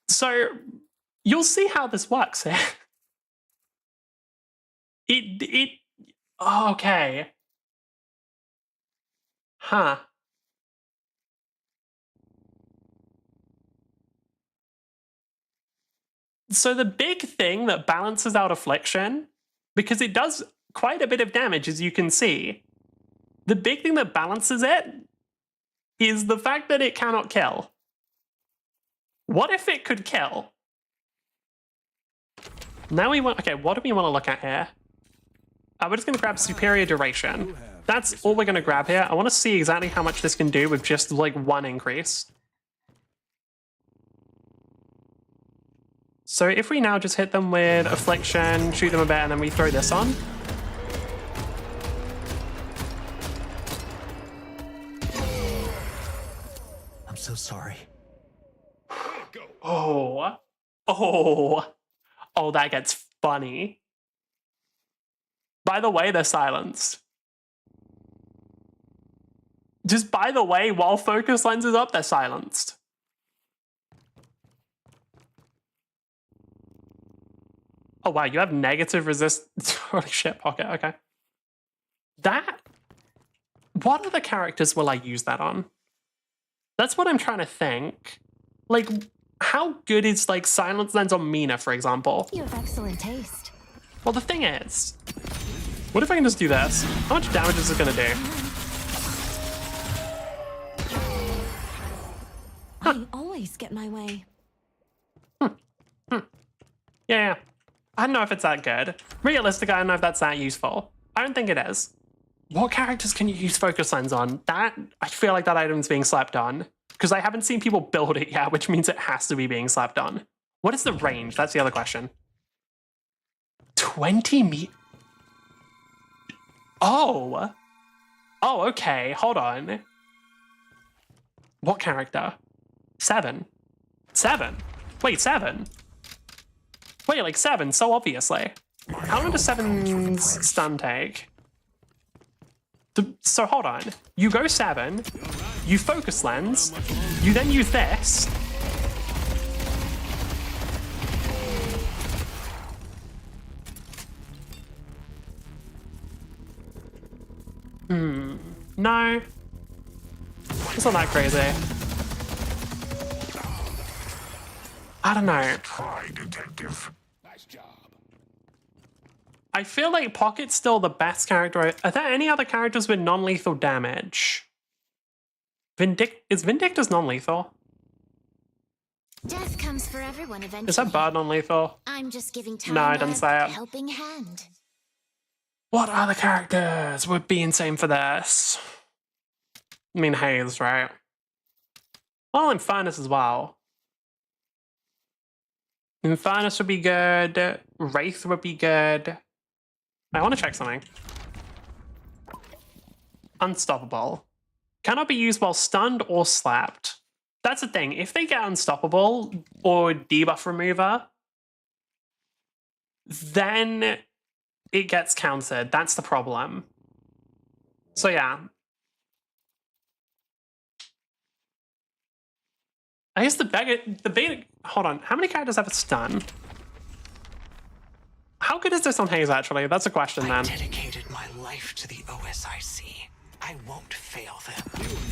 So, you'll see how this works here. Oh, okay. Huh. So the big thing that balances out Affliction, because it does quite a bit of damage, as you can see, the big thing that balances it is the fact that it cannot kill. What if it could kill? Now we want, okay, what do we want to look at here? We're just going to grab Superior Duration. That's all we're going to grab here. I want to see exactly how much this can do with just like 1 increase. So if we now just hit them with Affliction, shoot them a bit, and then we throw this on. I'm so sorry. Oh, that gets funny. By the way, they're silenced. Just by the way, while Focus Lens is up, they're silenced. Oh wow, you have negative resist. Holy shit, Pocket, okay. What other characters will I use that on? That's what I'm trying to think. Like, how good is like Silence Lens on Mina, for example? You have excellent taste. Well, the thing is, what if I can just do this? How much damage is it gonna do? I always get my way. Yeah. I don't know if it's that good. Realistically, I don't know if that's that useful. I don't think it is. What characters can you use Focus Lens on? I feel like that item's being slapped on. Because I haven't seen people build it yet, which means it has to be being slapped on. What is the range? That's the other question. 20 meters? Oh, okay, hold on. What character? 7. 7? Wait, 7? Wait, like 7, so obviously. How long does 7's stun take? So hold on. You go 7, you Focus Lens, you then use this. No. It's not that crazy. I don't know. Hi, detective. Nice job. I feel like Pocket's still the best character. Are there any other characters with non-lethal damage? Is Vindictus non-lethal? Death comes for everyone eventually. Is that Bard non-lethal? I'm just giving time No, I didn't say it. helping hand. What other characters would be insane for this? I mean, Hayes, right? Well, Infernus as well. Infernus would be good. Wraith would be good. I want to check something. Unstoppable. Cannot be used while stunned or slapped. That's the thing. If they get unstoppable or debuff remover, then it gets countered. That's the problem. So yeah. I guess the big hold on. How many characters have a stun? How good is this on Hayes, actually? That's a question, I then. dedicated my life to the OSIC. I won't fail them.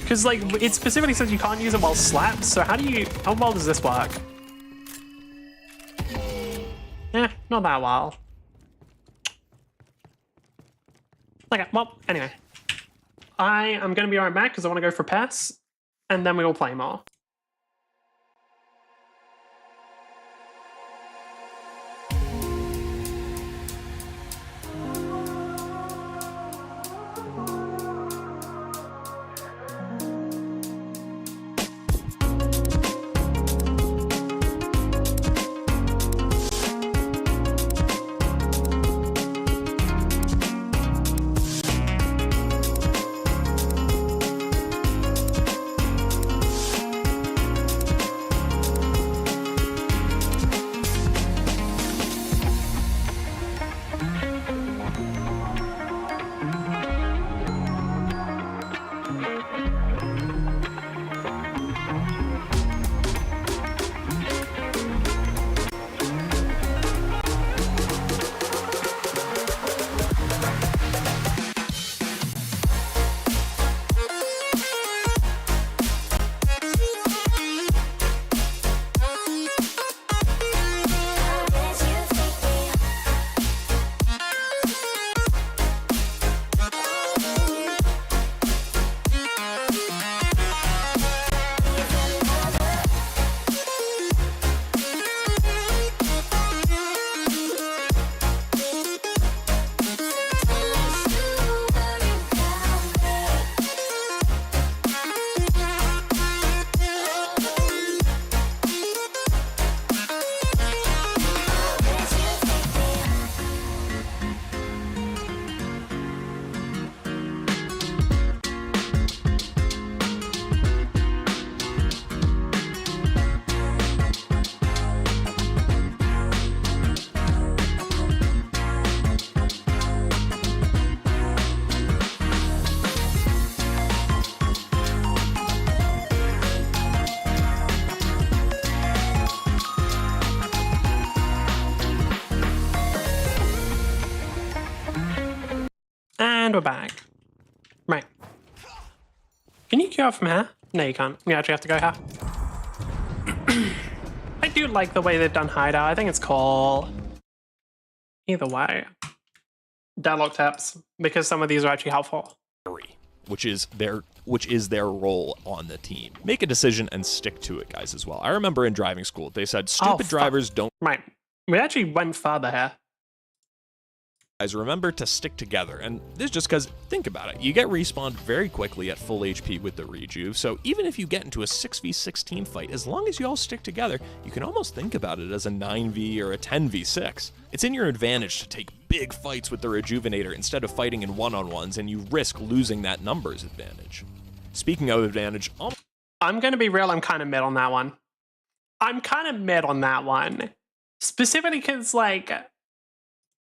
Because, like, it specifically says you can't use it while slapped, so how well does this work? Not that well. Okay, well, anyway. I am going to be right back because I want to go for pass, and then we will play more. And we're back. Right. Can you queue up from here? No, you can't. You actually have to go here. I do like the way they've done Hideout. I think it's cool. Either way. Deadlock tips, because some of these are actually helpful. Which is their role on the team. Make a decision and stick to it, guys, as well. I remember in driving school, they said stupid drivers don't... Right. We actually went further here. Guys, remember to stick together, and this is just because, think about it, you get respawned very quickly at full HP with the rejuve, so even if you get into a 6v16 fight, as long as you all stick together, you can almost think about it as a 9v or a 10v6. It's in your advantage to take big fights with the rejuvenator instead of fighting in one-on-ones, and you risk losing that numbers advantage. Speaking of advantage, I'm going to be real, I'm kind of mid on that one. Specifically because, like,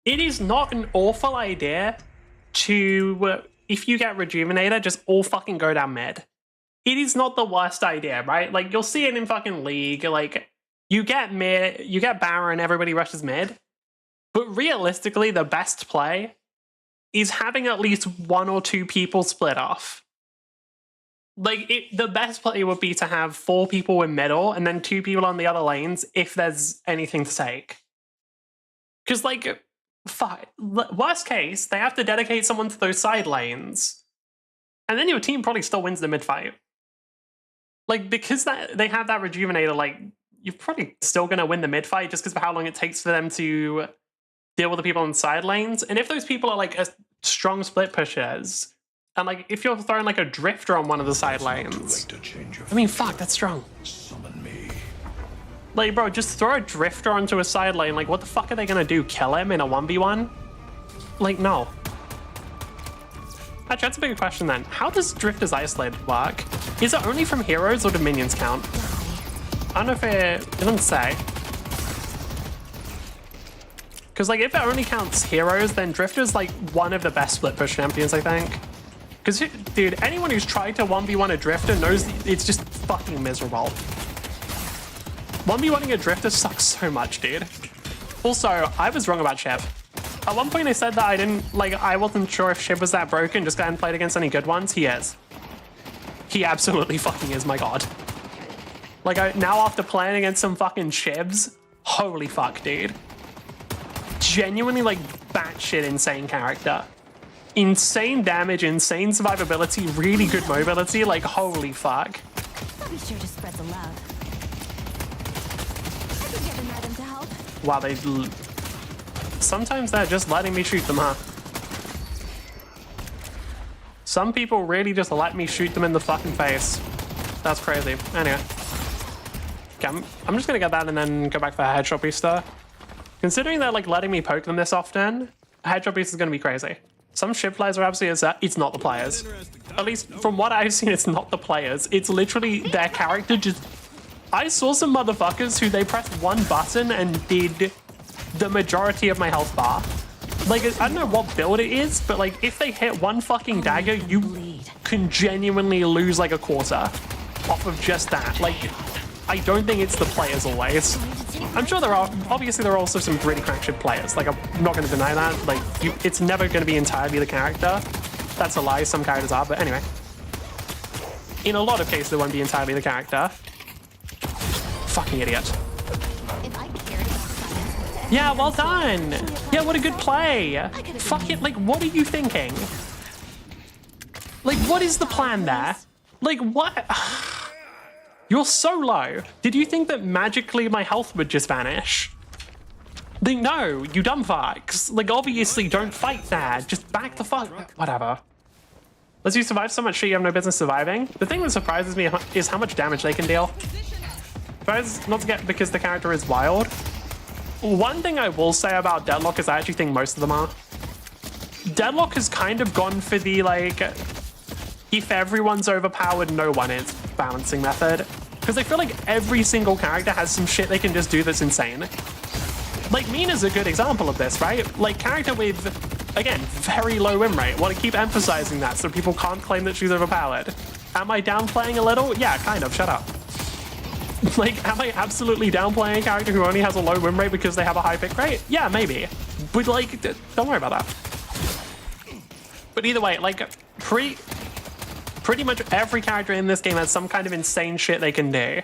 it is not an awful idea to, if you get Rejuvenator, just all fucking go down mid. It is not the worst idea, right? Like, you'll see it in fucking League. Like, you get mid, you get Baron, everybody rushes mid. But realistically, the best play is having at least 1 or 2 people split off. Like, the best play would be to have 4 people in middle and then 2 people on the other lanes if there's anything to take. Because, like, fuck. Worst case, they have to dedicate someone to those side lanes. And then your team probably still wins the mid-fight. Like, because they have that rejuvenator, like, you're probably still going to win the mid-fight just because of how long it takes for them to deal with the people on the side lanes. And if those people are, like, a strong split pushers, and, like, if you're throwing, like, a drifter on one of the side lanes, I mean, fuck, that's strong. Summon me. Like, bro, just throw a drifter onto a side lane. Like, what the fuck are they going to do? Kill him in a 1v1? Like, no. Actually, that's a bigger question then. How does Drifter's Isolated work? Is it only from heroes or do minions count? I don't know if it doesn't say. Because, like, if it only counts heroes, then Drifter's, like, one of the best split push champions, I think. Because, dude, anyone who's tried to 1v1 a Drifter knows it's just fucking miserable. 1v1ing a Drifter sucks so much, dude. Also, I was wrong about Shib. At one point I said that I wasn't sure if Shib was that broken, just hadn't played against any good ones. He is. He absolutely fucking is, my god. Like, now after playing against some fucking Shibs, holy fuck, dude. Genuinely, like, batshit insane character. Insane damage, insane survivability, really good mobility, like, holy fuck. I'll be sure to spread the love. I could get an item to help. Wow, sometimes they're just letting me shoot them, huh? Some people really just let me shoot them in the fucking face. That's crazy. Anyway. Okay, I'm just gonna get that and then go back for a headshot booster. Considering they're like letting me poke them this often, a headshot booster is gonna be crazy. Some ship players are absolutely it's not the players. At least from what I've seen, it's not the players. It's literally their character just... I saw some motherfuckers who they pressed one button and did the majority of my health bar. Like, I don't know what build it is, but like, if they hit one fucking dagger, you can genuinely lose like a quarter off of just that. Like, I don't think it's the players always. I'm sure obviously there are also some really crack ship players. Like, I'm not going to deny that. Like, it's never going to be entirely the character. That's a lie, some characters are, but anyway. In a lot of cases, it won't be entirely the character. Fucking idiot. Yeah, well done. Yeah, what a good play. Fuck it, like, what are you thinking? Like, what is the plan there? Like, what? You're so low. Did you think that magically my health would just vanish? Like, no, you dumb fucks. Like, obviously, don't fight there. Just back the fuck. Whatever. Unless you survive so much shit you have no business surviving. The thing that surprises me is how much damage they can deal. Suppose not to get because the character is wild. One thing I will say about Deadlock is I actually think most of them are. Deadlock has kind of gone for the, like, if everyone's overpowered, no one is balancing method. Because I feel like every single character has some shit they can just do that's insane. Like, Mina's a good example of this, right? Like, character with, again, very low win rate. Want to keep emphasizing that so people can't claim that she's overpowered. Am I downplaying a little? Yeah, kind of. Shut up. Like, am I absolutely downplaying a character who only has a low win rate because they have a high pick rate? Yeah, maybe. But, like, don't worry about that. But either way, like, pretty much every character in this game has some kind of insane shit they can do.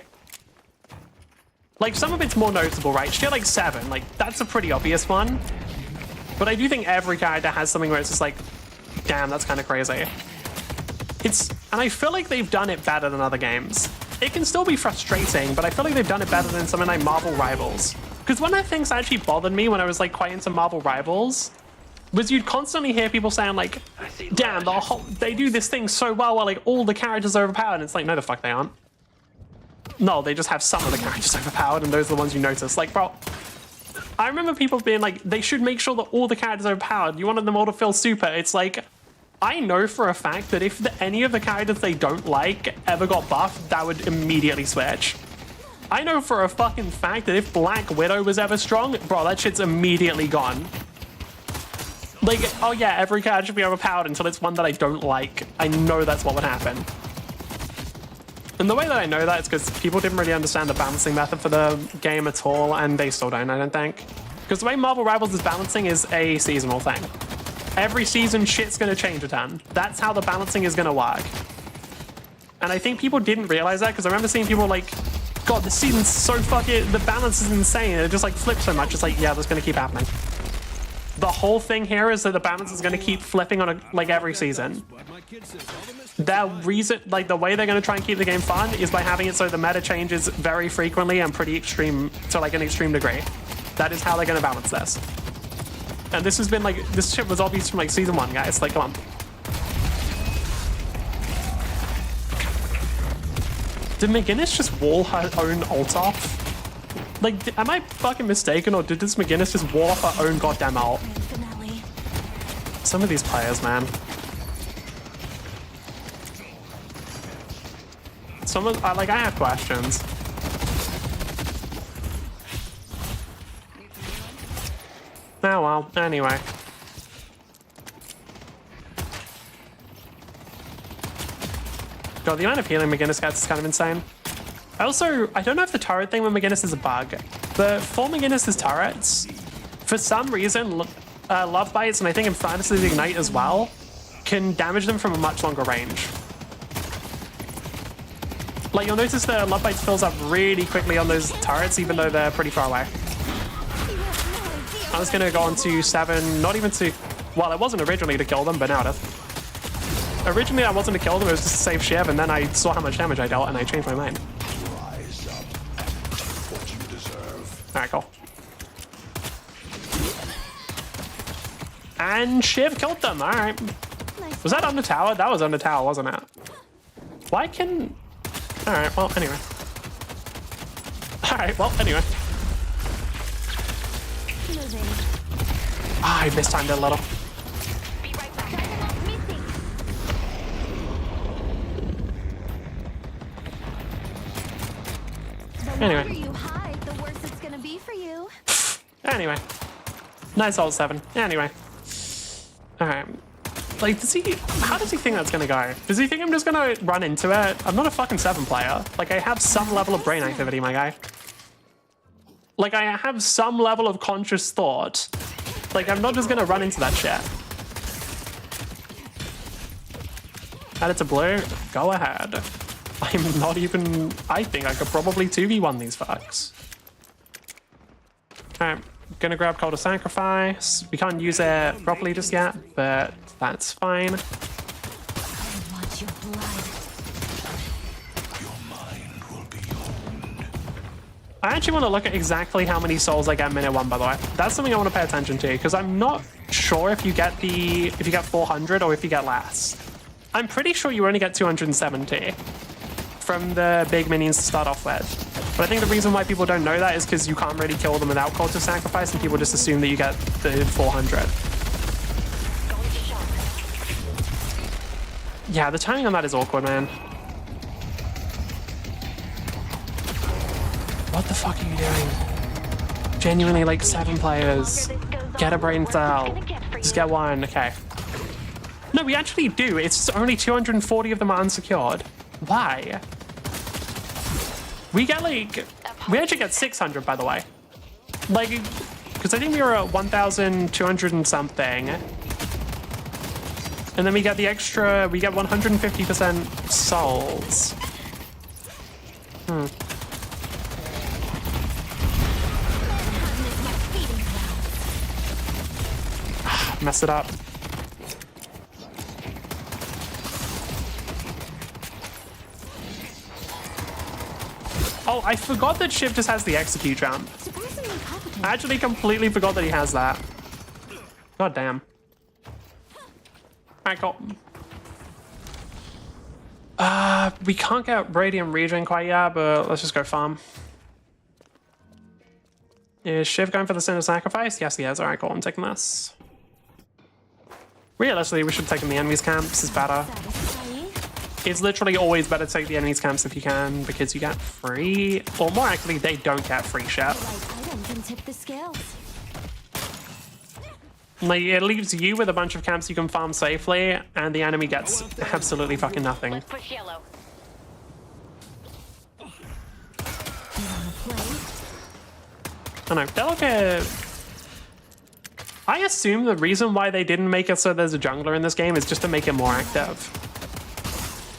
Like, some of it's more noticeable, right? Shit like 7, like, that's a pretty obvious one. But I do think every character has something where it's just like, damn, that's kind of crazy. And I feel like they've done it better than other games. It can still be frustrating, but I feel like they've done it better than something like Marvel Rivals. Because one of the things that actually bothered me when I was like quite into Marvel Rivals was you'd constantly hear people saying like, damn, they do this thing so well while like all the characters are overpowered. And it's like, no, the fuck they aren't. No, they just have some of the characters overpowered and those are the ones you notice. Like, bro, I remember people being like, they should make sure that all the characters are overpowered. You wanted them all to feel super. It's like, I know for a fact that if any of the characters they don't like ever got buffed, that would immediately switch. I know for a fucking fact that if Black Widow was ever strong, bro, that shit's immediately gone. Like, oh yeah, every character should be overpowered until it's one that I don't like. I know that's what would happen. And the way that I know that is because people didn't really understand the balancing method for the game at all, and they still don't, I don't think. Because the way Marvel Rivals is balancing is a seasonal thing. Every season, shit's gonna change a ton. That's how the balancing is gonna work. And I think people didn't realize that, because I remember seeing people like, God, the season's so fucking, the balance is insane. And it just like flips so much. It's like, yeah, that's gonna keep happening. The whole thing here is that the balance is going to keep flipping on like every season. Their reason, like the way they're going to try and keep the game fun is by having it so the meta changes very frequently and pretty extreme to like an extreme degree. That is how they're going to balance this. And this has been like, this shit was obvious from like season 1, guys. Like, come on. Did McGinnis just wall her own ult off? Like, am I fucking mistaken, or did this McGinnis just wall off her own goddamn ult? Some of these players, man. I have questions. Oh well, anyway. God, the amount of healing McGinnis gets is kind of insane. I don't know if the turret thing with McGinnis is a bug, but for McGinnis' turrets, for some reason, Love Bites, and I think in Fantasy's Ignite as well, can damage them from a much longer range. Like, you'll notice the Love Bites fills up really quickly on those turrets, even though they're pretty far away. I was going to go on to 7, not even to... Well, it wasn't originally to kill them, but now it is. Originally, I wasn't to kill them, it was just to save Shiv, and then I saw how much damage I dealt, and I changed my mind. Alright, cool. And Shiv killed them, alright. Was that on the tower? That was on the tower, wasn't it? Why can... Alright, well, anyway. Alright, well, anyway. Ah, I mistimed it a little. Anyway. Anyway. Nice old 7. Anyway. Alright. Like, how does he think that's gonna go? Does he think I'm just gonna run into it? I'm not a fucking 7 player. Like, I have some level of brain activity, my guy. Like, I have some level of conscious thought. Like, I'm not just gonna run into that shit. Add it to blue? Go ahead. I'm not even... I think I could probably 2v1 these fucks. Alright, gonna grab Call to Sacrifice. We can't use it properly just yet, but that's fine. I want your blood. Your mind will be owned. I actually want to look at exactly how many souls I get minute 1, by the way. That's something I want to pay attention to, because I'm not sure if you get 400 or if you get less. I'm pretty sure you only get 270 from the big minions to start off with. But I think the reason why people don't know that is because you can't really kill them without Call to Sacrifice, and people just assume that you get the 400. Yeah, the timing on that is awkward, man. What the fuck are you doing? Genuinely, like 7 players. Get a brain cell. Just get 1, okay. No, we actually do. It's only 240 of them are unsecured. Why? We get like... We actually get 600, by the way. Like, because I think we were at 1,200 and something. And then we get the extra... We get 150% souls. Messed it up. Oh, I forgot that Shiv just has the execute jump. I actually completely forgot that he has that. God damn. Alright, cool. We can't get Radiant Regen quite yet, but let's just go farm. Is Shiv going for the Sin of Sacrifice? Yes, he is. Alright, cool. I'm taking this. Realistically, we should take in the enemy's camps. It's better. It's literally always better to take the enemy's camps if you can, because you get free, or more accurately, they don't get free shit. Like, it leaves you with a bunch of camps you can farm safely, and the enemy gets absolutely fucking nothing. Let's push yellow. I know, Deadlock, I assume the reason why they didn't make it so there's a jungler in this game is just to make it more active.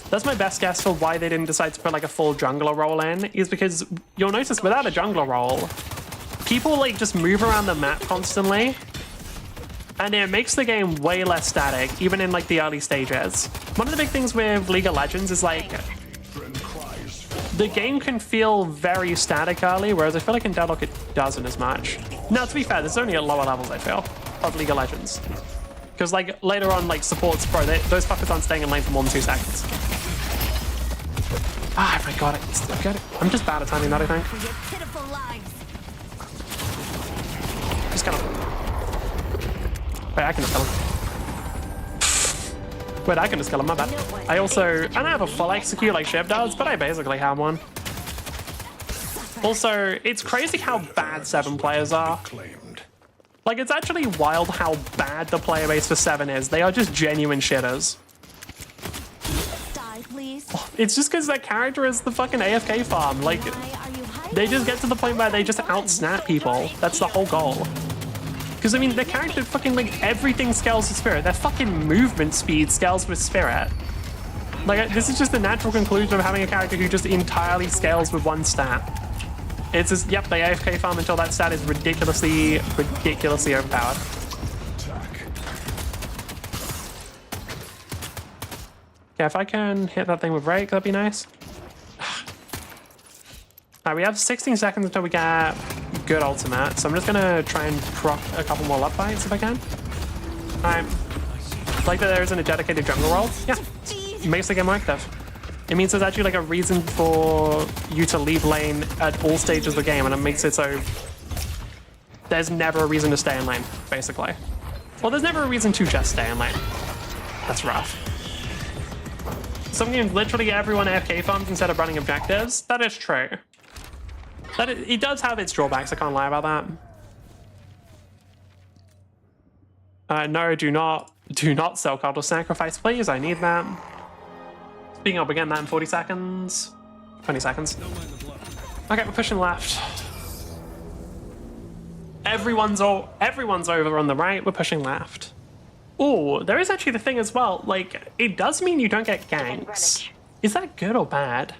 That's my best guess for why they didn't decide to put like a full jungler role in, is because you'll notice without a jungler role, people like just move around the map constantly. And it makes the game way less static, even in like the early stages. One of the big things with League of Legends is like, the game can feel very static early, whereas I feel like in Deadlock it doesn't as much. Now, to be fair, there's only at lower levels, I feel, of League of Legends. Because like later on, like supports pro, those fuckers aren't staying in lane for more than 2 seconds. Ah, if I got it, still got it. I'm just bad at timing that, I think. Just kind of. Wait, I can just kill him. Wait, I can just kill him, my bad. I don't have a full execute like Shiv does, but I basically have one. Also, it's crazy how bad 7 players are. Like, it's actually wild how bad the player base for 7 is. They are just genuine shitters. Die, please. It's just because their character is the fucking AFK farm. Like, they just get to the point where they just out-snap people. That's the whole goal. Because, I mean, their character fucking, like, everything scales with Spirit. Their fucking movement speed scales with Spirit. Like, this is just the natural conclusion of having a character who just entirely scales with one stat. It's just, yep, they AFK farm until that stat is ridiculously overpowered. Yeah, if I can hit that thing with Rake, that'd be nice. Alright, we have 16 seconds until we get good ultimate, so I'm just gonna try and proc a couple more love fights if I can. Alright. Like that there isn't a dedicated jungle role. Yeah, makes the game more active. It means there's actually like a reason for you to leave lane at all stages of the game, and it makes it so there's never a reason to stay in lane, basically. Well, there's never a reason to just stay in lane. That's rough. Some games, literally everyone AFK farms instead of running objectives. That is true. It does have its drawbacks, I can't lie about that. No, do not sell Cultist Sacrifice, please. I need that. Speaking of, we're getting that in 40 seconds. 20 seconds. Okay, we're pushing left. Everyone's over on the right, we're pushing left. Oh, there is actually the thing as well, like, it does mean you don't get ganks. Is that good or bad?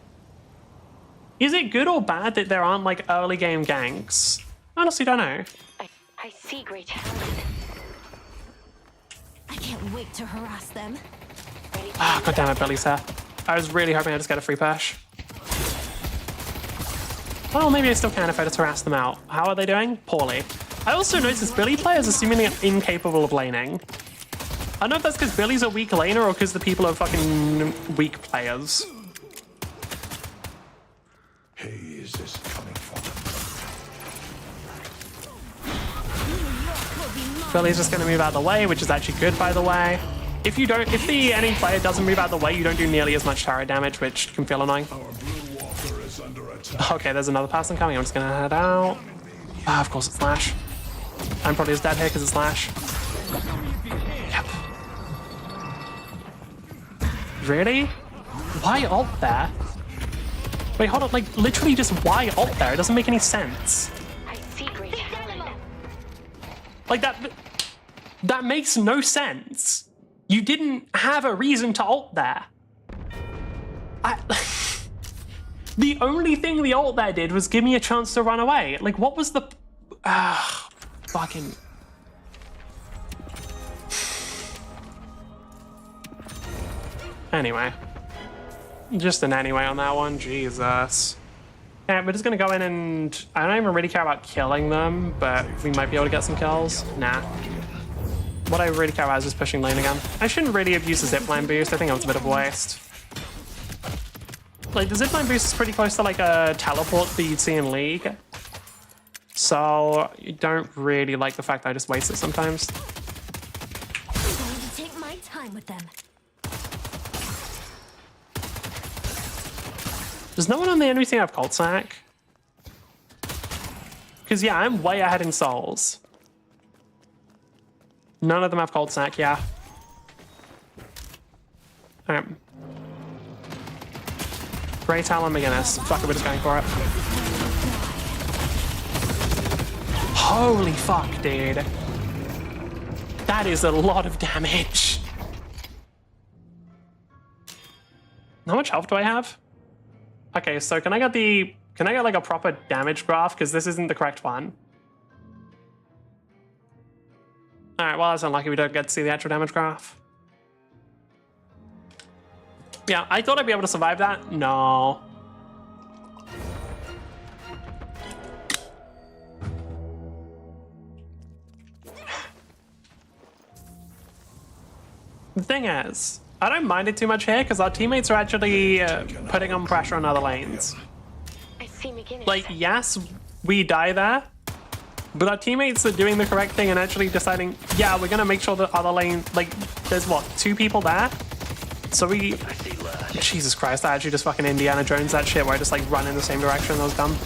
Is it good or bad that there aren't, like, early game ganks? I honestly don't know. I see great talent. I can't wait to harass them. Ah, god damn it, Billy's here. I was really hoping I'd just get a free push. Well, maybe I still can if I just harass them out. How are they doing? Poorly. I also noticed Billy players are seemingly incapable of laning. I don't know if that's because Billy's a weak laner or because the people are fucking weak players. Haze is coming for them. Billy's just going to move out of the way, which is actually good, by the way. If the enemy player doesn't move out of the way, you don't do nearly as much turret damage, which can feel annoying. Our blue walker is under attack. Okay, there's another person coming. I'm just going to head out. Ah, of course it's Lash. I'm probably just dead here because it's Lash. Yep. Really? Why ult there? Wait, hold on. Like, literally just why ult there? It doesn't make any sense. I see great talent. Like, that makes no sense. You didn't have a reason to ult there. The only thing the ult there did was give me a chance to run away. Like, what was the... fucking... Anyway. Just an anyway on that one. Jesus. Yeah, we're just gonna go in and... I don't even really care about killing them, but we might be able to get some kills. Nah. What I really care about is just pushing lane again. I shouldn't really have used the zipline boost. I think it was a bit of a waste. Like, the zipline boost is pretty close to like a teleport that you'd see in League. So, you don't really like the fact that I just waste it sometimes. I'm going to take my time with them. Does no one on the enemy team have Cult Sack? Because, yeah, I'm way ahead in souls. None of them have Cold Sack, yeah. Alright. Great Talon McGinnis. Fuck it, we're just going for it. Holy fuck, dude. That is a lot of damage. How much health do I have? Okay, so can I get like a proper damage graph? Because this isn't the correct one. Alright, well, that's unlucky we don't get to see the actual damage graph. Yeah, I thought I'd be able to survive that. No. The thing is, I don't mind it too much here because our teammates are actually putting on pressure on other lanes. I see McGinnis. Like, yes, we die there, but our teammates are doing the correct thing and actually deciding, yeah, we're gonna make sure that other lane, like, there's what, 2 people there? So we, Jesus Christ, I actually just fucking Indiana Jones that shit where I just like run in the same direction. That was dumb.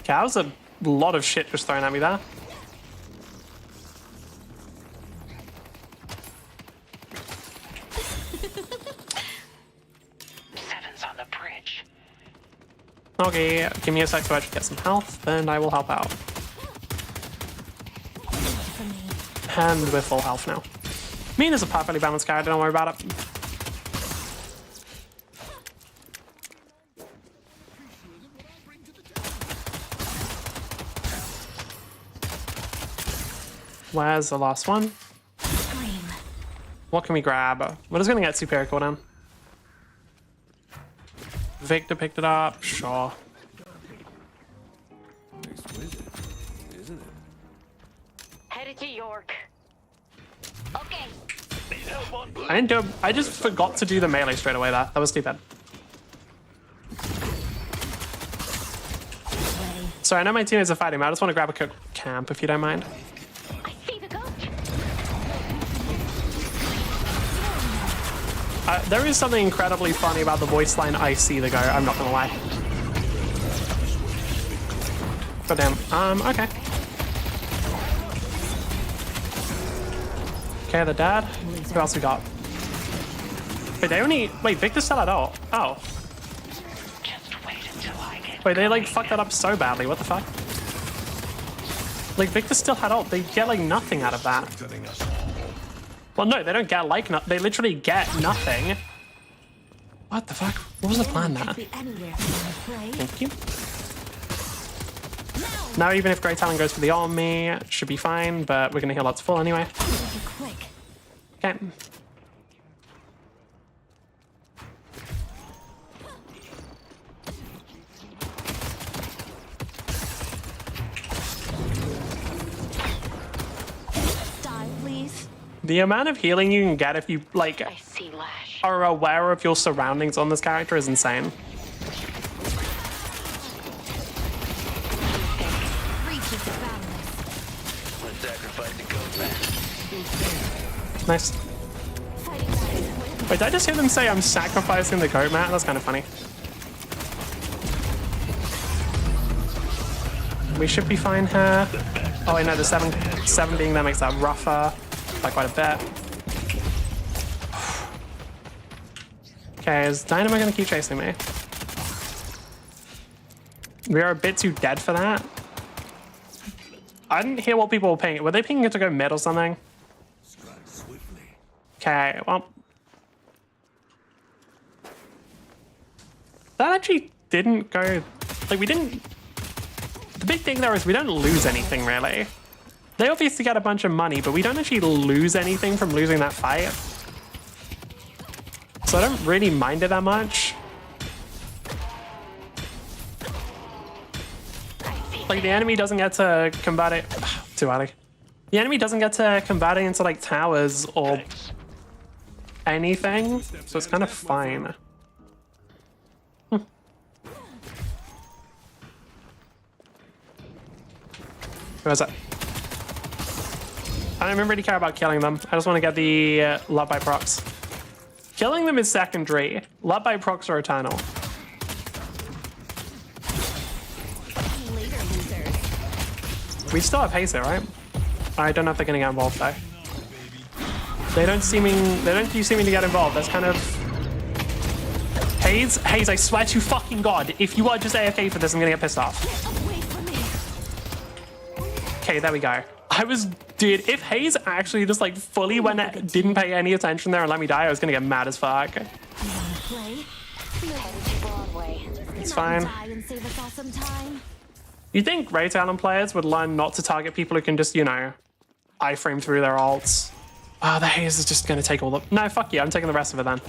Okay, that was a lot of shit just thrown at me there. Seven's on the bridge. Okay, give me a sec to actually get some health, and I will help out. And we're full health now. Mina's a perfectly balanced character, don't worry about it. Where's the last one? Scream. What can we grab? We're just gonna get superior cooldown. Victor picked it up, sure. Isn't it? Headed to York. Okay. I didn't do it. I just forgot to do the melee straight away there. That was stupid. Sorry, I know my teammates are fighting, but I just want to grab a quick camp if you don't mind. I see the goat. There is something incredibly funny about the voice line, I see the goat, I'm not gonna lie. But damn, okay. Okay, the dad. Who else we got? Wait, they only, wait, Victor's still at all. Oh. Just wait until I get Wait, they like fucked that up so badly, what the fuck? Like, Victor still had ult, they get like nothing out of that. Well, no, they don't get like they literally get nothing. What the fuck? What was the plan there? Could be anywhere from the play. Thank you. Now, even if Great Talent goes for the army, it should be fine, but we're gonna heal lots full anyway. Make it quick. Okay. Die, please. The amount of healing you can get if you, like, I see Lash. are aware of your surroundings on this character is insane. Reaches the boundless. Let's sacrifice the goat man. Nice. Fighting back. Wait, did I just hear them say I'm sacrificing the goat, Matt? That's kind of funny. We should be fine here. Oh, wait, no, the 7 being there makes that rougher by quite a bit. Okay, is Dynamo gonna keep chasing me? We are a bit too dead for that. I didn't hear what people were pinging. Were they pinging it to go mid or something? Okay, well. That actually didn't go... Like, we didn't... The big thing there is we don't lose anything, really. They obviously get a bunch of money, but we don't actually lose anything from losing that fight. So I don't really mind it that much. Like, the enemy doesn't get to combat it... Too early. The enemy doesn't get to combat it into, like, towers or anything, so it's kind of fine. Who is it? I don't really care about killing them. I just want to get the love by procs. Killing them is secondary. Love by procs are eternal. Later, losers. We still have haste there, right? I don't know if they're going to get involved though. They don't seem to get involved. That's kind of... Haze, I swear to fucking God, if you are just AFK for this, I'm going to get pissed off. Away from me. Okay, there we go. Dude, if Haze actually just like fully didn't pay any attention there and let me die, I was gonna get mad as fuck. play. Headed to Broadway. It's fine. Die and save us all some time. You'd think Ray Talon players would learn not to target people who can just, you know, iframe through their ults. Oh, the haze is just going to take all the... No, fuck you. I'm taking the rest of it then.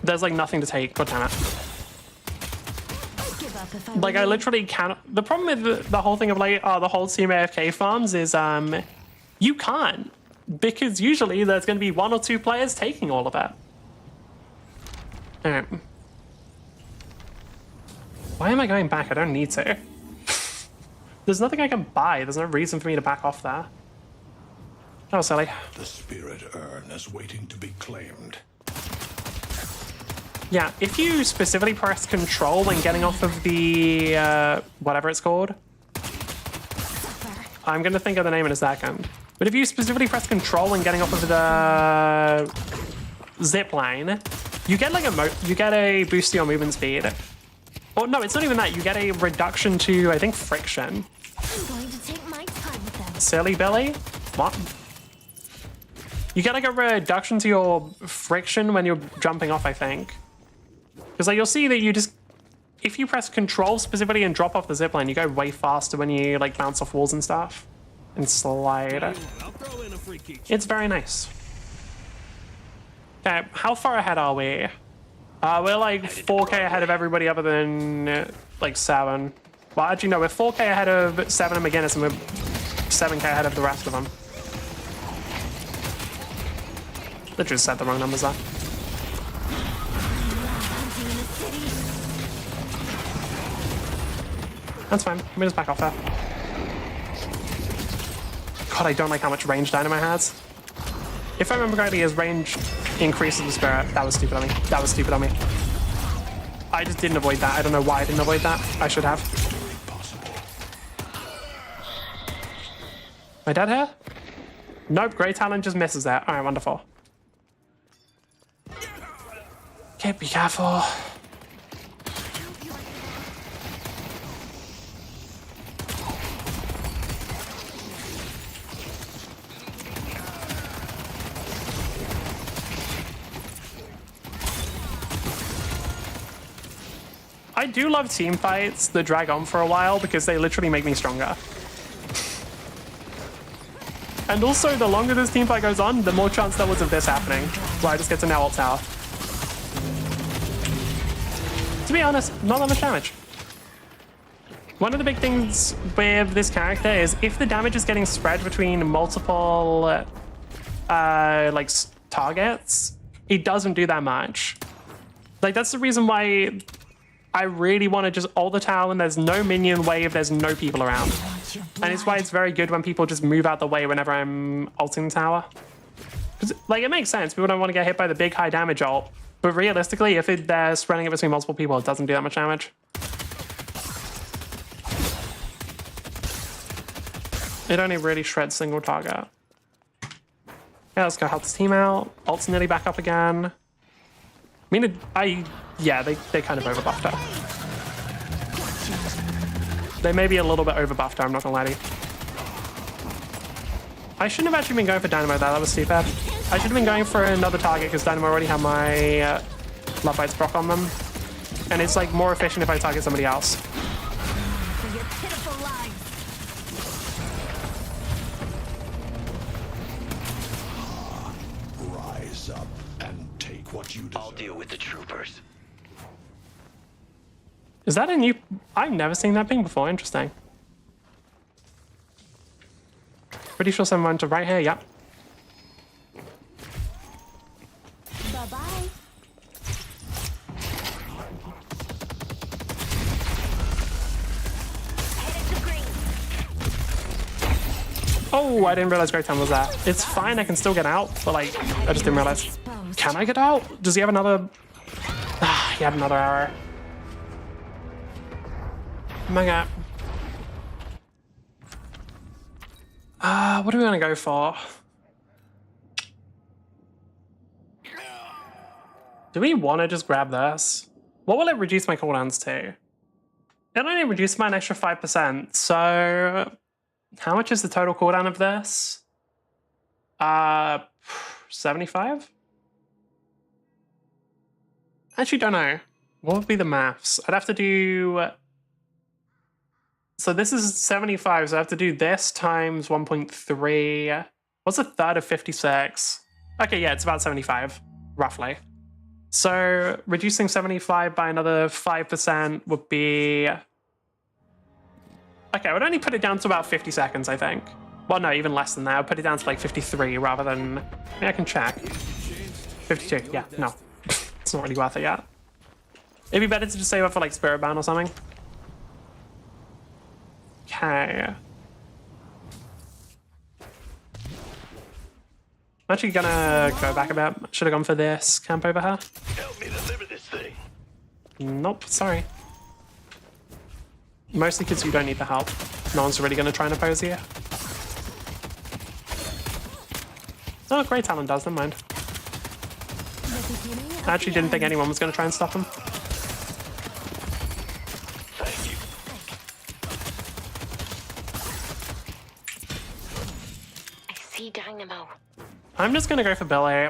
There's like nothing to take. God damn it. I'd give up if I Like, I literally can't... The problem with the whole thing of like, the whole team AFK farms is you can't. Because usually there's going to be 1 or 2 players taking all of it. Alright. Why am I going back? I don't need to. There's nothing I can buy. There's no reason for me to back off there. That was silly. The spirit urn is waiting to be claimed. Yeah, if you specifically press control when getting off of the, whatever it's called. I'm going to think of the name in a second. But if you specifically press control when getting off of the zip line, you get like you get a boost to your movement speed. Or no, it's not even that. You get a reduction to, I think, friction. I'm going to take my time with them. Silly Billy? What? You get like a reduction to your friction when you're jumping off, I think. Because like you'll see that you just, if you press control specifically and drop off the zipline, you go way faster when you like bounce off walls and stuff. And slide. I'll throw in a free kick. It's very nice. Okay, how far ahead are we? We're like 4K ahead of everybody other than like 7. Well, actually no, we're 4K ahead of 7 and McGinnis, and we're 7K ahead of the rest of them. Literally said the wrong numbers there. That's fine. Let me just back off there. God, I don't like how much range Dynamo has. If I remember correctly, his range increases with Spirit. That was stupid on me. That was stupid on me. I just didn't avoid that. I don't know why I didn't avoid that. I should have. Am I dead here? Nope, Grey Talon just misses there. Alright, wonderful. Okay, be careful. I do love team fights that drag on for a while because they literally make me stronger. And also, the longer this team fight goes on, the more chance there was of this happening, where I just get to now ult tower. To be honest, not that much damage. One of the big things with this character is if the damage is getting spread between multiple like targets, it doesn't do that much. Like that's the reason why I really want to just ult the tower when there's no minion wave, there's no people around. And it's why it's very good when people just move out the way whenever I'm ulting the tower. Because, like, it makes sense. People don't want to get hit by the big high damage ult. But realistically, if they're spreading it between multiple people, it doesn't do that much damage. It only really shreds single target. Yeah, let's go help this team out. Ult's nearly back up again. Mina, yeah, they kind of overbuffed her. They may be a little bit overbuffed her, I'm not gonna lie to you. I shouldn't have actually been going for Dynamo there, that was stupid. I should have been going for another target because Dynamo already had my Love Bites proc on them. And it's like more efficient if I target somebody else. For your pitiful lives. Rise up and take what you deserve. I'll deal with the troopers. Is that a new... I've never seen that ping before, interesting. Pretty sure someone went to right here, yep. Bye-bye. Headed to green. Oh, I didn't realize Great Time was there. It's fine, I can still get out, but like, I just didn't realize. Can I get out? Does he have another... Ah, he had another arrow. Oh my god. What do we want to go for? Do we want to just grab this? What will it reduce my cooldowns to? It only reduced mine an extra 5%, so... How much is the total cooldown of this? 75? Actually, don't know. What would be the maths? I'd have to do... So this is 75, so I have to do this times 1.3. What's a third of 56? Okay, yeah, it's about 75, roughly. So reducing 75 by another 5% would be... Okay, I would only put it down to about 50 seconds, I think. Well, no, even less than that. I'd put it down to like 53 rather than... Maybe I can check. 52, yeah, no. It's not really worth it yet. It'd be better to just save up for like Spirit Bound or something. Okay. I'm actually gonna go back a bit. Should have gone for this camp over here. Help me deliver this thing. Nope, sorry. Mostly because you don't need the help. No one's really gonna try and oppose you. Oh, Great Talon does, never mind. I actually didn't think anyone was gonna try and stop him. Thank you. I see Dynamo. I'm just gonna go for Billy.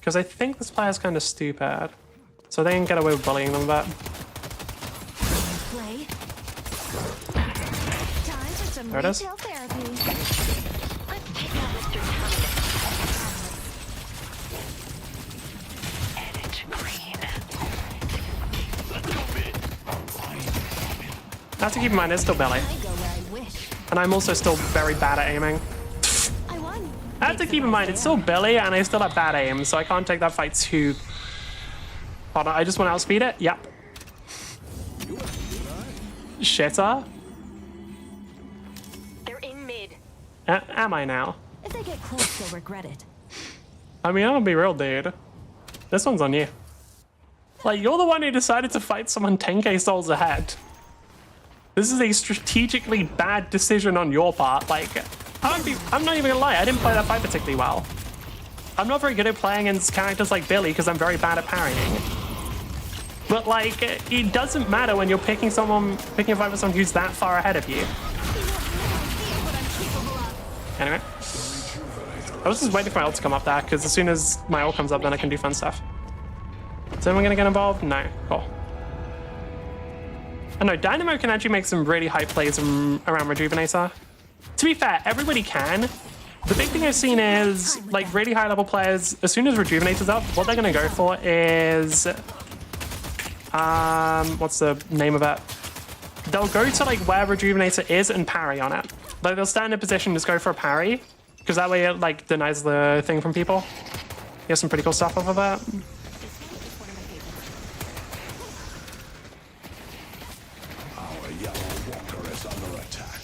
Because I think this player's kind of stupid. So they can get away with bullying them a bit. Play. Time for some There it is. retail therapy. Let's take out Mr. Thomas. Edit green. I have to keep in mind, it's still Billy. I go where I wish. And I'm also still very bad at aiming. I won. I have to keep in mind, it's still Billy, and I still have bad aim, so I can't take that fight too... Hold on, I just want to outspeed it? Yep. Shitter? They're in mid. Am I now? If they get close, they'll regret it. I mean, I'll be real, dude. This one's on you. Like, you're the one who decided to fight someone 10k souls ahead. This is a strategically bad decision on your part. Like, I'm not even gonna lie, I didn't play that fight particularly well. I'm not very good at playing against characters like Billy because I'm very bad at parrying. But like, it doesn't matter when you're picking a fight with someone who's that far ahead of you. Anyway. I was just waiting for my ult to come up there, because as soon as my ult comes up, then I can do fun stuff. Is anyone gonna get involved? No. Cool. I know, Dynamo can actually make some really high plays around Rejuvenator. To be fair, everybody can. The big thing I've seen is, like, really high level players, as soon as Rejuvenator's up, what they're gonna go for is... what's the name of it? They'll go to, like, where Rejuvenator is and parry on it. Like, they'll stand in a position, just go for a parry, because that way it, like, denies the thing from people. You have some pretty cool stuff off of that. Our yellow walker is under attack.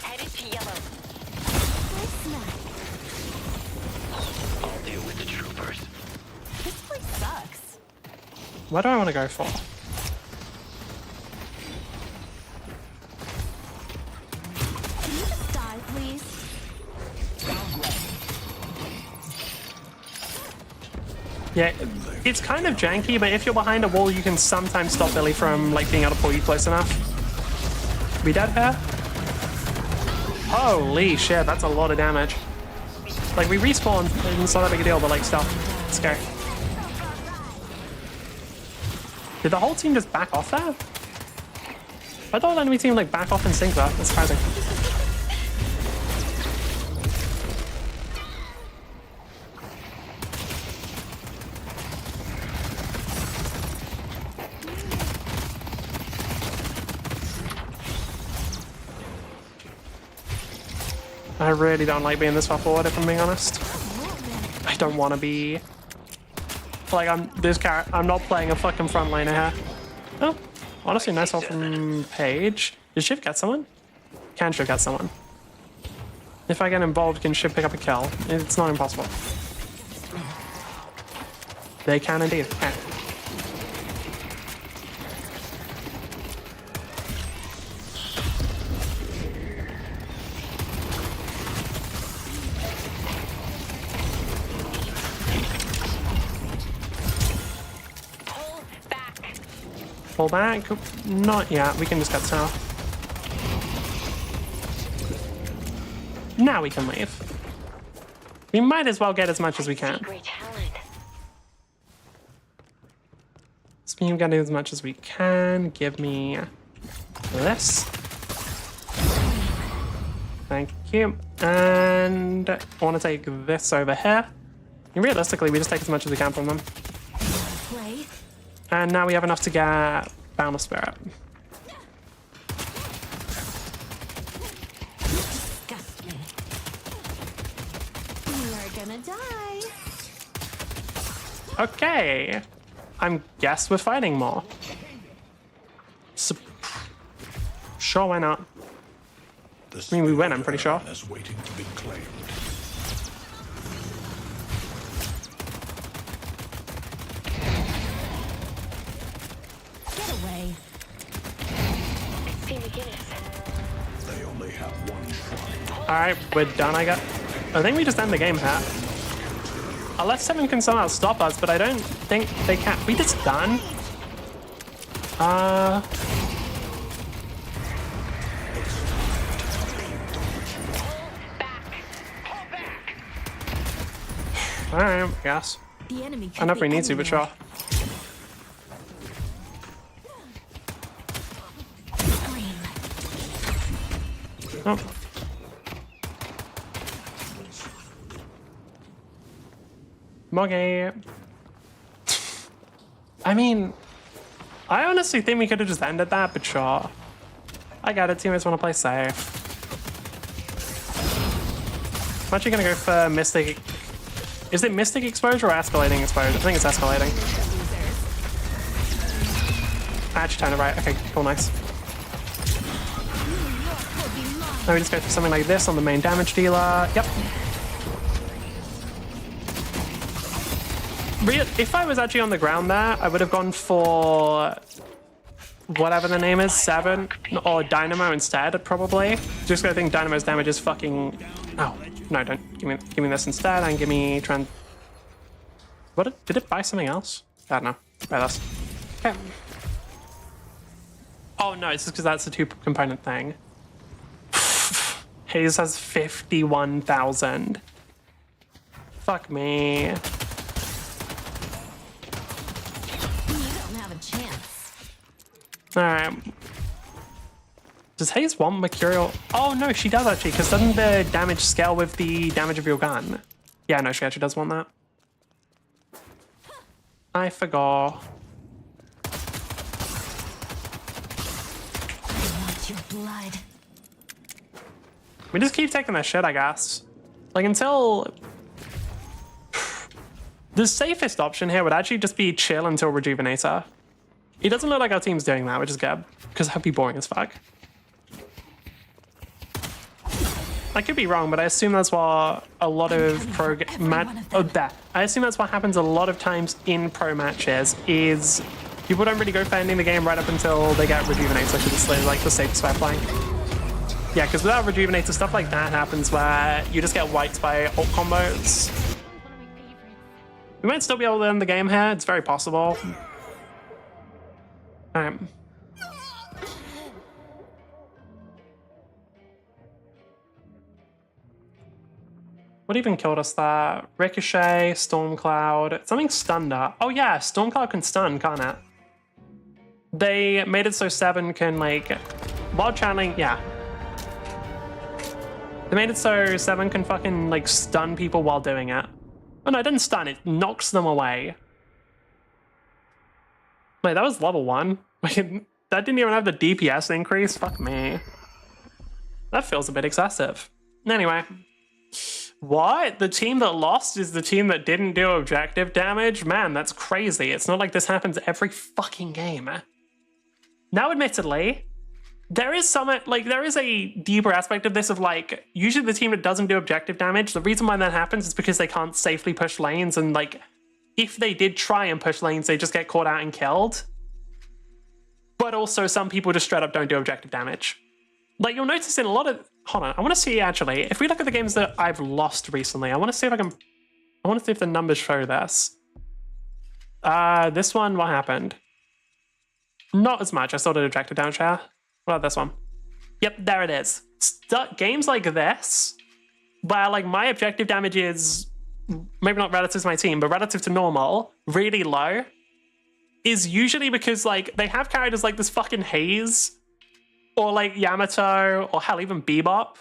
Headed to yellow. I'll deal with the troopers. This place sucks. What do I want to go for? Can you just die, please? Yeah, it's kind of janky, but if you're behind a wall, you can sometimes stop Billy from, like, being able to pull you close enough. We dead here? Holy shit, that's a lot of damage. Like, we respawn, and it's not that big a deal, but, like, still. Let's go. Did the whole team just back off there? I thought the enemy team, like, back off and sink that. That's surprising. I really don't like being this far forward, if I'm being honest. I don't want to be... Like, I'm not playing a fucking frontliner here. Oh, honestly, nice ult from Paige. Did Shiv get someone? Can Shiv get someone? If I get involved, can Shiv pick up a kill? It's not impossible. They can indeed. Okay. Pull back? Not yet. We can just get south. Now we can leave. We might as well get as much as we can. Great talent. So we're gonna do as much as we can. Give me this. Thank you. And I want to take this over here. And realistically, we just take as much as we can from them. Play. And now we have enough to get Boundless Spirit. Disgust me. You're gonna die. Okay. I'm guess we're fighting more. Sure, why not? The I mean, we win, I'm pretty sure. is waiting to be claimed. Get away. They only have one shrine. Alright, we're done, I think we just end the game here. Unless 7 can somehow stop us, but I don't think they can. We just done? Alright, I guess. The enemy I don't know if we need to, but sure. Oh. Okay. I mean, I honestly think we could have just ended that, but sure. I got it, teammates want to play safe. I'm actually gonna go for Mystic. Is it Mystic Exposure or Escalating Exposure? I think it's Escalating. I actually turned it right. Okay, cool, nice. Now we just go for something like this on the main damage dealer. Yep. If I was actually on the ground there, I would have gone for whatever the name is, 7 or Dynamo instead, probably. Just because I think Dynamo's damage is fucking. Oh no, don't give me this instead, and give me did it buy something else? I don't know. Buy this. Okay. Oh no, it's just because that's a 2-component thing. Hayes has 51,000. Fuck me. You don't have a chance. Alright. Does Hayes want Mercurial? Oh no, she does actually, because doesn't the damage scale with the damage of your gun? Yeah, no, she actually does want that. I forgot. I want your blood. We just keep taking that shit, I guess. Like, until... The safest option here would actually just be chill until Rejuvenator. It doesn't look like our team's doing that, which is good, because that'd be boring as fuck. I could be wrong, but I assume that's what a lot of I assume that's what happens a lot of times in pro matches, is people don't really go for ending the game right up until they get Rejuvenator, because it's like the safest way of playing. Yeah, because without Rejuvenator, stuff like that happens where you just get wiped by ult combos. We might still be able to end the game here, it's very possible. Alright. What even killed us there? Ricochet, Stormcloud, something stunned her. Oh yeah, Stormcloud can stun, can't it? They made it so 7 can, like, while channeling, yeah. They made it so 7 can fucking, like, stun people while doing it. Oh no, it didn't stun, it knocks them away. Wait, that was level 1? Wait, that didn't even have the DPS increase? Fuck me. That feels a bit excessive. Anyway. What? The team that lost is the team that didn't do objective damage? Man, that's crazy. It's not like this happens every fucking game. Now, admittedly, there is a deeper aspect of this of, like, usually the team that doesn't do objective damage, the reason why that happens is because they can't safely push lanes, and, like, if they did try and push lanes, they just get caught out and killed. But also, some people just straight up don't do objective damage. Like, you'll notice in a lot of... Hold on, I want to see, actually, if we look at the games that I've lost recently, I want to see if I can... I want to see if the numbers show this. This one, what happened? Not as much. I still did objective damage here. What about this one? Yep, there it is. Games like this, where like my objective damage is maybe not relative to my team, but relative to normal, really low, is usually because like they have characters like this fucking Haze or like Yamato or hell even Bebop,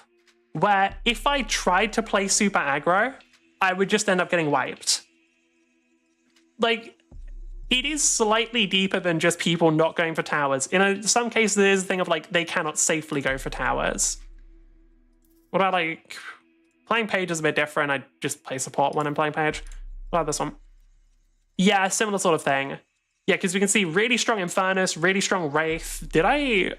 where if I tried to play super aggro, I would just end up getting wiped. Like, it is slightly deeper than just people not going for towers. In some cases, there's a thing of like they cannot safely go for towers. What about like playing Page is a bit different. I just play support when I'm playing Page. What about this one? Yeah, similar sort of thing. Yeah, because we can see really strong Infernus, really strong Wraith. Did I?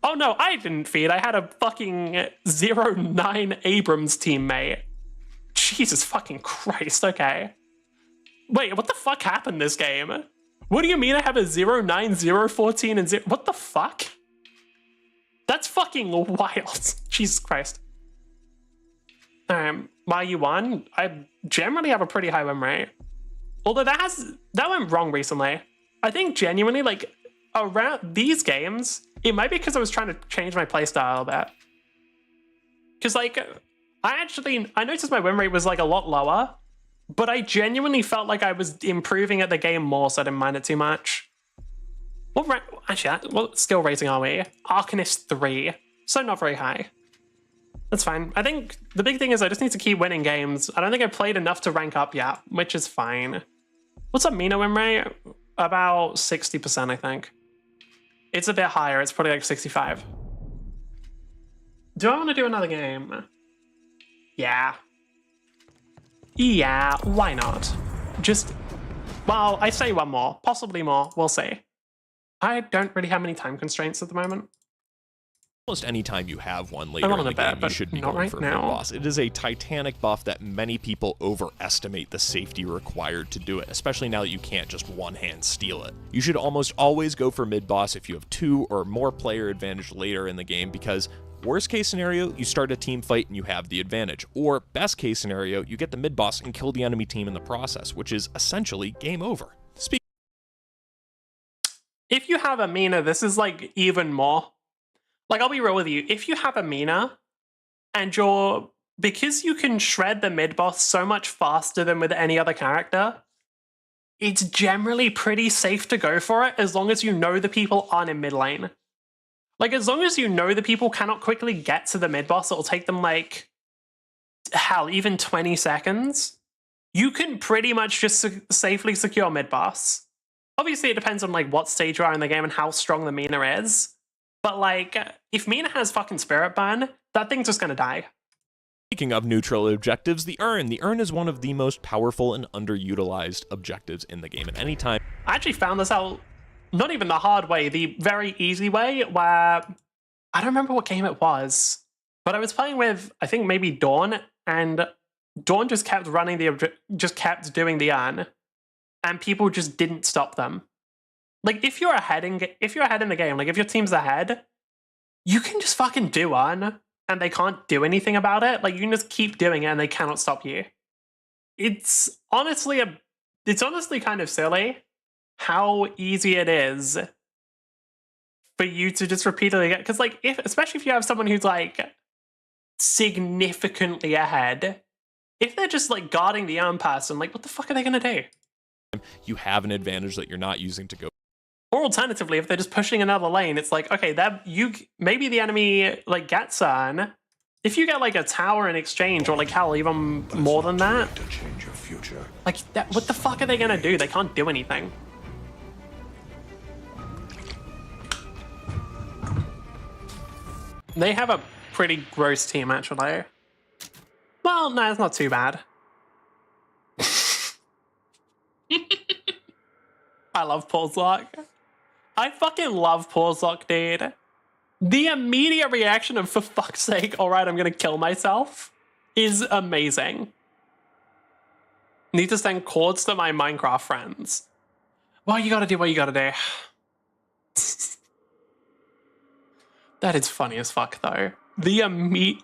Oh no, I didn't feed. I had a fucking 09 Abrams teammate. Jesus fucking Christ, okay. Wait, what the fuck happened this game? What do you mean I have a 09, 014, and 0? What the fuck? That's fucking wild. Jesus Christ. Why you won? I generally have a pretty high win rate. Although that went wrong recently. I think genuinely, like, around these games, it might be because I was trying to change my playstyle a bit. Because, like, I noticed my win rate was, like, a lot lower, but I genuinely felt like I was improving at the game more, so I didn't mind it too much. What skill rating are we? Arcanist 3, so not very high. That's fine. I think the big thing is I just need to keep winning games. I don't think I've played enough to rank up yet, which is fine. What's up, Mina win rate? About 60%, I think. It's a bit higher. It's probably like 65. Do I want to do another game? Yeah. Yeah, why not? Just, well, I say one more, possibly more, we'll see. I don't really have any time constraints at the moment. Almost any time you have one later in the game, you should be going for a mid-boss. It is a titanic buff that many people overestimate the safety required to do it, especially now that you can't just one-hand steal it. You should almost always go for mid-boss if you have 2 or more player advantage later in the game, because worst case scenario, you start a team fight and you have the advantage, or best case scenario, you get the mid-boss and kill the enemy team in the process, which is essentially game over. If you have a Mina, this is like even more. Like, I'll be real with you. If you have a Mina and because you can shred the mid-boss so much faster than with any other character, it's generally pretty safe to go for it as long as you know the people aren't in mid lane. Like, as long as you know the people cannot quickly get to the mid-boss, it'll take them like, hell, even 20 seconds. You can pretty much just safely secure mid-boss. Obviously, it depends on like what stage you are in the game and how strong the Mina is. But like, if Mina has fucking Spirit Burn, that thing's just gonna die. Speaking of neutral objectives, the Urn. The Urn is one of the most powerful and underutilized objectives in the game at any time. I actually found this out, not even the hard way, the very easy way, where I don't remember what game it was, but I was playing with, I think maybe Dawn, and Dawn just kept running just kept doing the Urn, and people just didn't stop them. Like, if you're ahead in the game, like if your team's ahead, you can just fucking do Urn, and they can't do anything about it. Like, you can just keep doing it, and they cannot stop you. It's honestly kind of silly how easy it is for you to just repeatedly get, because like, especially if you have someone who's like significantly ahead, if they're just like guarding the Urn person, like, what the fuck are they gonna do? You have an advantage that you're not using to go. Or alternatively, if they're just pushing another lane, it's like, okay, maybe the enemy like gets Urn. If you get like a tower in exchange, or like hell, even more than that, To change your future. like what the fuck are they gonna do? They can't do anything. They have a pretty gross team, actually. Well, no, it's not too bad. I love pause lock. I fucking love pause lock, dude. The immediate reaction of, for fuck's sake, alright, I'm gonna kill myself, is amazing. Need to send chords to my Minecraft friends. Well, you gotta do what you gotta do. That is funny as fuck, though.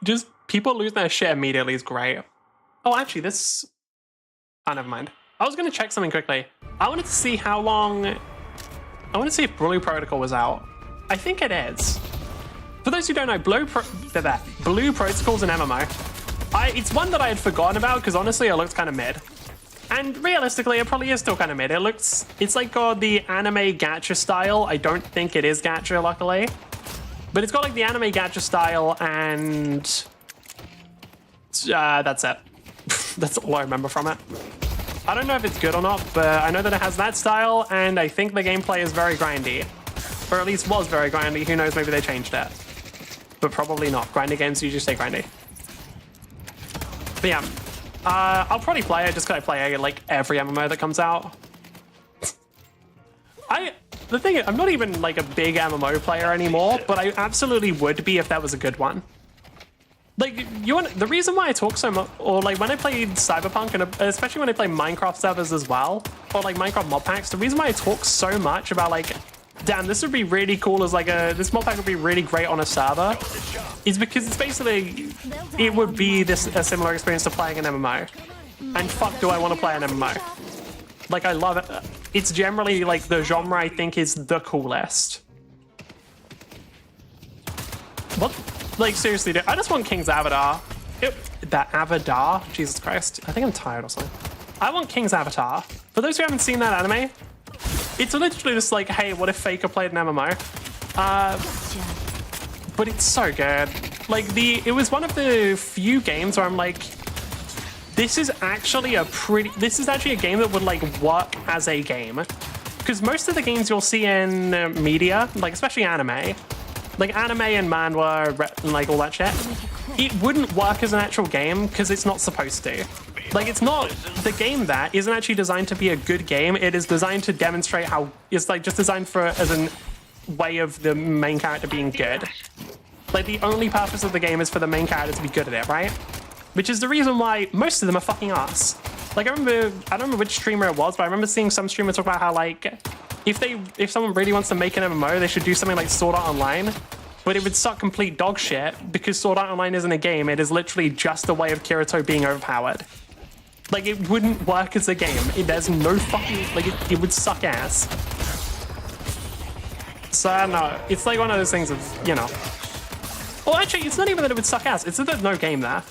Just people losing their shit immediately is great. Oh, actually, this... Oh, never mind. I was gonna check something quickly. I wanted to see how long... I want to see if Blue Protocol was out. I think it is. For those who don't know, Blue Protocol's an MMO. It's one that I had forgotten about because honestly it looks kind of mid. And realistically, it probably is still kind of mid. It's like got the anime gacha style. I don't think it is gacha, luckily. But it's got like the anime gacha style and that's it. That's all I remember from it. I don't know if it's good or not, but I know that it has that style and I think the gameplay is very grindy. Or at least was very grindy. Who knows, maybe they changed it. But probably not. Grindy games usually stay grindy. But yeah. I'll probably play it just because I play like every MMO that comes out. The thing is, I'm not even like a big MMO player anymore, but I absolutely would be if that was a good one. Like, the reason why I talk so much, or like when I played Cyberpunk, and especially when I play Minecraft servers as well, or like Minecraft mod packs, the reason why I talk so much about like, damn, this would be really cool as like this mod pack would be really great on a server, is because it's basically, it would be a similar experience to playing an MMO. And fuck do I want to play an MMO. Like, I love it. It's generally like the genre I think is the coolest. What? Like, seriously, dude, I just want King's Avatar. That Avatar? Jesus Christ. I think I'm tired or something. I want King's Avatar. For those who haven't seen that anime, it's literally just like, hey, what if Faker played an MMO? But it's so good. Like, it was one of the few games where I'm like, this is actually a game that would like work as a game. Because most of the games you'll see in media, like especially anime, like anime and manhwa and like all that shit, it wouldn't work as an actual game because it's not supposed to. Like, it's not, the game that isn't actually designed to be a good game. It is designed to demonstrate how, it's like just designed as a way of the main character being good. Like, the only purpose of the game is for the main character to be good at it, right? Which is the reason why most of them are fucking ass. Like, I don't remember which streamer it was, but I remember seeing some streamer talk about how, like, if someone really wants to make an MMO, they should do something like Sword Art Online. But it would suck complete dog shit because Sword Art Online isn't a game. It is literally just a way of Kirito being overpowered. Like, it wouldn't work as a game. There's no fucking, like, it would suck ass. So, I don't know. It's like one of those things of, you know. Well, actually, it's not even that it would suck ass. It's that there's no game there.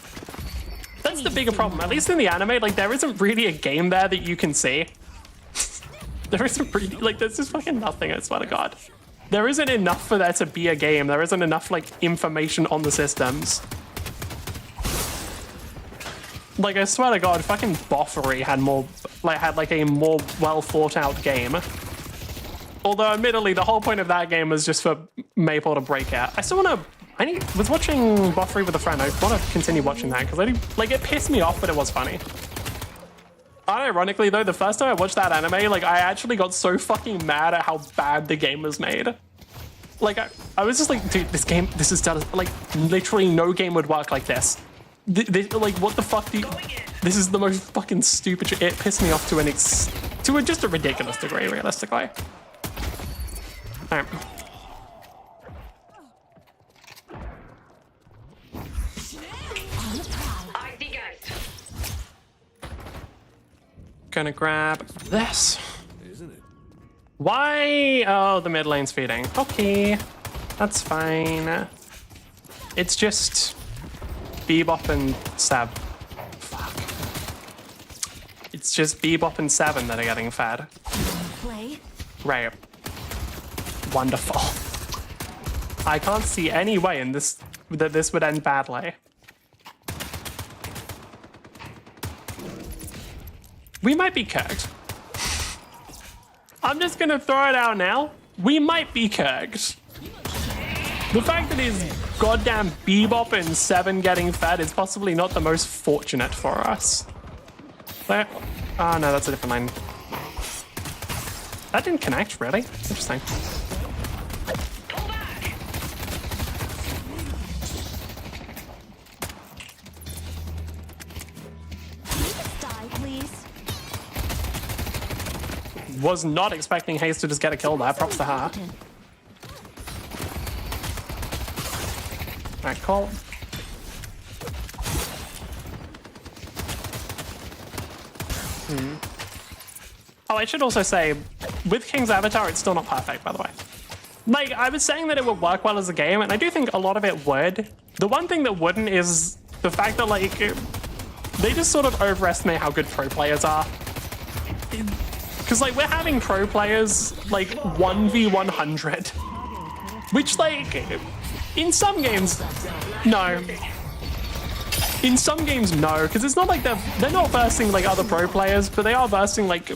That's the bigger problem. At least in the anime, like, there isn't really a game there that you can see. There isn't really, like, there's just fucking nothing, I swear to God. There isn't enough for there to be a game. There isn't enough, like, information on the systems. Like, I swear to God, fucking Boffery had like a more well thought out game. Although, admittedly, the whole point of that game was just for Maple to break out. I still want to, was watching Boffery with a friend. I want to continue watching that because it pissed me off, but it was funny. Unironically, though, the first time I watched that anime, like, I actually got so fucking mad at how bad the game was made. Like, I was just like, dude, this is done, like, literally no game would work like this. Like, what the fuck this is the most fucking stupid shit. It pissed me off to just a ridiculous degree, realistically. All right. Gonna grab this. Isn't it? Why? Oh, the mid lane's feeding. Okay, that's fine. It's just Bebop and Sab. Fuck. It's just Bebop and Seven that are getting fed. Play. Right. Wonderful. I can't see any way in this that this would end badly. We might be cooked. I'm just gonna throw it out now. We might be cooked. The fact that it's goddamn Bebop and Seven getting fed is possibly not the most fortunate for us. But, oh no, that's a different line. That didn't connect, really? Interesting. Die, please. Was not expecting Haze to just get a kill there. Props to her. Alright, cool. Oh, I should also say, with King's Avatar, it's still not perfect, by the way. Like, I was saying that it would work well as a game, and I do think a lot of it would. The one thing that wouldn't is the fact that like they just sort of overestimate how good pro players are. Because like we're having pro players like 1v100, which like in some games, no. In some games, no, because it's not like they're not versing like other pro players, but they are versing like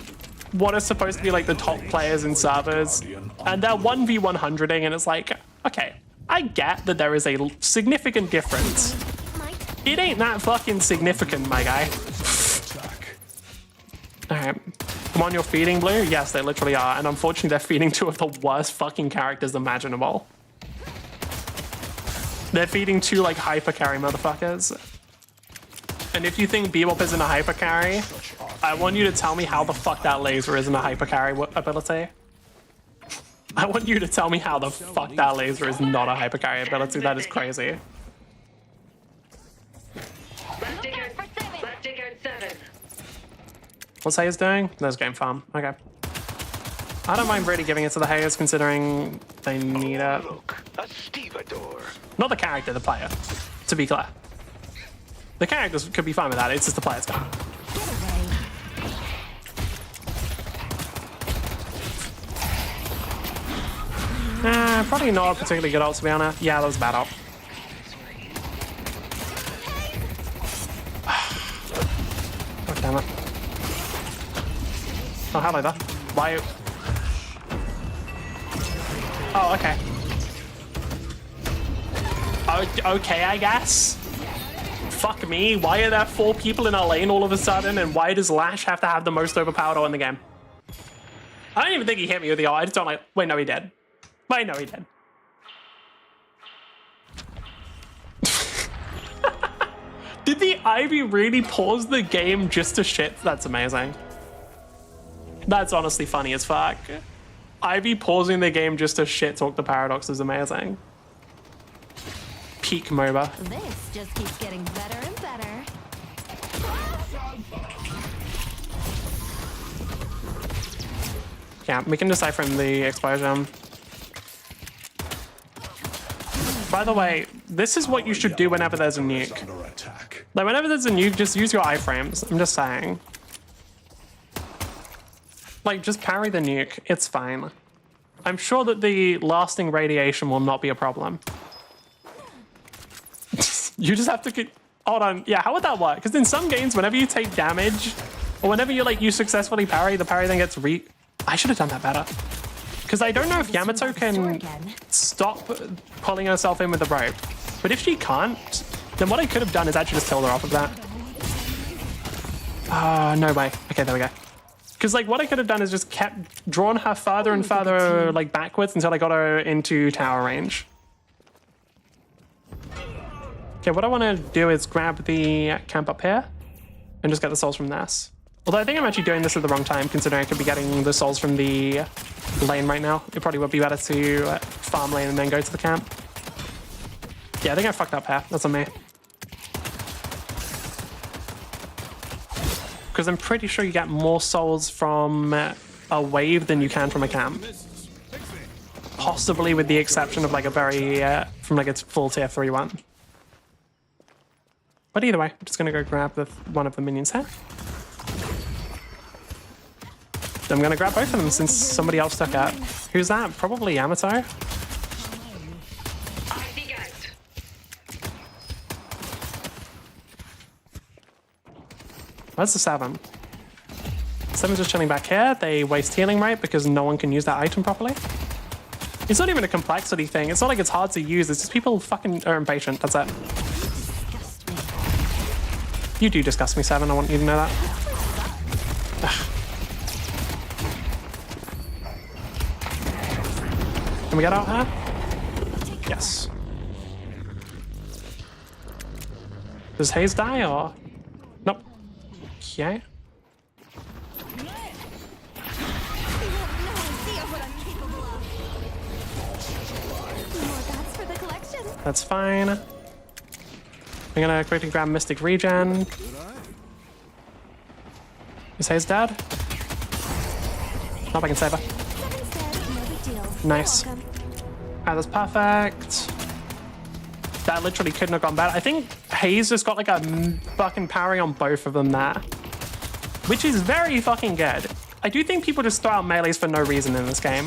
what is supposed to be like the top players in servers, and they're 1v100ing, and it's like, okay, I get that there is a significant difference. It ain't that fucking significant, my guy. Alright. Come on, you're feeding blue? Yes, they literally are, and unfortunately they're feeding two of the worst fucking characters imaginable. They're feeding two like hyper carry motherfuckers. And if you think Bebop isn't a hyper carry, I want you to tell me how the fuck that laser isn't a hyper carry ability. I want you to tell me how the fuck that laser is not a hyper carry ability. That is crazy. What's Hayes doing? There's game farm. Okay. I don't mind really giving it to the Hayes considering they need it. Look, a stevedore. Not the character, the player, to be clear. The characters could be fine with that, it's just the player's gun. Probably not a particularly good ult, to be honest. Yeah, that was a bad ult. God damn it. Oh, hello there. Why? Oh, okay. Okay, I guess. Fuck me, why are there 4 people in our lane all of a sudden, and why does Lash have to have the most overpowered ult in the game? I don't even think he hit me with the ult, I just don't like... Wait, no, he did. Wait, no, he did. Did the Ivy really pause the game just to shit? That's amazing. That's honestly funny as fuck. Ivy pausing the game just to shit talk the Paradox is amazing. Peak MOBA. This just keeps getting better and better. Yeah, we can decipher from the explosion. By the way, this is what you should do whenever there's a nuke. Like, whenever there's a nuke, just use your iframes. I'm just saying. Like, just parry the nuke. It's fine. I'm sure that the lasting radiation will not be a problem. You just have to... Hold on. Yeah, how would that work? Because in some games, whenever you take damage, or whenever you successfully parry, the parry then gets I should have done that better. Because I don't know if Yamato can stop pulling herself in with the rope. But if she can't, then what I could have done is actually just killed her off of that. No way. Okay, there we go. Because like what I could have done is just kept drawn her farther and farther like backwards until I got her into tower range. Okay, what I want to do is grab the camp up here and just get the souls from this. Although I think I'm actually doing this at the wrong time, considering I could be getting the souls from the lane right now. It probably would be better to farm lane and then go to the camp. Yeah, I think I fucked up here. That's on me. Because I'm pretty sure you get more souls from a wave than you can from a camp. Possibly with the exception of like a very, from like its full tier 3 one. But either way, I'm just gonna go grab one of the minions here. I'm gonna grab both of them since somebody else took it. Who's that? Probably Yamato. Where's the 7? 7's just chilling back here. They waste healing, right? Because no one can use that item properly. It's not even a complexity thing. It's not like it's hard to use. It's just people fucking are impatient. That's it. You do disgust me, 7. I want you to know that. Ugh. Can we get out here? Yes. Does Hayes die or? Nope. Okay. That's fine. I'm gonna quickly grab Mystic Regen. Is Hayes dead? Nope, I can save her. Nice. Alright, that's perfect. That literally couldn't have gone bad. I think Hayes just got like a fucking parry on both of them there, which is very fucking good. I do think people just throw out melees for no reason in this game.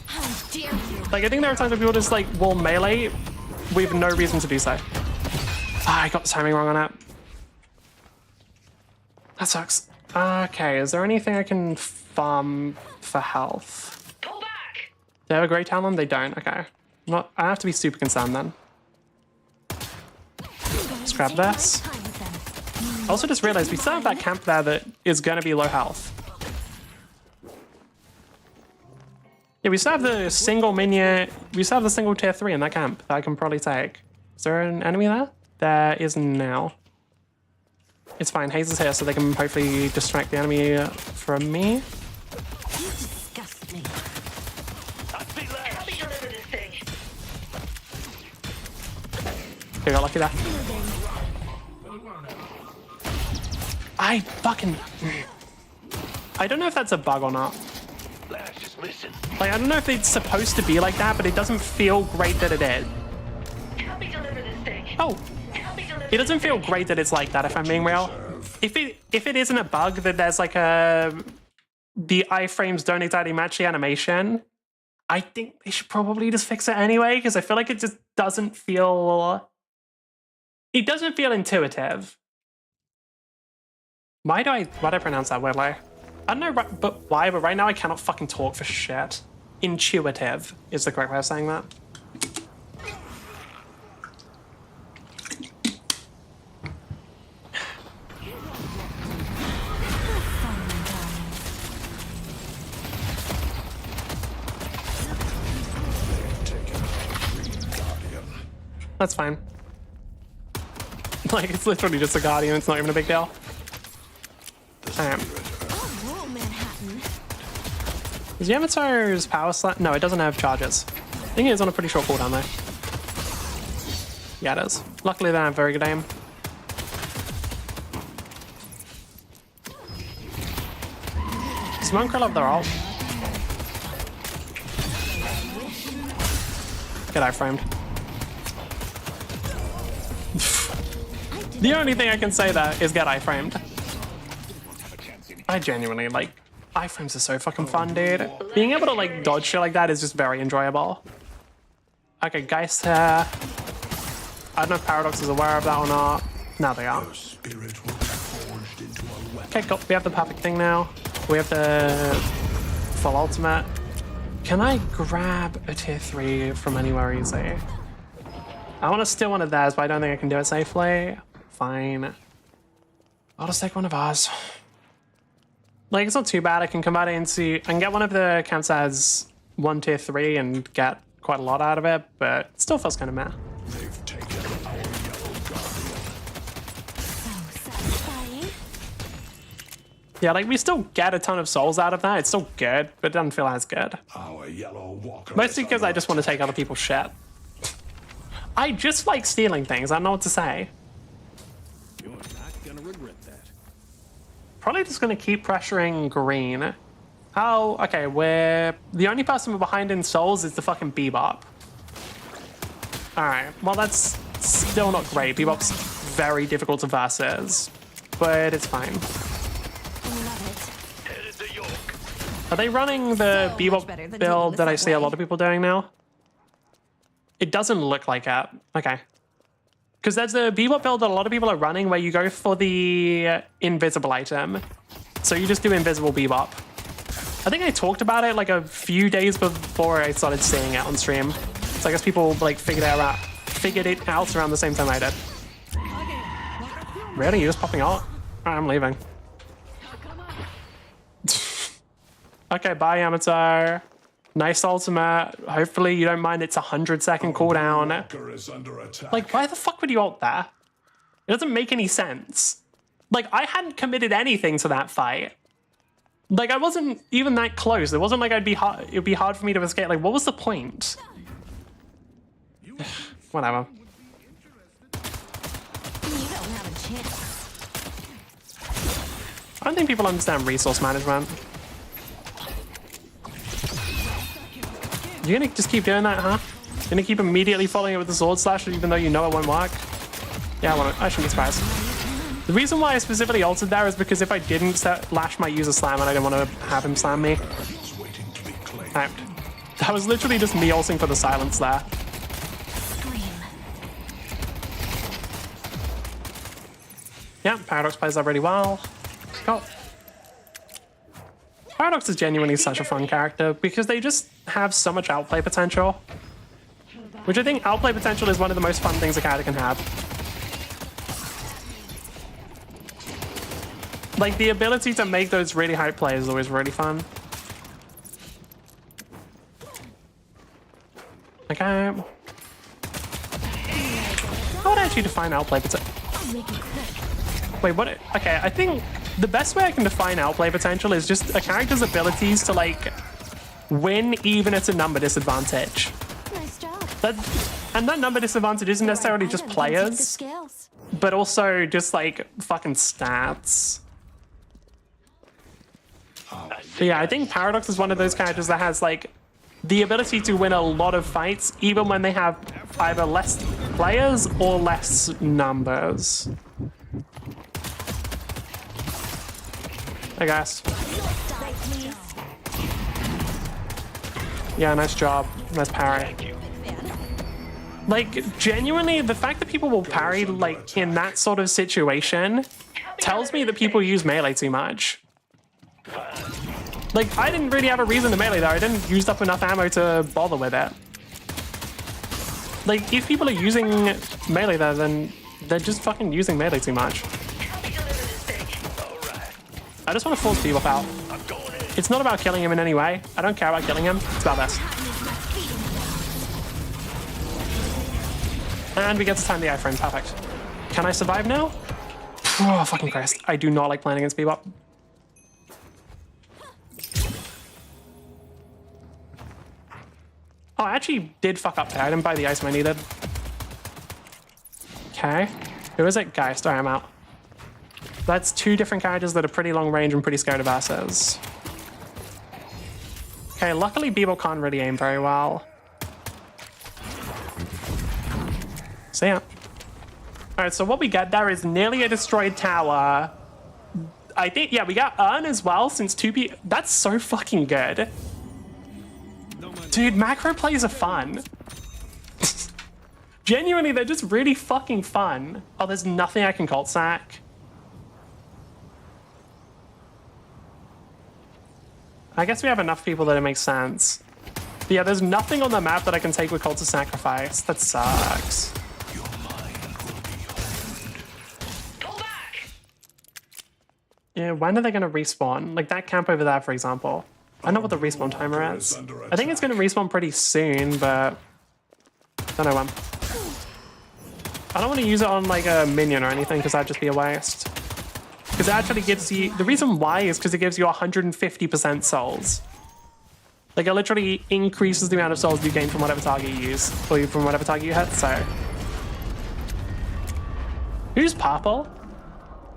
How dare you? Like, I think there are times where people just like will melee with no reason to do so. I got the timing wrong on it. That sucks. Okay, is there anything I can farm for health? Pull back! They have a great talent? They don't. Okay. Well, I have to be super concerned then. Let's grab this. I also just realized we still have that camp there that is going to be low health. Yeah, we still have the single minion. We still have the single tier 3 in that camp that I can probably take. Is there an enemy there? There is now. It's fine. Hayes is here, so they can hopefully distract the enemy from me. You disgust me. Help me deliver this thing. Okay, got lucky there. I don't know if that's a bug or not. Last is missing. Like, I don't know if it's supposed to be like that, but it doesn't feel great that it is. Help me deliver this thing. Oh, Help me deliver it doesn't feel great that it's like that, if I'm being real. If it isn't a bug that there's like the iframes don't exactly match the animation, I think they should probably just fix it anyway, because I feel like it just doesn't feel... It doesn't feel intuitive. Why do I pronounce that weirdly? I don't know why, but right now I cannot fucking talk for shit. Intuitive is the correct way of saying that. That's fine. Like, it's literally just a guardian, it's not even a big deal. Oh, Manhattan. Is Yamato's power slam? No, it doesn't have charges. I think it is on a pretty short cooldown though. Yeah, it is. Luckily they don't have very good aim. Smoke love their ult. Get iframed. The only thing I can say there is get iframed. I genuinely, like, iframes are so fucking fun, dude. Being able to, like, dodge shit like that is just very enjoyable. Okay, Geist here. I don't know if Paradox is aware of that or not. Now they are. Okay, cool. We have the perfect thing now. We have the full ultimate. Can I grab a tier 3 from anywhere easy? I want to steal one of theirs, but I don't think I can do it safely. Fine. I'll just take one of ours. Like, it's not too bad. I can convert it into... I can get one of the camps that has 1 tier 3 and get quite a lot out of it, but it still feels kind of meh. They've taken our yellow guardian. So satisfying. Yeah, like, we still get a ton of souls out of that. It's still good, but it doesn't feel as good. Our yellow walker. Mostly because I just want to take other people's shit. I just like stealing things. I don't know what to say. You're not gonna regret that. Probably just going to keep pressuring green. Oh, okay, we're... The only person we're behind in souls is the fucking Bebop. Alright, well that's still not great. Bebop's very difficult to versus, but it's fine. Love Headed to York. Are they running the So much Bebop better than build doing that I this see a that lot way. of people doing now? It doesn't look like it. Okay. Because there's the Bebop build that a lot of people are running where you go for the invisible item. So you just do invisible Bebop. I think I talked about it like a few days before I started seeing it on stream. So I guess people like figured it out around the same time I did. Really? You're just popping out? Alright, I'm leaving. Okay, bye Yamato. Nice ultimate. Hopefully you don't mind it's 100-second cooldown. Walker is under attack. Like, why the fuck would you ult there? It doesn't make any sense. Like, I hadn't committed anything to that fight. Like, I wasn't even that close. It wasn't like it'd be hard for me to escape. Like, what was the point? Whatever. You don't have a chance. I don't think people understand resource management. You're gonna just keep doing that, huh? Gonna keep immediately following it with the sword slash, even though you know it won't work. Yeah, I shouldn't be surprised. The reason why I specifically ulted there is because if I didn't lash my user slam and I didn't want to have him slam me. Right. That was literally just me ulting for the silence there. Yeah, Paradox plays that really well. Go. Paradox is genuinely such a fun character because they just have so much outplay potential. Which I think outplay potential is one of the most fun things a character can have. Like, the ability to make those really hype plays is always really fun. Okay. How would I actually define outplay potential? Wait, what? Okay, I think the best way I can define outplay potential is just a character's abilities to, like, win even at a number disadvantage. Nice job. And that number disadvantage isn't necessarily just players, but also just, like, fucking stats. But yeah, I think Paradox is one of those characters that has, like, the ability to win a lot of fights, even when they have either less players or less numbers. Hey guys. Yeah, nice job. Nice parry. Like, genuinely, the fact that people will parry, like, in that sort of situation tells me that people use melee too much. Like, I didn't really have a reason to melee there. I didn't use up enough ammo to bother with it. Like, if people are using melee there, then they're just fucking using melee too much. I just want to force people out. It's not about killing him in any way. I don't care about killing him. It's about this. And we get to time the iframe. Perfect. Can I survive now? Oh, fucking Christ. I do not like playing against Bebop. Oh, I actually did fuck up there. I didn't buy the item I needed. Okay. Who is it? Geist. Alright, I'm out. That's two different characters that are pretty long range and pretty scary to versus. Okay, luckily Bebop can't really aim very well. So yeah. Alright, so what we get there is nearly a destroyed tower. I think, yeah, we got Urn as well since 2P. That's so fucking good. Dude, macro plays are fun. Genuinely, they're just really fucking fun. Oh, there's nothing I can cult sack. I guess we have enough people that it makes sense. But yeah, there's nothing on the map that I can take with Cult of Sacrifice. That sucks. Yeah, when are they going to respawn? Like that camp over there, for example. I know what the respawn timer is. I think it's going to respawn pretty soon, but don't know when. I don't want to use it on like a minion or anything because that'd just be a waste. Because it actually gives you... The reason why is because it gives you 150% souls. Like it literally increases the amount of souls you gain from whatever target you use. Or from whatever target you hit, so... Who's purple?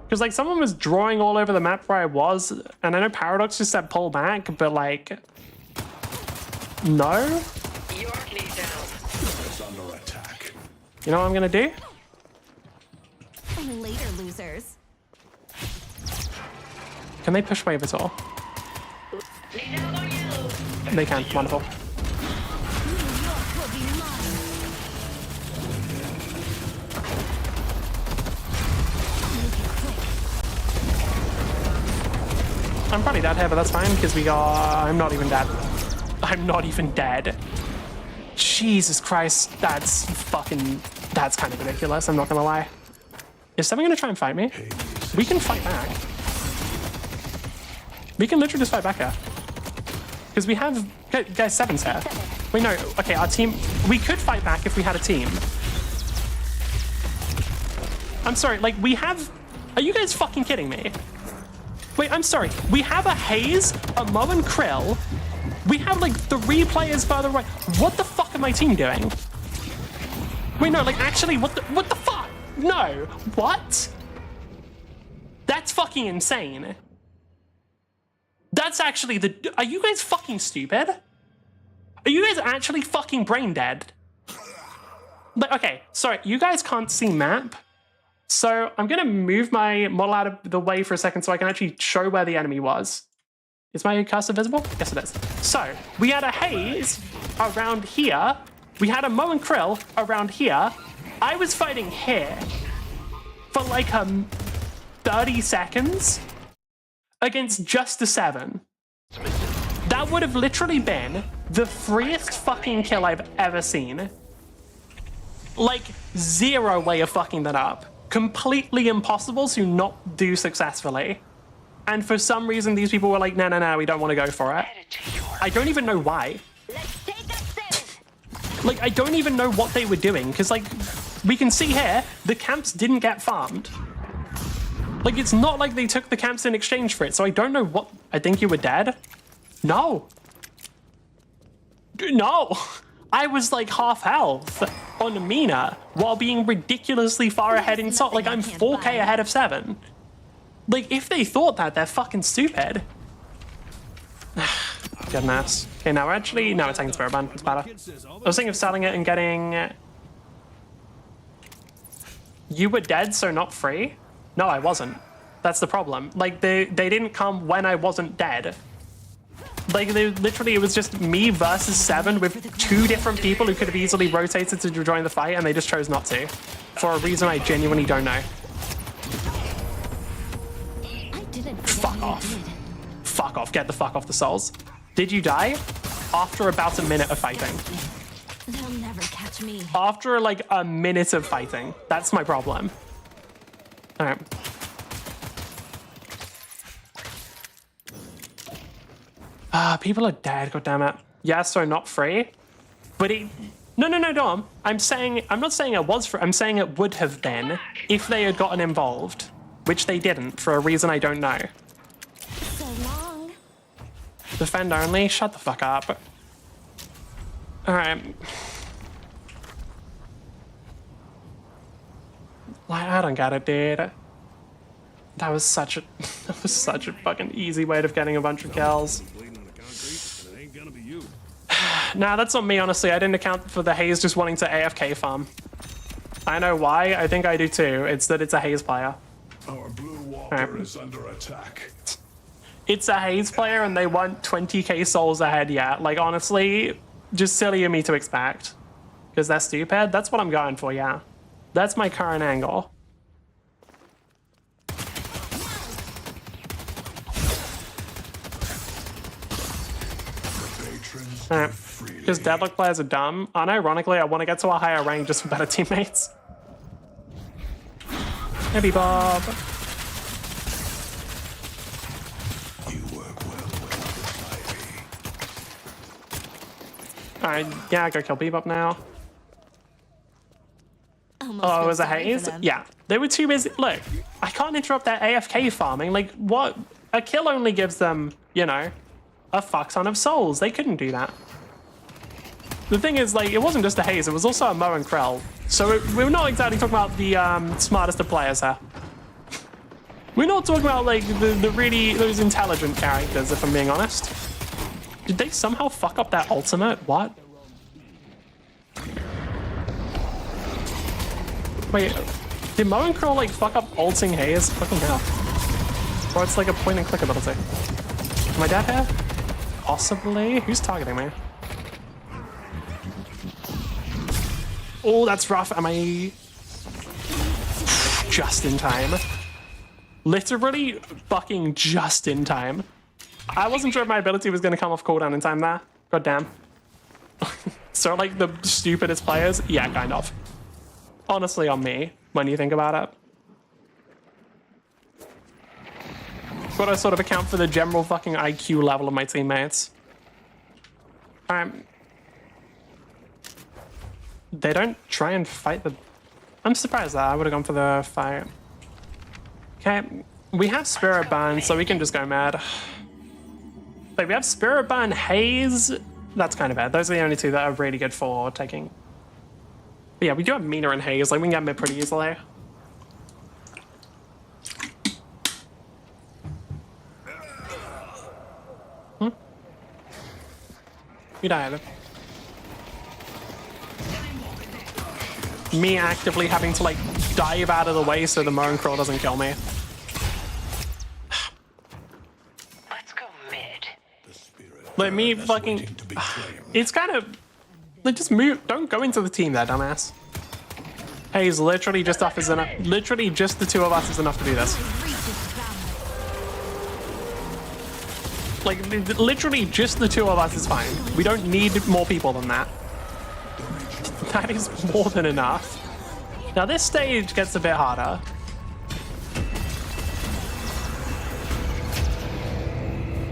Because like someone was drawing all over the map where I was, and I know Paradox just said pull back, but like... No? York needs down. Under attack. You know what I'm gonna do? Later, losers. Can they push wave at all? They can. Wonderful. I'm probably dead here, but that's fine because we got... I'm not even dead. I'm not even dead. Jesus Christ, that's fucking... That's kind of ridiculous, I'm not gonna lie. Is someone gonna try and fight me? We can fight back. We can literally just fight back here. Because we have... Guys, Seven's here. Wait, no. Okay, our team... We could fight back if we had a team. I'm sorry, like, we have... Are you guys fucking kidding me? Wait, I'm sorry. We have a Haze, a Mo, and Krill. We have, like, 3 players further away. What the fuck are my team doing? Wait, no, like, actually, what the fuck? No. What? That's fucking insane. That's actually the... Are you guys fucking stupid? Are you guys actually fucking brain dead? But okay, sorry, you guys can't see map. So I'm gonna move my model out of the way for a second so I can actually show where the enemy was. Is my cursor visible? Yes, it is. So we had a haze around here. We had a Mo and Krill around here. I was fighting here for like 30 seconds against just a 7. That would have literally been the freest fucking kill I've ever seen. Like, zero way of fucking that up. Completely impossible to not do successfully. And for some reason, these people were like, no, we don't want to go for it. I don't even know why. Like, I don't even know what they were doing, because, like, we can see here, the camps didn't get farmed. Like, it's not like they took the camps in exchange for it, so I don't know what... I think you were dead? No. No. I was, like, half health on Mina while being ridiculously far ahead in Salt. Like, I'm 4K ahead of 7. Like, if they thought that, they're fucking stupid. Goodness. Okay, now we're actually... No, we're taking Spirit Band. It's better. I was thinking of selling it and getting... You were dead, so not free? No, I wasn't. That's the problem. Like, they didn't come when I wasn't dead. Like, literally, it was just me versus 7 with 2 different people who could have easily rotated to join the fight, and they just chose not to. For a reason I genuinely don't know. Fuck off. Fuck off. Get the fuck off the souls. Did you die? After about a minute of fighting. They'll never catch me. After, like, a minute of fighting. That's my problem. Alright. People are dead, goddammit. Yeah, so not free. But it... No, Dom. I'm not saying it was free. I'm saying it would have been if they had gotten involved. Which they didn't, for a reason I don't know. So long. Defend only? Shut the fuck up. Alright. Like, I don't get it, dude. That was such a fucking easy way of getting a bunch of kills. Nah, that's on me, honestly. I didn't account for the haze just wanting to AFK farm. I know why. I think I do too. It's that it's a haze player. Our blue walker is under attack. It's a haze player and they want 20k souls ahead, yeah. Like, honestly, just silly of me to expect. Because they're stupid. That's what I'm going for, yeah. That's my current angle. Alright. Because Deadlock players are dumb. Unironically, I want to get to a higher rank just for better teammates. Maybe Bob. You work well with Ivy. Alright, yeah, go kill Bebop now. Almost Oh, it feel was a sorry for haze? them. Yeah. They were too busy. Look, I can't interrupt their AFK farming. Like, what? A kill only gives them, you know, a fuck ton of souls. They couldn't do that. The thing is, like, it wasn't just a haze, it was also a Mo and Krell. So we're not exactly talking about the smartest of players here. We're not talking about, like, the really, those intelligent characters, if I'm being honest. Did they somehow fuck up their ultimate? What? Wait, did Mo and Krell, like, fuck up ulting haze? Fucking hell. Or it's like a point and click ability. Am I dead here? Possibly? Who's targeting me? Oh, that's rough. Am I... Just in time. Literally fucking just in time. I wasn't sure if my ability was going to come off cooldown in time there. God damn. So, like, the stupidest players? Yeah, kind of. Honestly, on me, when you think about it. Got to sort of account for the general fucking IQ level of my teammates. They don't try and fight the... I'm surprised that I would have gone for the fight. Okay, we have Spirit Burn, so we can just go mad. Wait, we have Spirit Burn, Haze. That's kind of bad. Those are the only two that are really good for taking. But yeah, we do have Mina and Haze. Like, we can get mid pretty easily. You died. me actively having to like dive out of the way so the Moan Crawl doesn't kill me. Let's go mid. Like me fucking... It's kind of... Like just move... Don't go into the team there, dumbass. Hayes, literally just off is enough. Literally just the two of us is enough to do this. Like, literally just the two of us is fine. We don't need more people than that. That is more than enough. Now this stage gets a bit harder.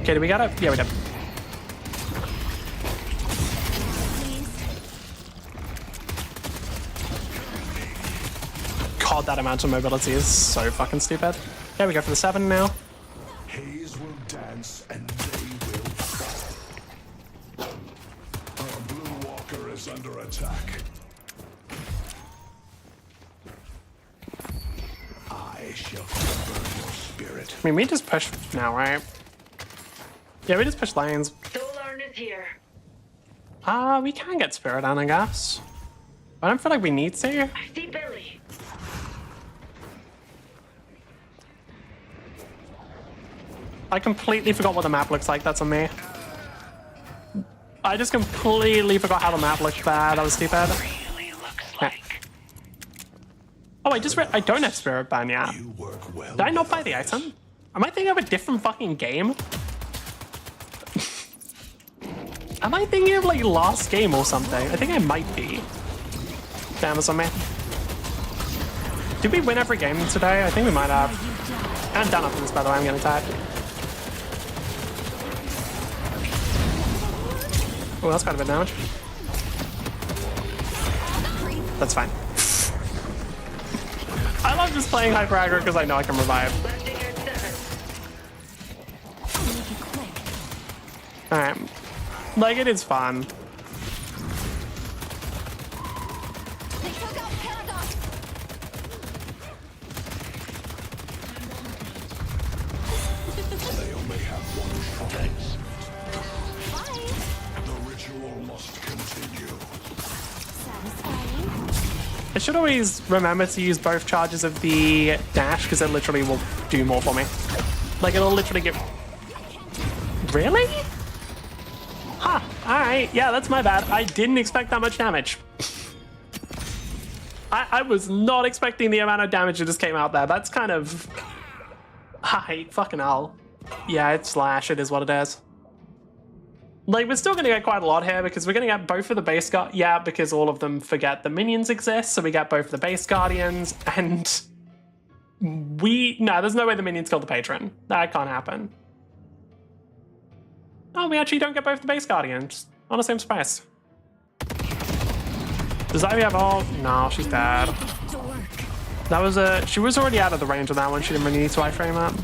Okay, do we got it? Yeah, we did. God, that amount of mobility is so fucking stupid. There we go for the 7 now. Hayes will dance and they will fall. Our blue walker is under attack. I shall convert your spirit. I mean, we just push now, right? Yeah, we just push lanes. Solar is here. We can get Spirit on, I guess. I don't feel like we need to. I see Billy. I completely forgot what the map looks like. That's on me. I just completely forgot how the map looked bad. That was stupid. Really looks like. Oh, I don't have Spirit Ban yet. You work well. Did I not with buy the others. item? Am I thinking of a different fucking game? Am I thinking of like last game or something? I think I might be. Damn, it's on me. Did we win every game today? I think we might have. I'm done after this, by the way. I'm getting tired. Oh, that's quite a bit of damage. That's fine. I love just playing hyper aggro because I know I can revive. Lefting at 7. Alright. Like, it is fun. They took out Paradox. They only have one shot. Bye. The ritual must continue. Satisfying. I should always remember to use both charges of the dash because it literally will do more for me. Like, it'll literally get... Really? Huh, alright. Yeah, that's my bad. I didn't expect that much damage. I was not expecting the amount of damage that just came out there. That's kind of... Hi, fucking hell. Yeah, it's Slash. It is what it is. Like, we're still going to get quite a lot here because we're going to get both of the base guard. Yeah, because all of them forget the minions exist. So we get both the base guardians and no, there's no way the minions kill the patron. That can't happen. Oh, we actually don't get both the base guardians. Honestly, I'm surprised. Does Ivy have all? No, she's dead. To work. That was she was already out of the range of that one. She didn't really need to iframe it.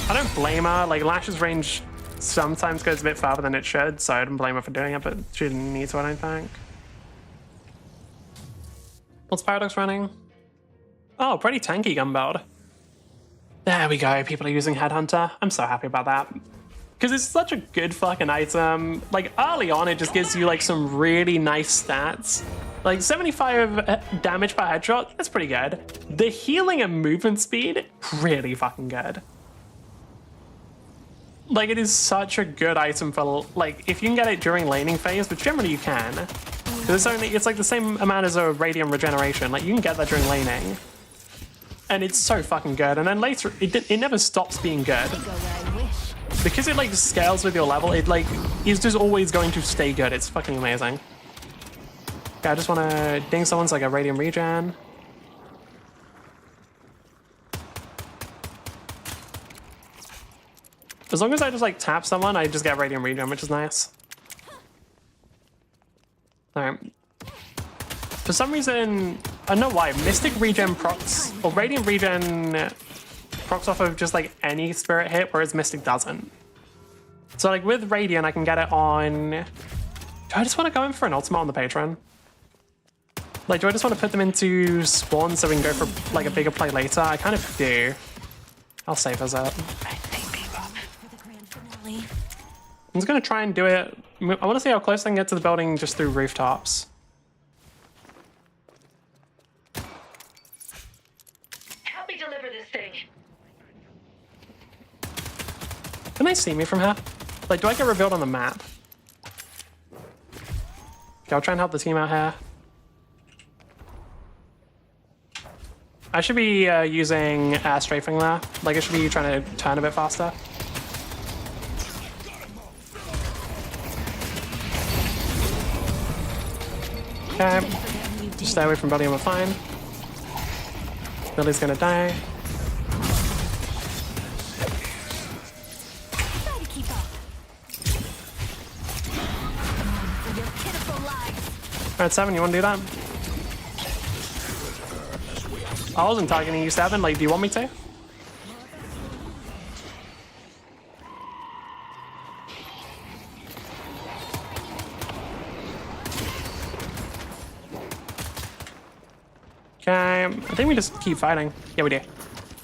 I don't blame her. Like, Lash's range sometimes goes a bit farther than it should, so I don't blame her for doing it, but she didn't need to, I don't think. What's Paradox running? Oh, pretty tanky gun build. There we go, people are using Headhunter. I'm so happy about that. Because it's such a good fucking item. Like, early on, it just gives you, like, some really nice stats. Like, 75 damage per headshot, that's pretty good. The healing and movement speed, really fucking good. Like, it is such a good item for, like, if you can get it during laning phase, which generally you can. Because it's like the same amount as a Radiant Regeneration. Like, you can get that during laning. And it's so fucking good. And then later, it never stops being good. Go where I wish. Because it, like, scales with your level, it, like, is just always going to stay good. It's fucking amazing. Okay, I just want to ding someone's, like, a Radiant Regen. As long as I just, like, tap someone, I just get Radiant Regen, which is nice. Alright. For some reason, I don't know why, Mystic Regen procs, or Radiant Regen procs off of just, like, any spirit hit, whereas Mystic doesn't. So, like, with Radiant, I can get it on... Do I just want to go in for an ultimate on the patron? Like, do I just want to put them into spawn so we can go for, like, a bigger play later? I kind of do. How safe is it? I think people. For the grand finale. I'm just going to try and do it. I want to see how close I can get to the building just through rooftops. they see me from here? Like, do I get revealed on the map? Okay, I'll try and help the team out here. I should be using air strafing there. Like, I should be trying to turn a bit faster. Okay, just stay away from Billy and we're fine. Billy's gonna die. Try to keep up. For your pitiful lives. Alright, 7, you wanna do that? I wasn't targeting you, 7. Like, do you want me to? Okay, I think we just keep fighting. Yeah, we do.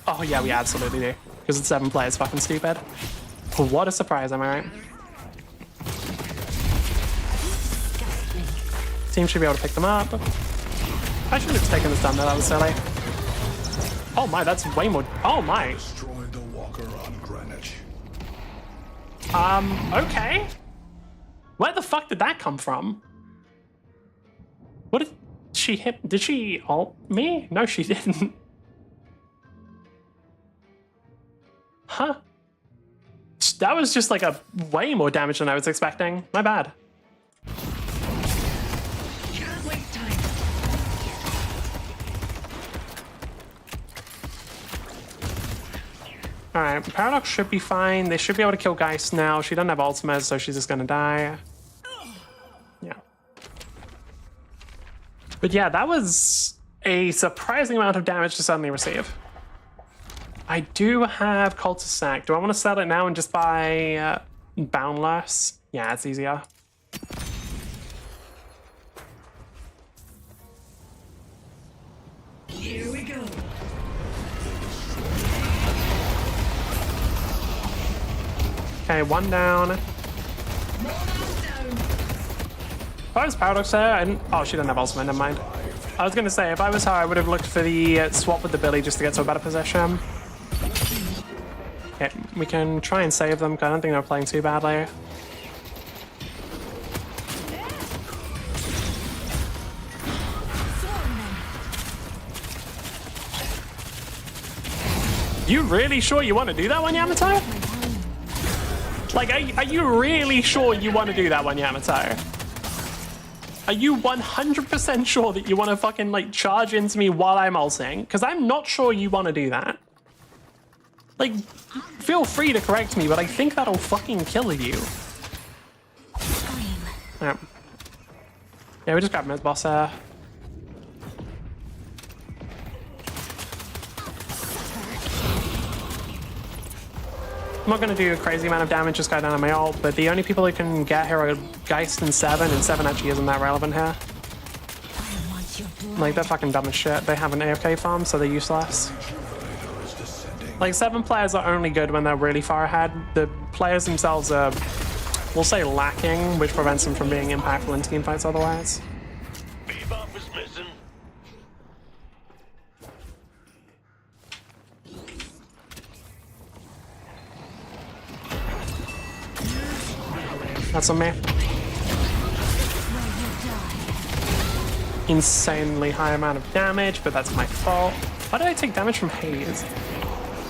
Oh, yeah, we absolutely do. Because it's 7 players fucking stupid. What a surprise, am I right? Team should be able to pick them up. I should have just taken this down there, that was silly. Oh my, that's way more. Oh my. Destroyed the walker on Greenwich. Okay. Where the fuck did that come from? What did she hit? Did she ult me? No, she didn't. Huh? That was just like a way more damage than I was expecting. My bad. Can't waste time. Alright, Paradox should be fine. They should be able to kill Geist now. She doesn't have ultimate, so she's just gonna die. Yeah. But yeah, that was a surprising amount of damage to suddenly receive. I do have Cultist Sack. Do I want to sell it now and just buy Boundless? Yeah, it's easier. Here we go. Okay, 1 down. If I was Paradox there, I didn't... Oh, she didn't have ultimate, never mind. I was going to say, if I was her, I would have looked for the swap with the Billy just to get to a better position. Okay, we can try and save them, because I don't think they're playing too badly. You really sure you want to do that one, Yamato? Like, are you really sure you want to do that one, Yamato? Are you 100% sure that you want to fucking, like, charge into me while I'm ulting? Because I'm not sure you want to do that. Like, feel free to correct me, but I think that'll fucking kill you. Yeah, we just grabbed mid boss there. I'm not going to do a crazy amount of damage, just go down on my ult, but the only people who can get here are Geist and 7 actually isn't that relevant here. Like, they're fucking dumb as shit. They have an AFK farm, so they're useless. Like, 7 players are only good when they're really far ahead. The players themselves are, we'll say, lacking, which prevents them from being impactful in team fights otherwise. Bebop is missing. That's on me. Insanely high amount of damage, but that's my fault. Why did I take damage from Haze?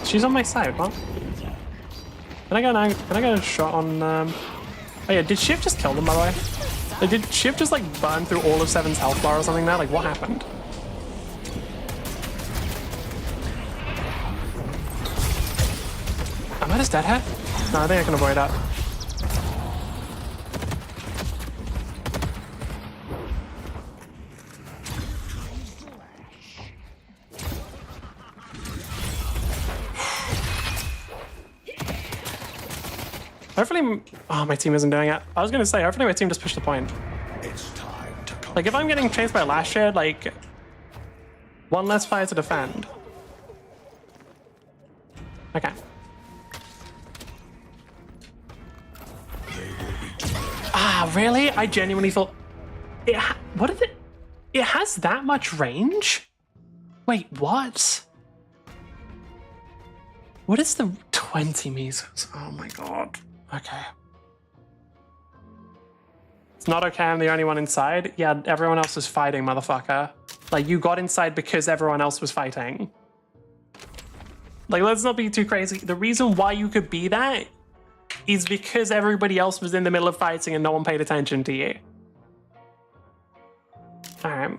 She's on my side, what? Can I get a shot on, Oh yeah, did Shiv just kill them, by the way? Like, did Shiv just, like, burn through all of 7's health bar or something there? Like, what happened? Am I just dead here? No, I think I can avoid that. Hopefully, oh, my team isn't doing it. I was gonna say, hopefully my team just pushed the point. It's time to come. Like, if I'm getting chased by last year, like, 1 less fire to defend. Okay. Ah, really? I genuinely thought what is it? It has that much range? Wait, what? What is the 20 meters. Oh my god. Okay. It's not okay, I'm the only one inside. Yeah, everyone else is fighting, motherfucker. Like, you got inside because everyone else was fighting. Like, let's not be too crazy. The reason why you could be that is because everybody else was in the middle of fighting and no one paid attention to you. Alright.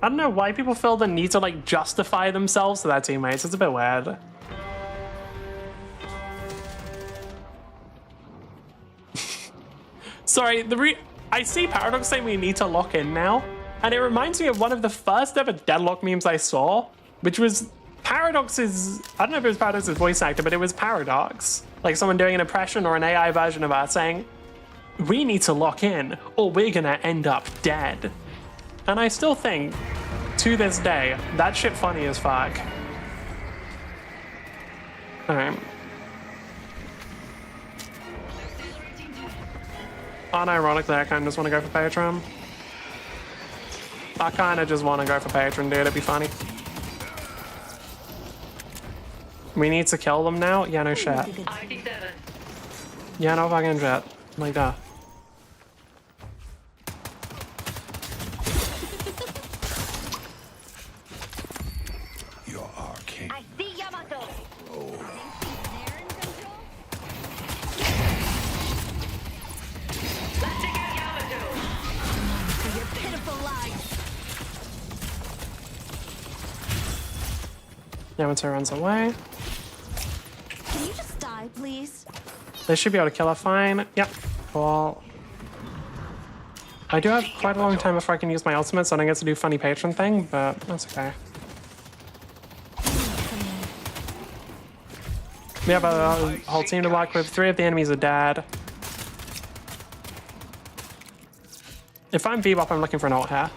I don't know why people feel the need to, like, justify themselves to their teammates. It's a bit weird. Sorry, I see Paradox saying we need to lock in now, and it reminds me of one of the first ever Deadlock memes I saw, which was Paradox's, I don't know if it was Paradox's voice actor, but it was Paradox. Like someone doing an impression or an AI version of us saying, we need to lock in or we're gonna end up dead. And I still think, to this day, that shit funny as fuck. Alright. Unironically, I kind of just want to go for Patron. I kind of just want to go for Patron, dude. It'd be funny. We need to kill them now? Yeah, no shit. Yeah, no fucking shit. Like that. You're our king. I see Yamato. For your pitiful lies. Yamato runs away. Can you just die, please? They should be able to kill her fine. Yep. Cool. I do have quite a long time before I can use my ultimate, so I don't get to do funny patron thing, but that's okay. We have a whole team to work with. 3 of the enemies are dead. If I'm Bebop, I'm looking for an ult here.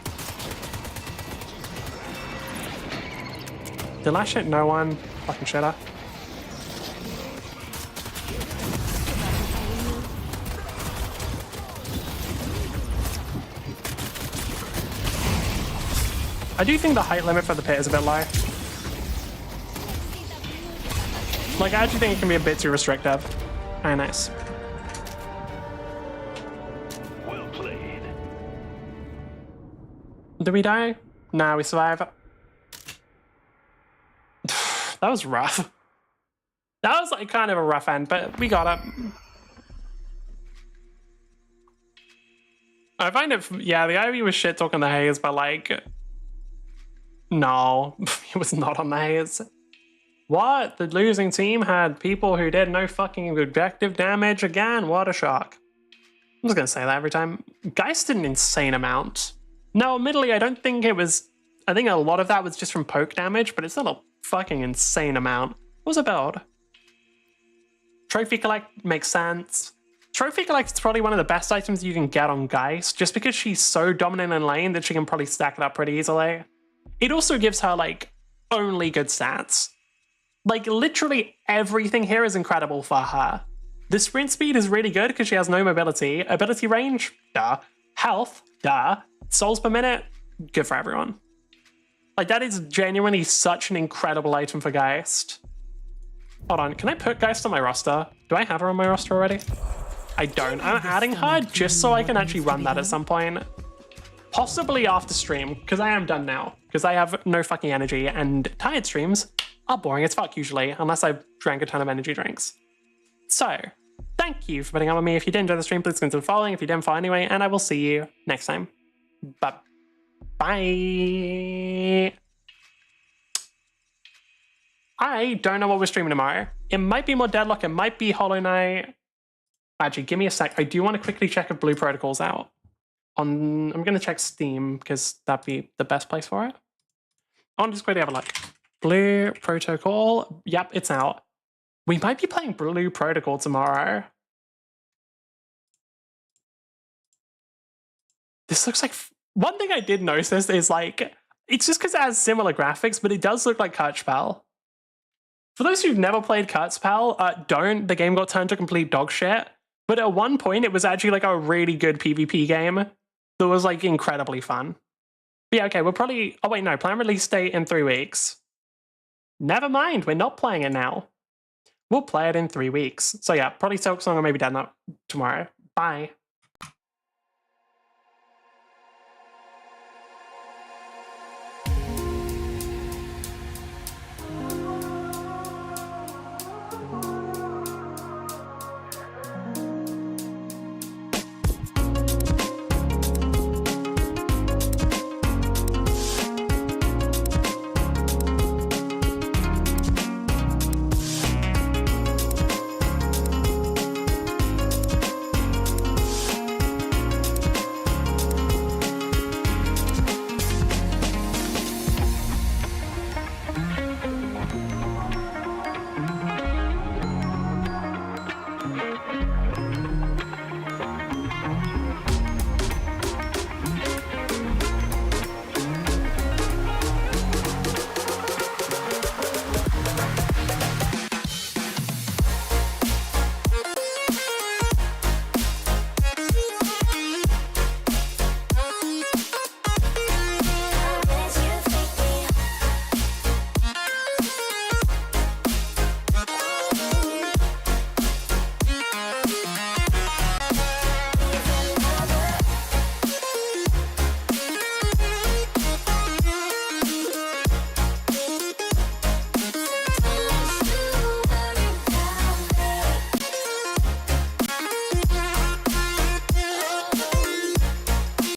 Did I shit no one? Fucking shitter. I do think the height limit for the pit is a bit low. Like, I actually think it can be a bit too restrictive. Very nice. Well played. Did we die? Nah, we survive. That was rough. That was like kind of a rough end, but we got it. I find it, yeah, the Ivy was shit talking the haze, but like, no, it was not on the haze. What? The losing team had people who did no fucking objective damage again? What a shock. I'm just gonna say that every time. Geist did an insane amount. No, admittedly, I don't think it was, I think a lot of that was just from poke damage, but it's still a fucking insane amount. What was a build? Trophy Collect makes sense. Trophy Collect is probably one of the best items you can get on Geist, just because she's so dominant in lane that she can probably stack it up pretty easily. It also gives her, like, only good stats. Like, literally everything here is incredible for her. The sprint speed is really good because she has no mobility. Ability range, duh. Health, duh. Souls per minute, good for everyone. Like, that is genuinely such an incredible item for Geist. Hold on, can I put Geist on my roster? Do I have her on my roster already? I don't. I'm adding her just so I can actually run that at some point. Possibly after stream, because I am done now. Because I have no fucking energy, and tired streams are boring as fuck usually, unless I drank a ton of energy drinks. So, thank you for putting up with me. If you did enjoy the stream, please consider following. If you didn't follow anyway, and I will see you next time. Bye. I don't know what we're streaming tomorrow. It might be more Deadlock, it might be Hollow Knight. Actually, give me a sec. I do want to quickly check if Blue Protocol's out. I'm going to check Steam, because that'd be the best place for it. I want to just quickly have a look. Blue Protocol. Yep, it's out. We might be playing Blue Protocol tomorrow. This looks like... One thing I did notice is, like, it's just because it has similar graphics, but it does look like Kutchpal. For those who've never played Kutchpal, don't. The game got turned to complete dog shit. But at one point, it was actually, like, a really good PvP game that was, like, incredibly fun. But yeah, okay, we'll probably... Oh, wait, no. Plan release date in 3 weeks. Never mind. We're not playing it now. We'll play it in 3 weeks. So yeah, probably Silk Song or maybe Deadlock tomorrow. Bye.